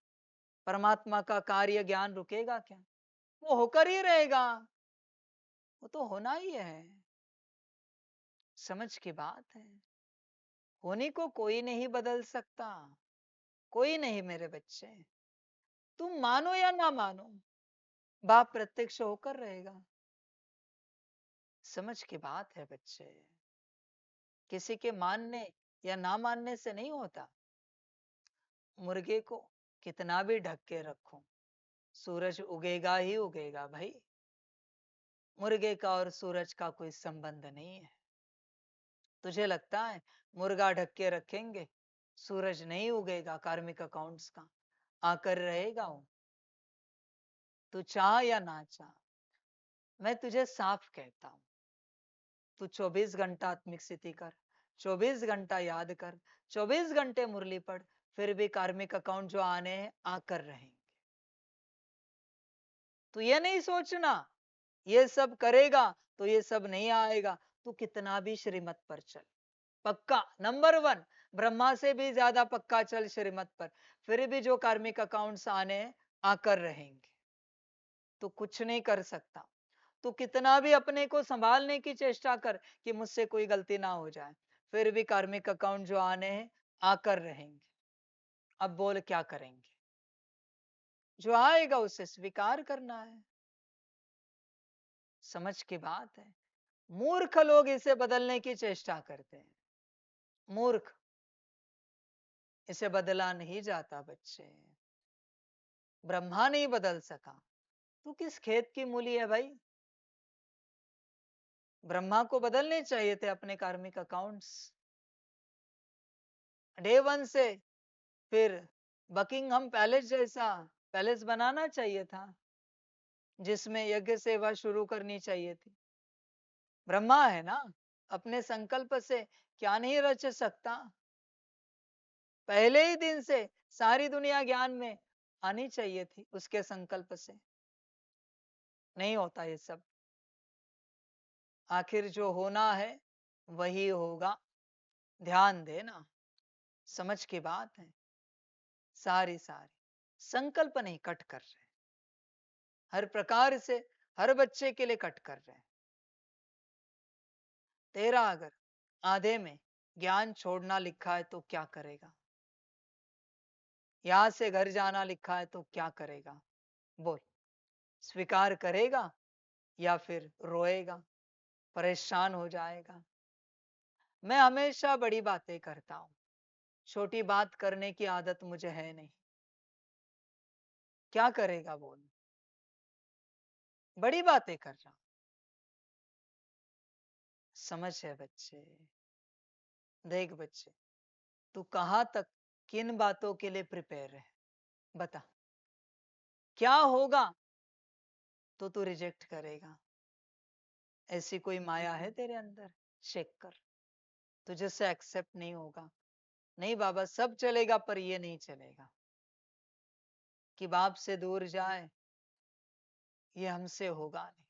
परमात्मा का कार्य ज्ञान रुकेगा क्या? वो होकर ही रहेगा, वो तो होना ही है। समझ की बात है। होने को कोई नहीं बदल सकता, कोई नहीं मेरे बच्चे। तुम मानो या ना मानो, बाप प्रत्यक्ष होकर रहेगा। समझ की बात है बच्चे। किसी के मानने या ना मानने से नहीं होता। मुर्गे को कितना भी ढक के रखो, सूरज उगेगा ही उगेगा भाई। मुर्गे का और सूरज का कोई संबंध नहीं है। तुझे लगता है मुर्गा ढक के रखेंगे, सूरज नहीं उगेगा, कार्मिक अकाउंट्स का आकर रहेगा वो। तू चाह या ना चाह, मैं तुझे साफ कहता हूं, तू 24 घंटा आत्मिक स्थिति कर, 24 घंटा याद कर, 24 घंटे मुरली पढ़, फिर भी कार्मिक अकाउंट जो आने हैं आकर रहेंगे। तू ये नहीं सोचना ये सब करेगा तो ये सब नहीं आएगा। तू कितना भी श्रीमत पर चल, पक्का नंबर 1, ब्रह्मा से भी ज्यादा पक्का चल श्रीमत पर, फिर भी जो कार्मिक अकाउंट्स आने हैं आकर रहेंगे। तू कुछ नहीं कर सकता। तू कितना भी अपने को संभालने की चेष्टा कर कि मुझसे कोई गलती ना हो जाए, फिर भी कार्मिक अकाउंट जो आने हैं आकर रहेंगे। अब बोल क्या करेंगे? जो आएगा उसे स्वीकार करना है। समझ की बात है। मूर्ख लोग इसे बदलने की चेष्टा करते हैं। मूर्ख, इसे बदला नहीं जाता बच्चे। ब्रह्मा नहीं बदल सका, तू किस खेत की मूली है भाई? ब्रह्मा को बदलने चाहिए थे अपने कार्मिक अकाउंट्स डे 1 से। फिर बकिंगहम पैलेस जैसा पैलेस बनाना चाहिए था, जिसमें यज्ञ सेवा शुरू करनी चाहिए थी। ब्रह्मा है ना, अपने संकल्प से क्या नहीं रच सकता? पहले ही दिन से सारी दुनिया ज्ञान में आनी चाहिए थी उसके संकल्प से। नहीं होता ये सब। आखिर जो होना है वही होगा, ध्यान देना। समझ की बात है। सारी सारी संकल्प नहीं कट कर रहे, हर प्रकार से हर बच्चे के लिए कट कर रहे हैं। तेरा अगर आधे में ज्ञान छोड़ना लिखा है तो क्या करेगा? यहां से घर जाना लिखा है तो क्या करेगा? बोल। स्वीकार करेगा या फिर रोएगा, परेशान हो जाएगा? मैं हमेशा बड़ी बातें करता हूं, छोटी बात करने की आदत मुझे है नहीं। क्या करेगा बोल? बड़ी बातें कर रहा हूं। समझ है बच्चे। देख बच्चे, तू कहां तक किन बातों के लिए प्रिपेयर है? बता। क्या होगा तो तू रिजेक्ट करेगा? ऐसी कोई माया है तेरे अंदर? चेक कर, तुझे से एक्सेप्ट नहीं होगा। नहीं बाबा सब चलेगा पर ये नहीं चलेगा कि बाप से दूर जाए, ये हमसे होगा नहीं।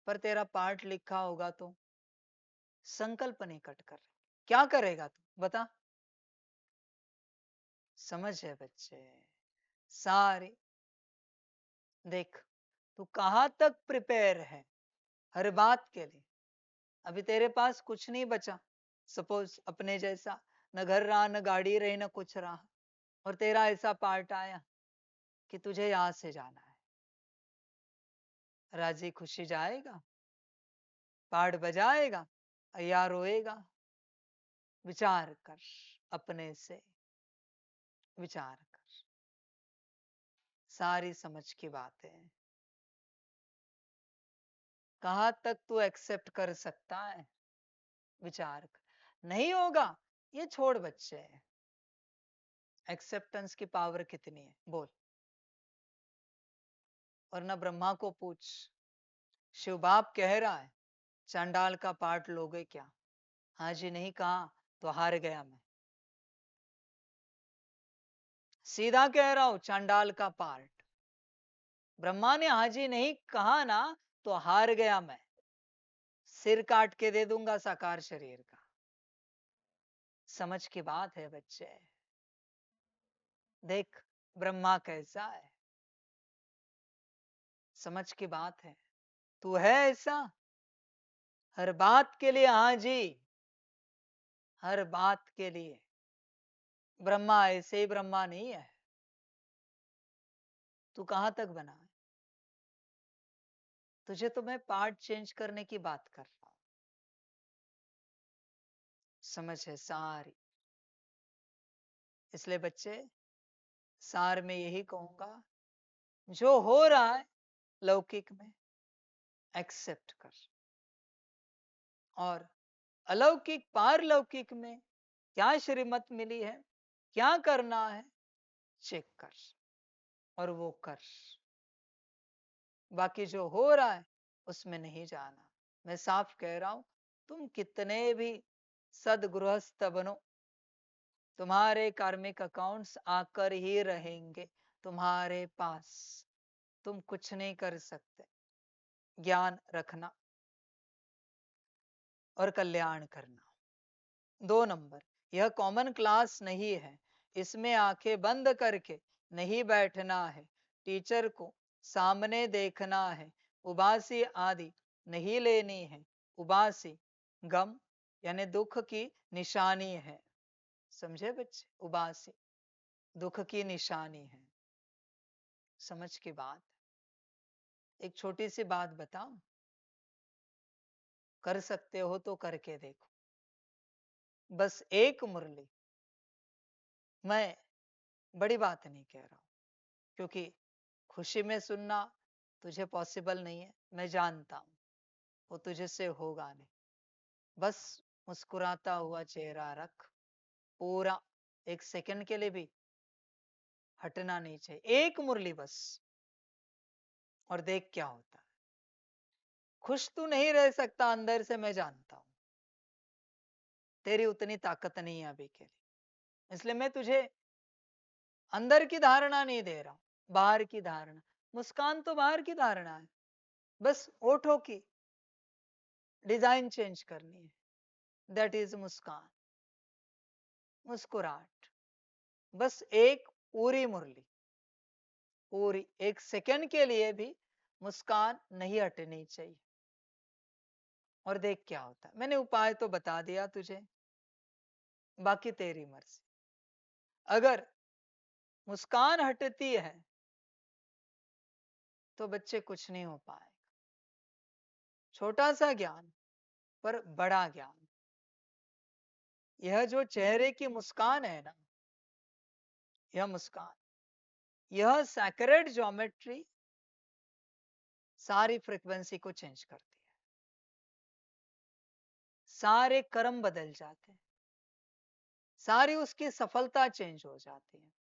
पर तेरा पार्ट लिखा होगा तो संकल्प नहीं कट कर। क्या करेगा तू बता? समझ है बच्चे। सारी देख, तू कहां तक प्रिपेयर है हर बात के लिए? अभी तेरे पास कुछ नहीं बचा। सपोज अपने जैसा न घर रहा, न गाड़ी रही, न कुछ रहा, और तेरा ऐसा पार्ट आया कि तुझे यहां से जाना है। राजी खुशी जाएगा? पार्ट बजाएगा या रोएगा? विचार कर, अपने से विचार कर। सारी समझ की बात है। कहां तक तू एक्सेप्ट कर सकता है? विचार कर। नहीं होगा ये छोड़ बच्चे। एक्सेप्टेंस की पावर कितनी है बोल? और ना ब्रह्मा को पूछ, शिव बाप कह रहा है चांडाल का पार्ट लोगे क्या? हाँ जी नहीं कहा तो हार गया मैं। सीधा कह रहा हूं चांडाल का पार्ट। ब्रह्मा ने हाजी नहीं कहा ना तो हार गया मैं, सिर काट के दे दूंगा साकार शरीर का। समझ की बात है बच्चे। देख ब्रह्मा कैसा है, समझ की बात है। तू है ऐसा, हर बात के लिए हाजी, हर बात के लिए। ब्रह्मा ऐसे ही ब्रह्मा नहीं है। तू कहां तक बना है? तुझे तो मैं पार्ट चेंज करने की बात कर रहा हूं। समझ है सारी। इसलिए बच्चे सार में यही कहूंगा, जो हो रहा है लौकिक में एक्सेप्ट कर, और अलौकिक पारलौकिक में क्या श्रीमत मिली है, क्या करना है, चेक कर और वो कर। बाकी जो हो रहा है उसमें नहीं जाना। मैं साफ कह रहा हूं, तुम कितने भी सदगृहस्थ बनो, तुम्हारे कार्मिक अकाउंट्स आकर ही रहेंगे तुम्हारे पास। तुम कुछ नहीं कर सकते। ज्ञान रखना और कल्याण करना। 2 नंबर, यह कॉमन क्लास नहीं है, इसमें आंखें बंद करके नहीं बैठना है, टीचर को सामने देखना है, उबासी आदि नहीं लेनी है। उबासी गम यानी दुख की निशानी है। समझे बच्चे? उबासी दुख की निशानी है। समझ की बात। एक छोटी सी बात बताऊं, कर सकते हो तो करके देखो। बस एक मुरली, मैं बड़ी बात नहीं कह रहा हूं, क्योंकि खुशी में सुनना तुझे पॉसिबल नहीं है, मैं जानता हूं, वो तुझे से होगा नहीं। बस मुस्कुराता हुआ चेहरा रख, पूरा 1 सेकंड के लिए भी हटना नहीं चाहिए, एक मुरली बस, और देख क्या होता है। खुश तू नहीं रह सकता अंदर से, मैं जानता हूं, तेरी उतनी ताकत नहीं है अभी के लिए। इसलिए मैं तुझे अंदर की धारणा नहीं दे रहा हूं, बाहर की धारणा। मुस्कान तो बाहर की धारणा है, बस ओठों की डिजाइन चेंज करनी है, दैट इज मुस्कान, मुस्कुराहट। बस एक पूरी मुरली, पूरी 1 सेकंड के लिए भी मुस्कान नहीं हटनी चाहिए, और देख क्या होता है। मैंने उपाय तो बता दिया तुझे, बाकी तेरी मर्जी। अगर मुस्कान हटती है तो बच्चे कुछ नहीं हो पाएगा। छोटा सा ज्ञान पर बड़ा ज्ञान। यह जो चेहरे की मुस्कान है ना, यह मुस्कान, यह सैक्रेड ज्योमेट्री सारी फ्रीक्वेंसी को चेंज करती है। सारे कर्म बदल जाते हैं, सारी उसकी सफलता चेंज हो जाती है,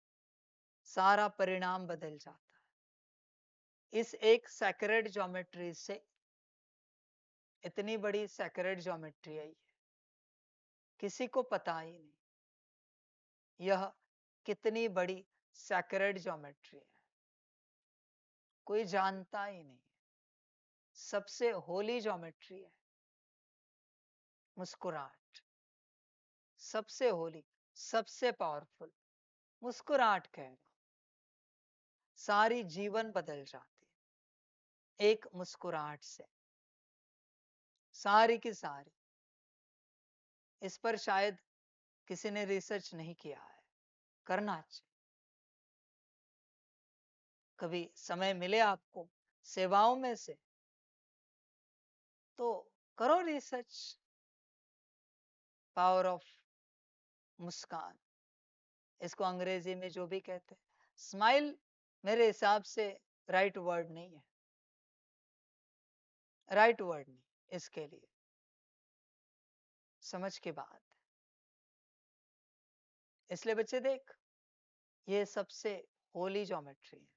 सारा परिणाम बदल जाता है। इस एक सैक्रेड ज्योमेट्री से, इतनी बड़ी सैक्रेड ज्योमेट्री आई है, किसी को पता ही नहीं यह कितनी बड़ी सैक्रेड ज्योमेट्री है, कोई जानता ही नहीं। सबसे होली ज्योमेट्री है मुस्कुराहट, सबसे होली, सबसे पावरफुल। मुस्कुराहट कह रहा हूं, सारी जीवन बदल जाती है एक मुस्कुराहट से, सारी की सारी। इस पर शायद किसी ने रिसर्च नहीं किया है, करना चाहिए। कभी समय मिले आपको सेवाओं में से तो करो रिसर्च, पावर ऑफ मुस्कान। इसको अंग्रेजी में जो भी कहते हैं, स्माइल मेरे हिसाब से राइट वर्ड नहीं है, राइट वर्ड नहीं इसके लिए। समझ के बात। इसलिए बच्चे देख, ये सबसे होली ज्योमेट्री है,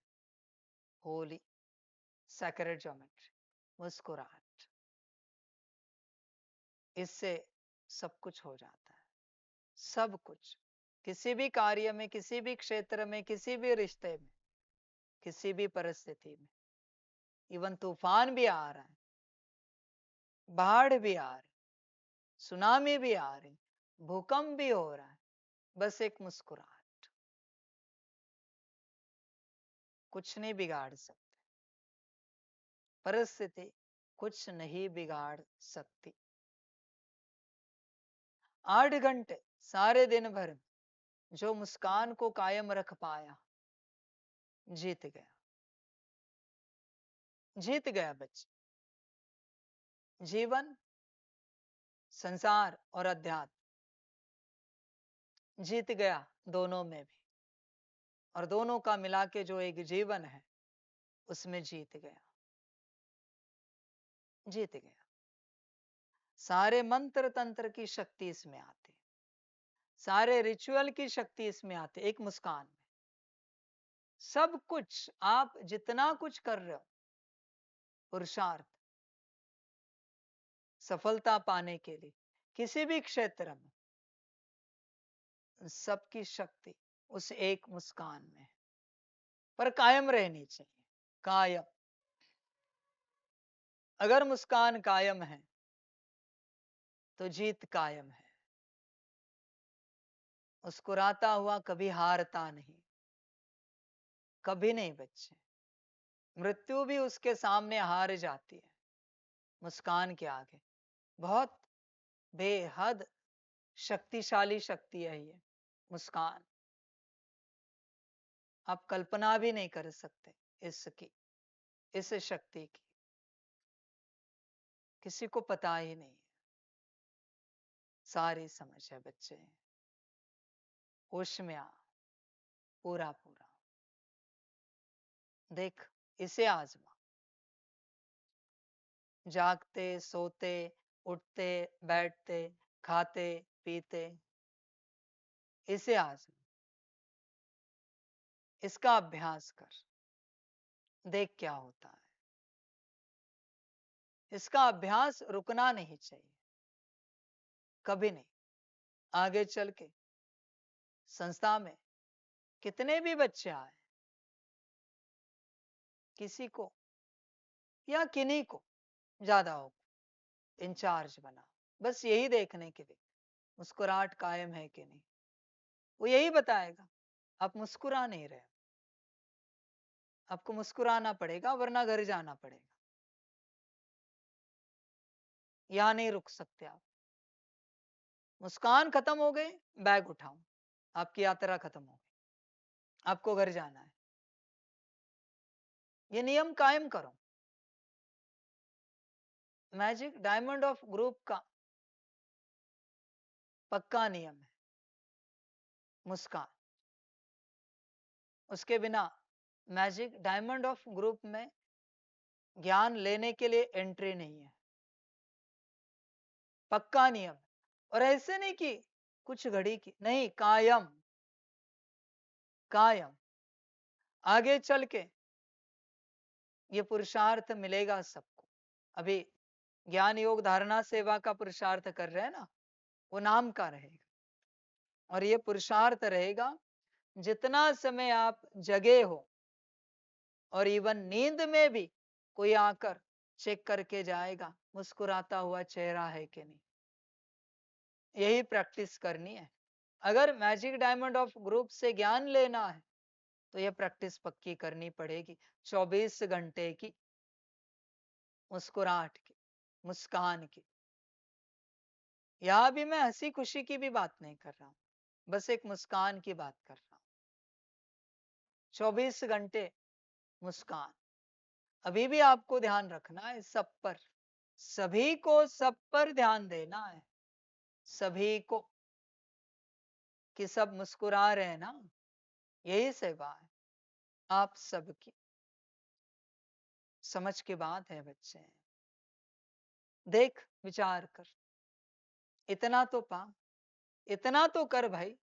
होली सैक्रेड ज्योमेट्री, मुस्कुराहट। इससे सब कुछ हो जाता है, सब कुछ। किसी भी कार्य में, किसी भी क्षेत्र में, किसी भी रिश्ते में, किसी भी परिस्थिति में इवन तूफान भी आ रहा है, बाढ़ भी आ रही, सुनामी भी आ रही, भूकंप भी हो रहा है, बस एक मुस्कुराहट कुछ नहीं बिगाड़ सकते, परिस्थिति कुछ नहीं बिगाड़ सकती। 8 घंटे सारे दिन भर में जो मुस्कान को कायम रख पाया, जीत गया, जीत गया बच्चे। जीवन, संसार और अध्यात्म, जीत गया दोनों में भी, और दोनों का मिला के जो एक जीवन है उसमें जीत गया, जीत गया। सारे मंत्र तंत्र की शक्ति इसमें आती, सारे रिचुअल की शक्ति इसमें आती, एक मुस्कान में। सब कुछ आप जितना कुछ कर रहे हो, पुरुषार्थ सफलता पाने के लिए किसी भी क्षेत्र में, सबकी शक्ति उस एक मुस्कान में है। पर कायम रहनी चाहिए, कायम। अगर मुस्कान कायम है तो जीत कायम है। मुस्कुराता हुआ कभी हारता नहीं, कभी नहीं बच्चे। मृत्यु भी उसके सामने हार जाती है मुस्कान के आगे। बहुत बेहद शक्तिशाली शक्ति है ये मुस्कान, आप कल्पना भी नहीं कर सकते इसकी, इस शक्ति की, किसी को पता ही नहीं है। सारी समझ है बच्चे, होश में आ, पूरा पूरा देख, इसे आजमा। जागते, सोते, उठते, बैठते, खाते, पीते, इसे आजमा, इसका अभ्यास कर, देख क्या होता है। इसका अभ्यास रुकना नहीं चाहिए, कभी नहीं। आगे चल के संस्था में कितने भी बच्चे आए, किसी को या किन्हीं को ज्यादा हो, इंचार्ज बना, बस यही देखने के लिए मुस्कुराहट कायम है कि नहीं। वो यही बताएगा। आप मुस्कुरा नहीं रहे, आपको मुस्कुराना पड़ेगा वरना घर जाना पड़ेगा, यहां नहीं रुक सकते आप। मुस्कान खत्म हो गई, बैग उठाओ, आपकी यात्रा खत्म हो गई, आपको घर जाना है। ये नियम कायम करो। मैजिक डायमंड ऑफ ग्रुप का पक्का नियम है मुस्कान। उसके बिना मैजिक डायमंड ऑफ ग्रुप में ज्ञान लेने के लिए एंट्री नहीं है, पक्का नियम। और ऐसे नहीं कि कुछ घड़ी की, नहीं, कायम, कायम। आगे चल के ये पुरुषार्थ मिलेगा सबको। अभी ज्ञान योग धारणा सेवा का पुरुषार्थ कर रहे हैं ना, वो नाम का रहेगा, और ये पुरुषार्थ रहेगा जितना समय आप जगे हो, और इवन नींद में भी कोई आकर चेक करके जाएगा मुस्कुराता हुआ चेहरा है कि नहीं। यही प्रैक्टिस करनी है। अगर मैजिक डायमंड ऑफ ग्रुप से ज्ञान लेना है तो यह प्रैक्टिस पक्की करनी पड़ेगी, 24 घंटे की मुस्कुराहट की, मुस्कान की। यहां भी मैं हंसी खुशी की भी बात नहीं कर रहा हूं, बस एक मुस्कान की बात कर रहा हूं। 24 घंटे मुस्कान। अभी भी आपको ध्यान रखना है सब पर, सभी को सब पर ध्यान देना है, सभी को, कि सब मुस्कुरा रहे हैं ना, यही सेवा है आप सबकी। समझ की बात है बच्चे, देख, विचार कर, इतना तो पा, इतना तो कर भाई।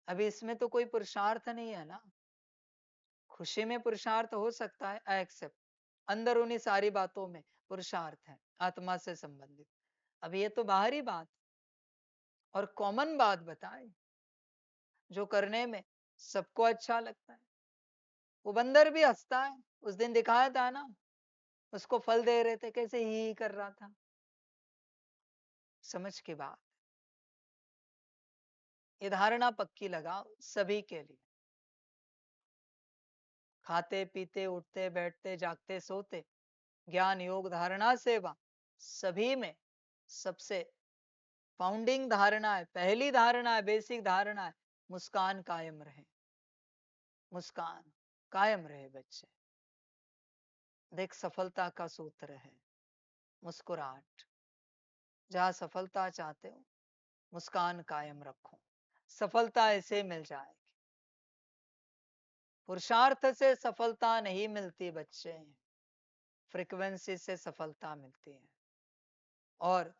अभी इसमें तो कोई पुरुषार्थ नहीं है ना, खुशी में पुरुषार्थ हो सकता है, आई एक्सेप्ट, अंदर उन्हीं सारी बातों में पुरुषार्थ है आत्मा से संबंधित। अभी ये तो बाहरी बात और कॉमन बात बताए, जो करने में सबको अच्छा लगता है। वो बंदर भी हंसता है, उस दिन दिखाया था ना, उसको फल दे रहे थे, कैसे ही कर रहा था। समझ की बात। ये धारणा पक्की लगाओ सभी के लिए। खाते पीते उठते बैठते जागते सोते, ज्ञान योग धारणा सेवा, सभी में सबसे फाउंडिंग धारणा है, पहली धारणा है, बेसिक धारणा है, मुस्कान कायम रहे। मुस्कान कायम रहे बच्चे। देख, सफलता का सूत्र है मुस्कुराहट। जहां सफलता चाहते हो, मुस्कान कायम रखो, सफलता ऐसे मिल जाएगी। पुरुषार्थ से सफलता नहीं मिलती बच्चे, फ्रीक्वेंसी से सफलता मिलती है। और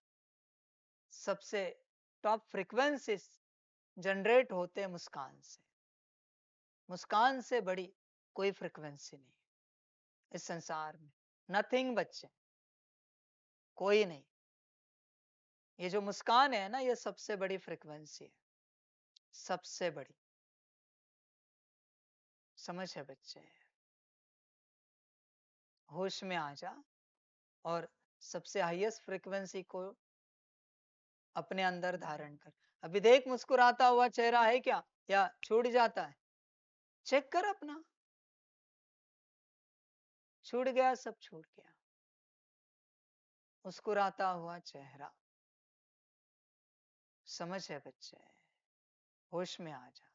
सबसे टॉप फ्रीक्वेंसीज जनरेट होते हैं मुस्कान से। मुस्कान से बड़ी कोई फ्रीक्वेंसी नहीं इस संसार में, नथिंग बच्चे, कोई नहीं। ये जो मुस्कान है ना, ये सबसे बड़ी फ्रीक्वेंसी है, सबसे बड़ी। समझ है बच्चे? होश में आ जा और सबसे हाईएस्ट फ्रीक्वेंसी को अपने अंदर धारण कर। अभी देख, मुस्कुराता हुआ चेहरा है क्या, या छूट जाता है? चेक कर अपना। छूट गया, सब छूट गया। मुस्कुराता हुआ चेहरा। समझ है बच्चे? होश में आ जा।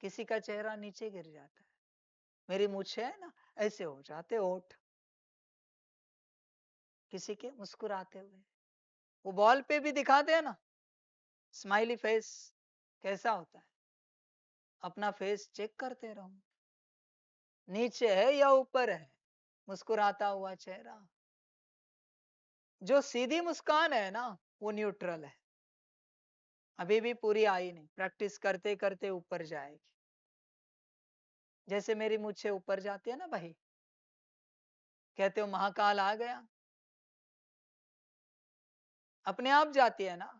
किसी का चेहरा नीचे गिर जाता है, मेरी मूछें है ना, ऐसे हो जाते होठ किसी के मुस्कुराते हुए। वो बॉल पे भी दिखाते हैं ना, स्माइली फेस कैसा होता है। अपना फेस चेक करते रहो, नीचे है या ऊपर है मुस्कुराता हुआ चेहरा। जो सीधी मुस्कान है ना, वो न्यूट्रल है, अभी भी पूरी आई नहीं, प्रैक्टिस करते करते ऊपर जाएगी। जैसे मेरी मुझसे ऊपर जाती है ना भाई, कहते हो महाकाल आ गया, अपने आप जाती है ना,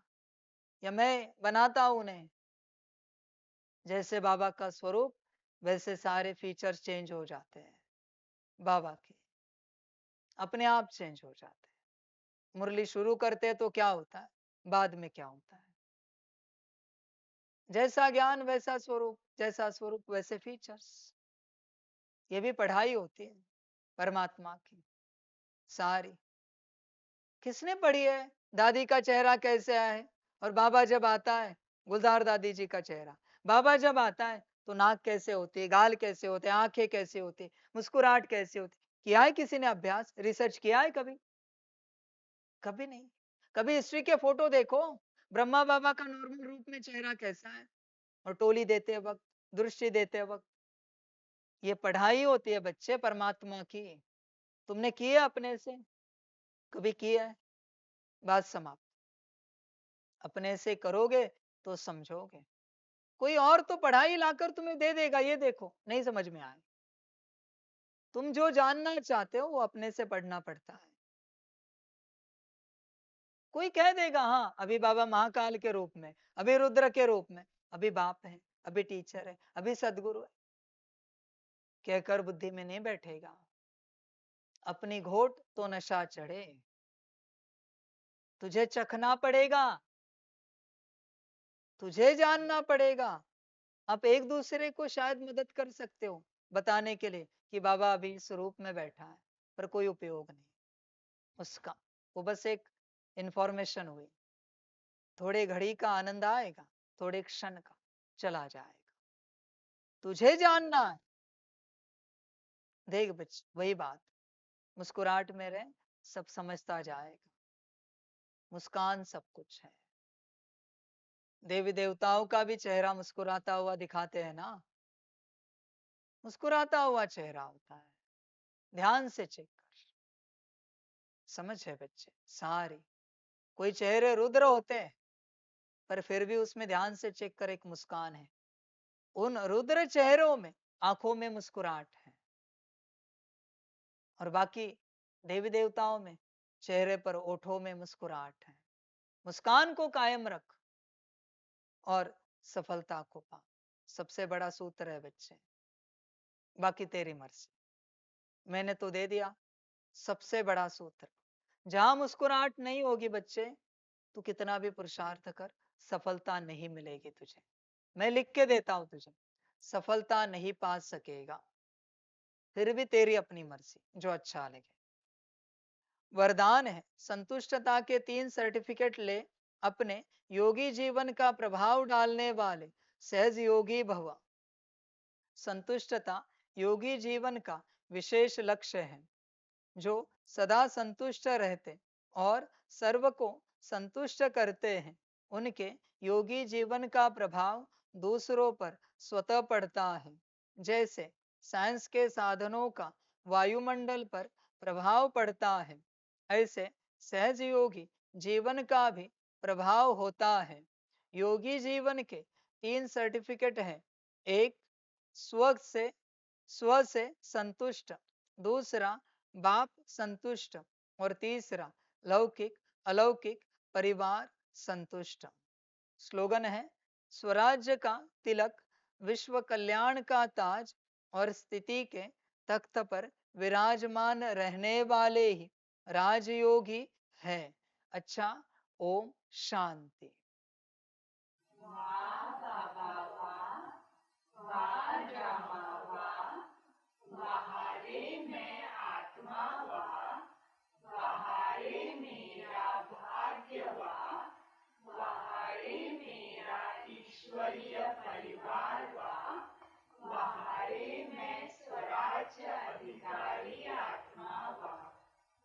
या मैं बनाता हूं उन्हें? जैसे बाबा का स्वरूप, वैसे सारे फीचर्स चेंज हो जाते हैं बाबा के, अपने आप चेंज हो जाते हैं। मुरली शुरू करते हैं तो क्या होता है, बाद में क्या होता है? जैसा ज्ञान वैसा स्वरूप, जैसा स्वरूप वैसे फीचर्स। ये भी पढ़ाई होती है परमात्मा की सारी। किसने पढ़ी है? दादी का चेहरा कैसे है, और बाबा जब आता है, गुलजार दादी जी का चेहरा, बाबा जब आता है तो नाक कैसे होती है, गाल कैसे होते हैं, आंखें कैसे होती है, मुस्कुराहट कैसे होती है? किया है किसी ने अभ्यास, रिसर्च किया है कभी? कभी नहीं। कभी हिस्ट्री के फोटो देखो, ब्रह्मा बाबा का नॉर्मल रूप में चेहरा कैसा है, और टोली देते वक्त, दृष्टि देते वक्त। ये पढ़ाई होती है बच्चे परमात्मा की। तुमने की है अपने से? कभी किया है? बात समाप्त। अपने से करोगे तो समझोगे। कोई और तो पढ़ाई लाकर तुम्हें दे देगा, ये देखो, नहीं समझ में आए। तुम जो जानना चाहते हो वो अपने से पढ़ना पड़ता है। कोई कह देगा हाँ, अभी बाबा महाकाल के रूप में, अभी रुद्र के रूप में, अभी बाप है, अभी टीचर है, अभी सदगुरु है, कहकर बुद्धि में नहीं बैठेगा। अपनी घोट तो नशा चढ़े, तुझे चखना पड़ेगा, तुझे जानना पड़ेगा। आप एक दूसरे को शायद मदद कर सकते हो बताने के लिए कि बाबा अभी इस रूप में बैठा है, पर कोई उपयोग नहीं उसका। वो बस एक इंफॉर्मेशन हुई, थोड़े घड़ी का आनंद आएगा, थोड़े क्षण का चला जाएगा। तुझे जानना है। देख बच्चे, वही बात, मुस्कुराहट में रहे, सब समझता जाएगा। मुस्कान सब कुछ है। देवी देवताओं का भी चेहरा मुस्कुराता हुआ दिखाते हैं ना, मुस्कुराता हुआ चेहरा होता है। ध्यान से चेक कर। समझ है बच्चे? सारी। कोई चेहरे रुद्र होते हैं, पर फिर भी उसमें ध्यान से चेक कर, एक मुस्कान है। उन रुद्र चेहरों में आंखों में मुस्कुराहट है, और बाकी देवी देवताओं में चेहरे पर ओठों में मुस्कुराहट है। मुस्कान को कायम रख और सफलता को पा। सबसे बड़ा सूत्र है बच्चे, बाकी तेरी मर्जी। मैंने तो दे दिया सबसे बड़ा सूत्र। जहां मुस्कुराहट नहीं होगी बच्चे, तू कितना भी पुरुषार्थ कर, सफलता नहीं मिलेगी तुझे। मैं लिख के देता हूं तुझे, सफलता नहीं पा सकेगा। फिर भी तेरी अपनी मर्जी, जो अच्छा लगे। वरदान है, संतुष्टता के 3 सर्टिफिकेट ले, अपने योगी जीवन का प्रभाव डालने वाले सहज योगी भव। संतुष्टता योगी जीवन का विशेष लक्ष्य है। जो सदा संतुष्ट रहते और सर्व को संतुष्ट करते हैं, उनके योगी जीवन का प्रभाव दूसरों पर स्वतः पड़ता है। जैसे साइंस के साधनों का वायुमंडल पर प्रभाव पड़ता है, ऐसे सहज योगी जीवन का भी प्रभाव होता है। योगी जीवन के 3 सर्टिफिकेट हैं। एक, स्व से संतुष्ट, दूसरा बाप संतुष्ट, और तीसरा लौकिक अलौकिक परिवार संतुष्ट। स्लोगन है, स्वराज्य का तिलक, विश्व कल्याण का ताज, और स्थिति के तख्त पर विराजमान रहने वाले ही राजयोगी है। अच्छा, ओम शांति।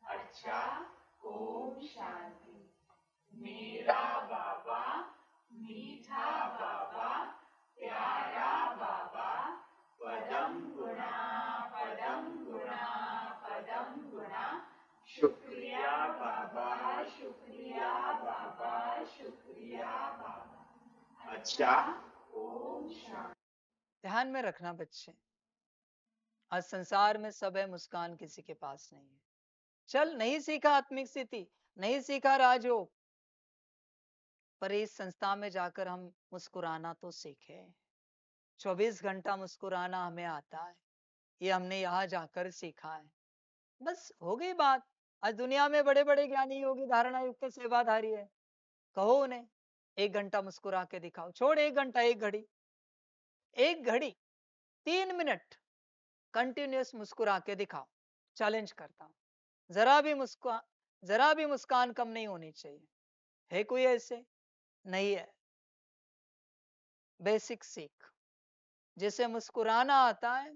अच्छा, ओम शांति। मेरा बाबा, मीठा बाबा, प्यारा बाबा, पदम गुणा, पदम गुणा, पदम गुणा। शुक्रिया बाबा, शुक्रिया बाबा, शुक्रिया बाबा। अच्छा, ओम शांति। ध्यान में रखना बच्चे, आज संसार में सब है, मुस्कान किसी के पास नहीं है। चल, नहीं सीखा आत्मिक स्थिति, नहीं सीखा राजयोग, पर इस संस्था में जाकर हम मुस्कुराना तो सीखे। 24 घंटा मुस्कुराना हमें आता है, ये हमने यहाँ जाकर सीखा है। बस हो गई बात। आज दुनिया में बड़े बड़े ज्ञानी योगी धारणा युक्त सेवाधारी है, कहो उन्हें 1 घंटा मुस्कुरा के दिखाओ। छोड़ 1 घंटा, 1 घड़ी, 1 घड़ी 3 मिनट कंटिन्यूअस मुस्कुरा के दिखाओ। चैलेंज करता हूं, जरा भी मुस्कान कम नहीं होनी चाहिए। है कोई ऐसे? नहीं है। बेसिक सीख, जिसे मुस्कुराना आता है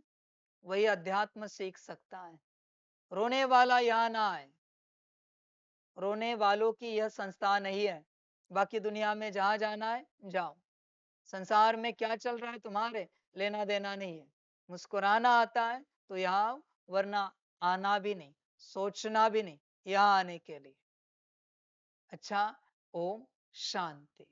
वही अध्यात्म सीख सकता है। रोने वाला यहाँ ना आए, रोने वालों की यह संस्था नहीं है। बाकी दुनिया में जहां जाना है जाओ, संसार में क्या चल रहा है तुम्हारे लेना देना नहीं है। मुस्कुराना आता है तो यहाँ आओ, वरना आना भी नहीं, सोचना भी नहीं यहाँ आने के लिए। अच्छा, ओम शांति।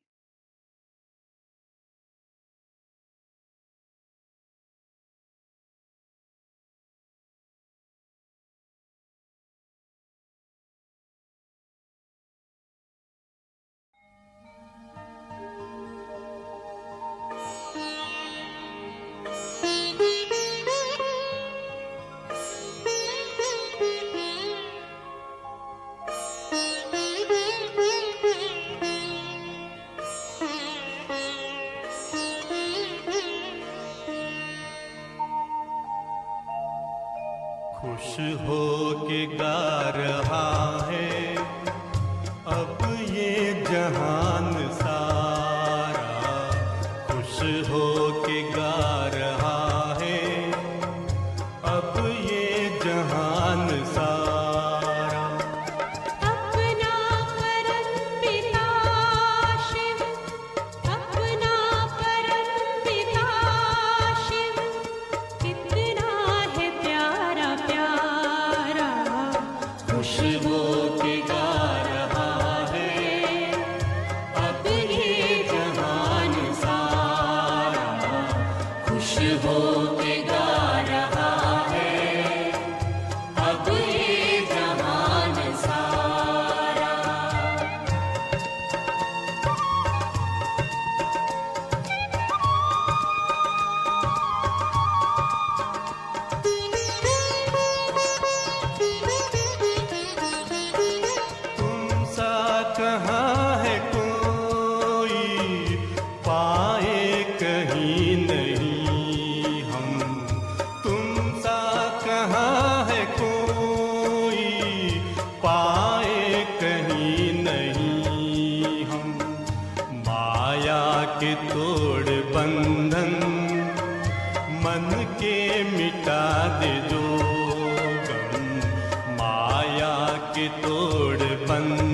खुश हो के गा रहा है अब ये जहान सारा, खुश हो के गा रहा है अब ये जहान सारा। अपना परम पिता शिव, अपना परम पिता शिव, कितना है प्यारा प्यारा। खुश हो के गा रहा है अब ये जहान सारा, खुश हो के गा रहा है अब ये जहान सारा। कहाँ है कोई पाए कहीं नहीं हम, तुम सा कहाँ है कोई पाए कहीं नहीं हम। माया के तोड़ बंधन मन के मिटा दे जो गम, माया के तोड़ बंधन